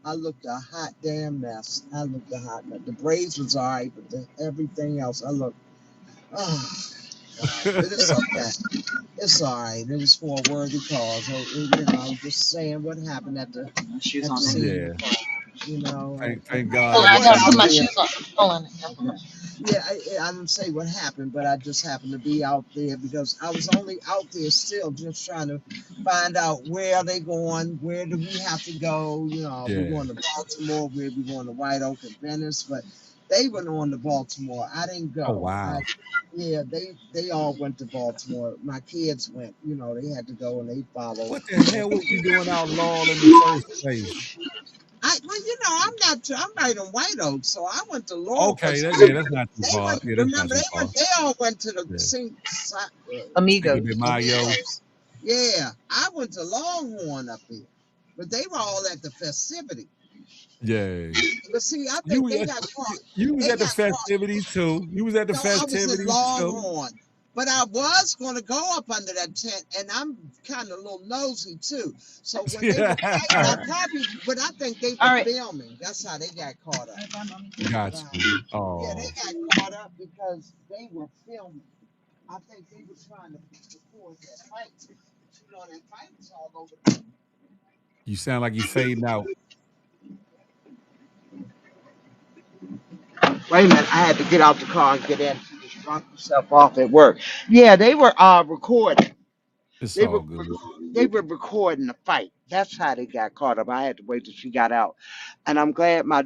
I looked a hot damn mess. I looked a hot mess. The braids was all right, but everything else, I looked, oh, God. But it's okay. It's all right. It was for a worthy cause. I was just saying what happened at the scene. Yeah. You know, Thank God Hold on, I went gotta everything put out my was. there. shoes on. Hold on. Okay. Yeah, I didn't say what happened, but I just happened to be out there because I was only out there still just trying to find out where are they going, where do we have to go. You know, we Yeah. going to Baltimore, where we going to White Oak and Venice, but they went on to Baltimore. I didn't Oh go. wow. Yeah, they all went to Baltimore. My kids went. You know, they had to go and they followed. What the hell was you doing out law in the first place? Well, I'm right in White Oak, so I went to Laurel Okay, because that's not too they far. went. Yeah, that's not Remember, too far. they all went to the Yeah. Cinco Amigos. de Mayo. Amigos. Yeah, I went to Longhorn up there, but they were all at the festivity. Yeah. But see, I think You they got caught. you was They at the got caught. festivities too. You was at the No, I was in festivities too. Longhorn, but I was going to go up under that tent, and I'm kind of a little nosy too. So when they were fighting, I probably, but I think they All were right. filming. That's how they got caught up. Got you. Yeah, they Oh. got caught up because they were filming. I think they were trying to record that fight. But you know, that fight was all over. You sound like you fading out. Wait a minute, I had to get out the car and get in. She just dropped herself off at work. Yeah, they were recording. It's They all were good. they were recording the fight. That's how they got caught up. I had to wait till she got out. And I'm glad my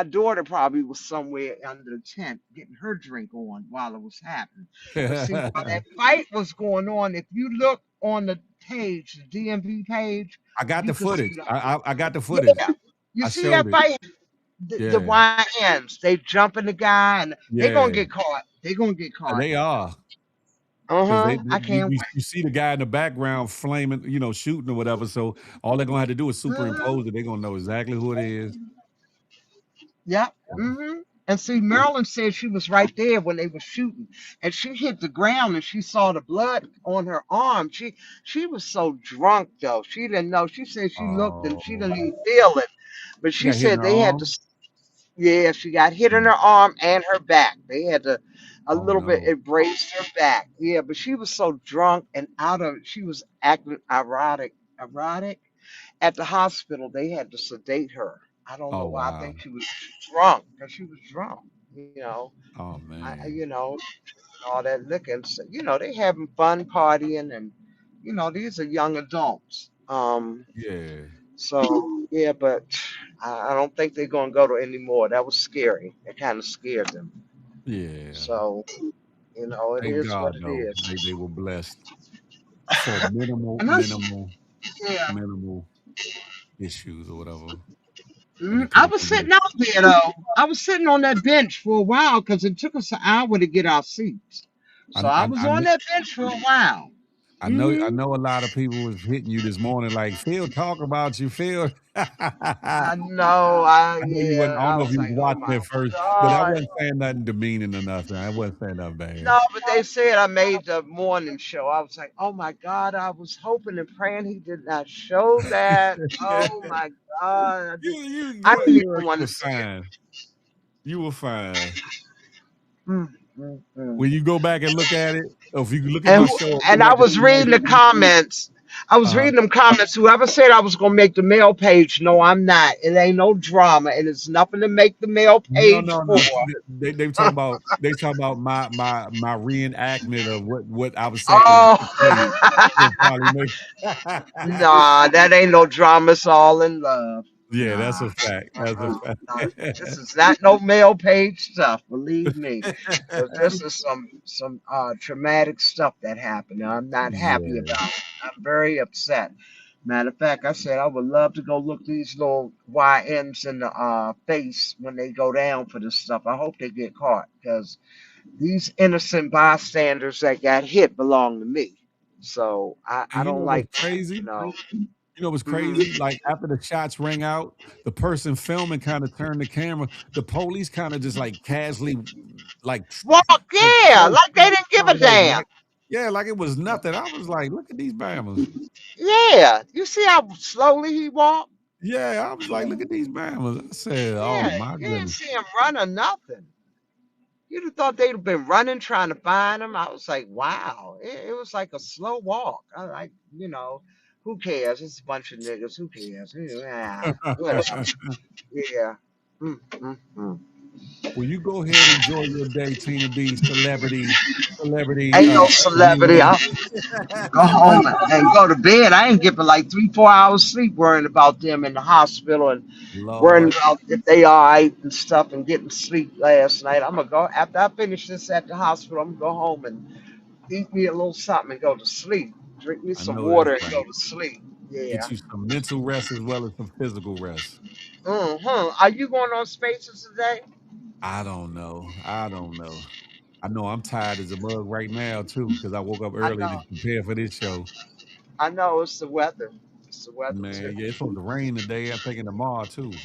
daughter probably was somewhere under the tent getting her drink on while it was happening. But see, while that fight was going on, if you look on the page, the DMV page, I got you the could see footage. I got the footage. yeah. You I see showed that it. fight? The Yeah. YNs, they jumping the guy and they gonna Yeah. get caught. They gonna get caught. They are. Because I can't you see the guy in the background flaming, shooting or whatever. So all they're gonna have to do is wait. superimpose it. They're gonna know exactly who it is. Yep. And see, Marilyn said she was right there when they were shooting, and she hit the ground and she saw the blood on her arm. She was so drunk though, she didn't know. She said she looked and she Oh, didn't even feel it, but she she got hit in said her they had to. arm. Yeah, she got hit in Mm. her arm and her back. They had to a Oh little bit. no. It braced her back. Yeah, but she was so drunk and out of. She was acting erotic at the hospital. They had to sedate her. I don't know Oh why. I wow. think she was drunk because she was drunk. You know, Oh I man. you know all that liquor. And so, they having fun partying, and these are young adults. Yeah. So yeah, but I don't think they're gonna go to any more. That was scary. It kind of scared them. Yeah. So it Thank is what God it though. is. They were blessed for minimal, And that's minimal, yeah. minimal issues or whatever. And Mhm. it could I have was been sitting worse. out there though. I was sitting on that bench for a while because it took us an hour to get our seats. So I was I on that bench for a while. I Hmm know a lot of people was hitting you this morning, like Phil talk about you, Phil. I I know. I know you wasn't. Yeah. I don't I know if was you was like, oh watching my at first, but I god. wasn't saying nothing demeaning or nothing. I wasn't saying nothing bad. No, but they said I made the morning show. I was like, oh my God, I was hoping and praying he did not show that. Oh my God. I didn't even You want were to see it. fine. You were fine. Mm, mm, mm. When you go back and look at it, or if you look at And my who, show, look and I at the was thing right reading the there. comments. I was Uh-huh. reading them comments. Whoever said I was gonna make the mail page, no, I'm not. It ain't no drama, and it's nothing to make the mail No, page no, for. no. They talk about my reenactment of what I was saying took place. Oh, Will probably make nah, that ain't no drama. It's all in love. Yeah, that's Nah, a fact. That's a fact. no, this is not no mail page stuff. Believe me, because this is some traumatic stuff that happened. And I'm not happy Yeah. about it. I'm very upset. Matter of fact, I said I would love to go look these little YNs in the face when they go down for this stuff. I hope they get caught because these innocent bystanders that got hit belong to me. So I And you don't know what's like, crazy? you know. You know what's Mhm. crazy? Like after the shots rang out, the person filming kind of turned the camera. The police kind of just like casually, like Walk, like yeah, like they didn't give a damn. like yeah, like it was nothing. I was like, look at these Bama's. Yeah, you see how slowly he walked? Yeah, I was like, look at these Bama's. I said, oh Yeah, my you didn't goodness. see him run or nothing. You'd have thought they'd have been running trying to find him. I was like, wow, it was like a slow walk. I like, who cares? It's a bunch of niggas. Who cares? Yeah, whatever. Yeah. Mm. Well, you go ahead, enjoy your day, Tina B, celebrity Ain't no celebrity. comedian. I'll go home and go to bed. I ain't get but like 3, 4 hours sleep worrying about them in the hospital and worrying Lord, about if they all right and stuff and getting sleep last night. I'm gonna go after I finish this at the hospital. I'm gonna go home and eat me a little something and go to sleep. Drink me I some know that's water and go right. to sleep. Yeah. Get you some mental rest as well as some physical rest. Are you going on spaces today? I don't know. I don't know. I know I'm tired as a mug right now too because I woke up I early to know. prepare for this show. I know it's the weather. It's the weather Man, too. yeah, it's supposed to rain today. I'm thinking tomorrow too.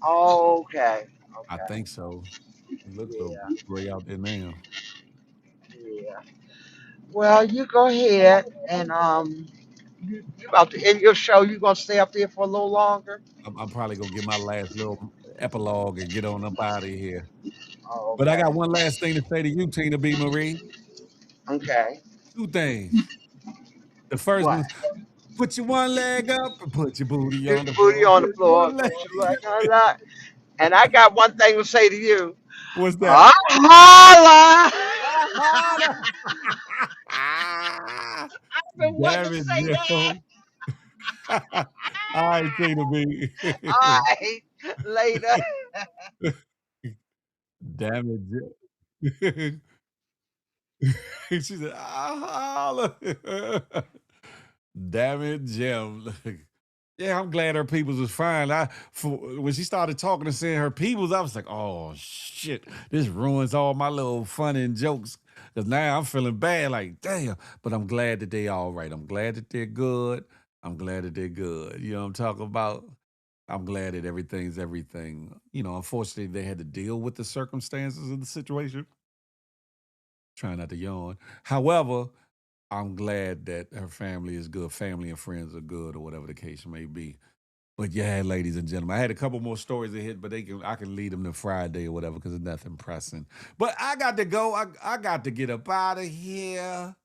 Okay. I Okay. think so. It looks a little Yeah. gray out there now. Yeah. Well, you go ahead and you about to end your show. You gonna stay up there for a little longer? I'm probably gonna get my last little epilogue and get on up out of here. Oh, But I got okay. one last thing to say to you, Tina B. Marie. Okay. Two things. The first What? one's put your one leg up and put your booty Your on the booty floor. on the Put your floor. one leg. Put your leg on that. And I got one thing to say to you. What's that? Holla! I've been wanting Damn to it, say that. Joe. All right, Tina B. All right. Later. Damn it, Joe. She said, ah, holla. Damn it, Jim. Yeah, I'm glad her peoples was fine. When she started talking and saying her peoples, I was like, oh shit, this ruins all my little fun and jokes. Cause now I'm feeling bad, like damn. But I'm glad that they all right. I'm glad that they're good. I'm glad that they're good. You know what I'm talking about? I'm glad that everything's everything. You know, unfortunately, they had to deal with the circumstances of the situation. Trying not to yawn. However, I'm glad that her family is good. Family and friends are good, or whatever the case may be. But yeah, ladies and gentlemen, I had a couple more stories to hit, but I can lead them to Friday or whatever because it's nothing pressing. But I got to go. I got to get up out of here.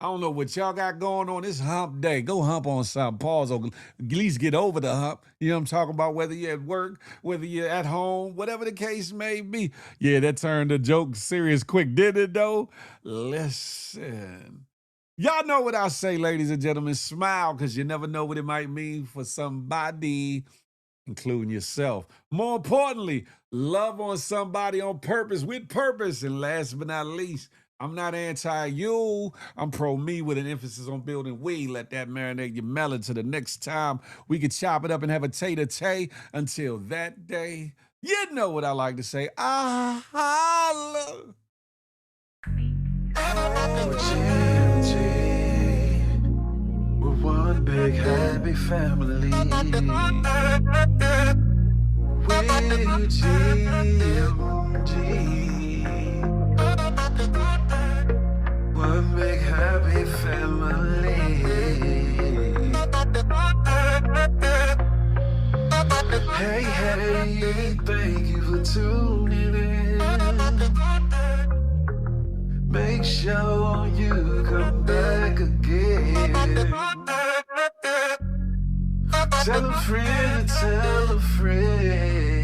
I don't know what y'all got going on. It's hump day. Go hump on something. Pause or at least get over the hump. You know what I'm talking about? Whether you're at work, whether you're at home, whatever the case may be. Yeah, that turned the joke serious quick, did it though? Listen. Y'all know what I say, ladies and gentlemen. Smile, because you never know what it might mean for somebody, including yourself. More importantly, love on somebody on purpose, with purpose. And last but not least, I'm not anti-you. I'm pro-me with an emphasis on building we. Let that marinate your melon to the next time we can chop it up and have a tay-to-tay. Until that day, you know what I like to say. Ah, holla. We're one big happy family. We're GMG. One big happy family. Hey, hey, thank you for tuning in. Make sure you come back again. Tell a friend, tell a friend.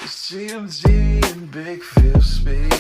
It's GMG and Big Phil speech.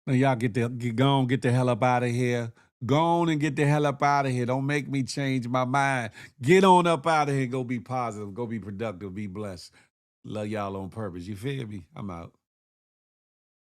Now y'all get go on, get the hell up out of here. Go on and get the hell up out of here. Don't make me change my mind. Get on up out of here. Go be positive. Go be productive. Be blessed. Love y'all on purpose. You feel me? I'm out.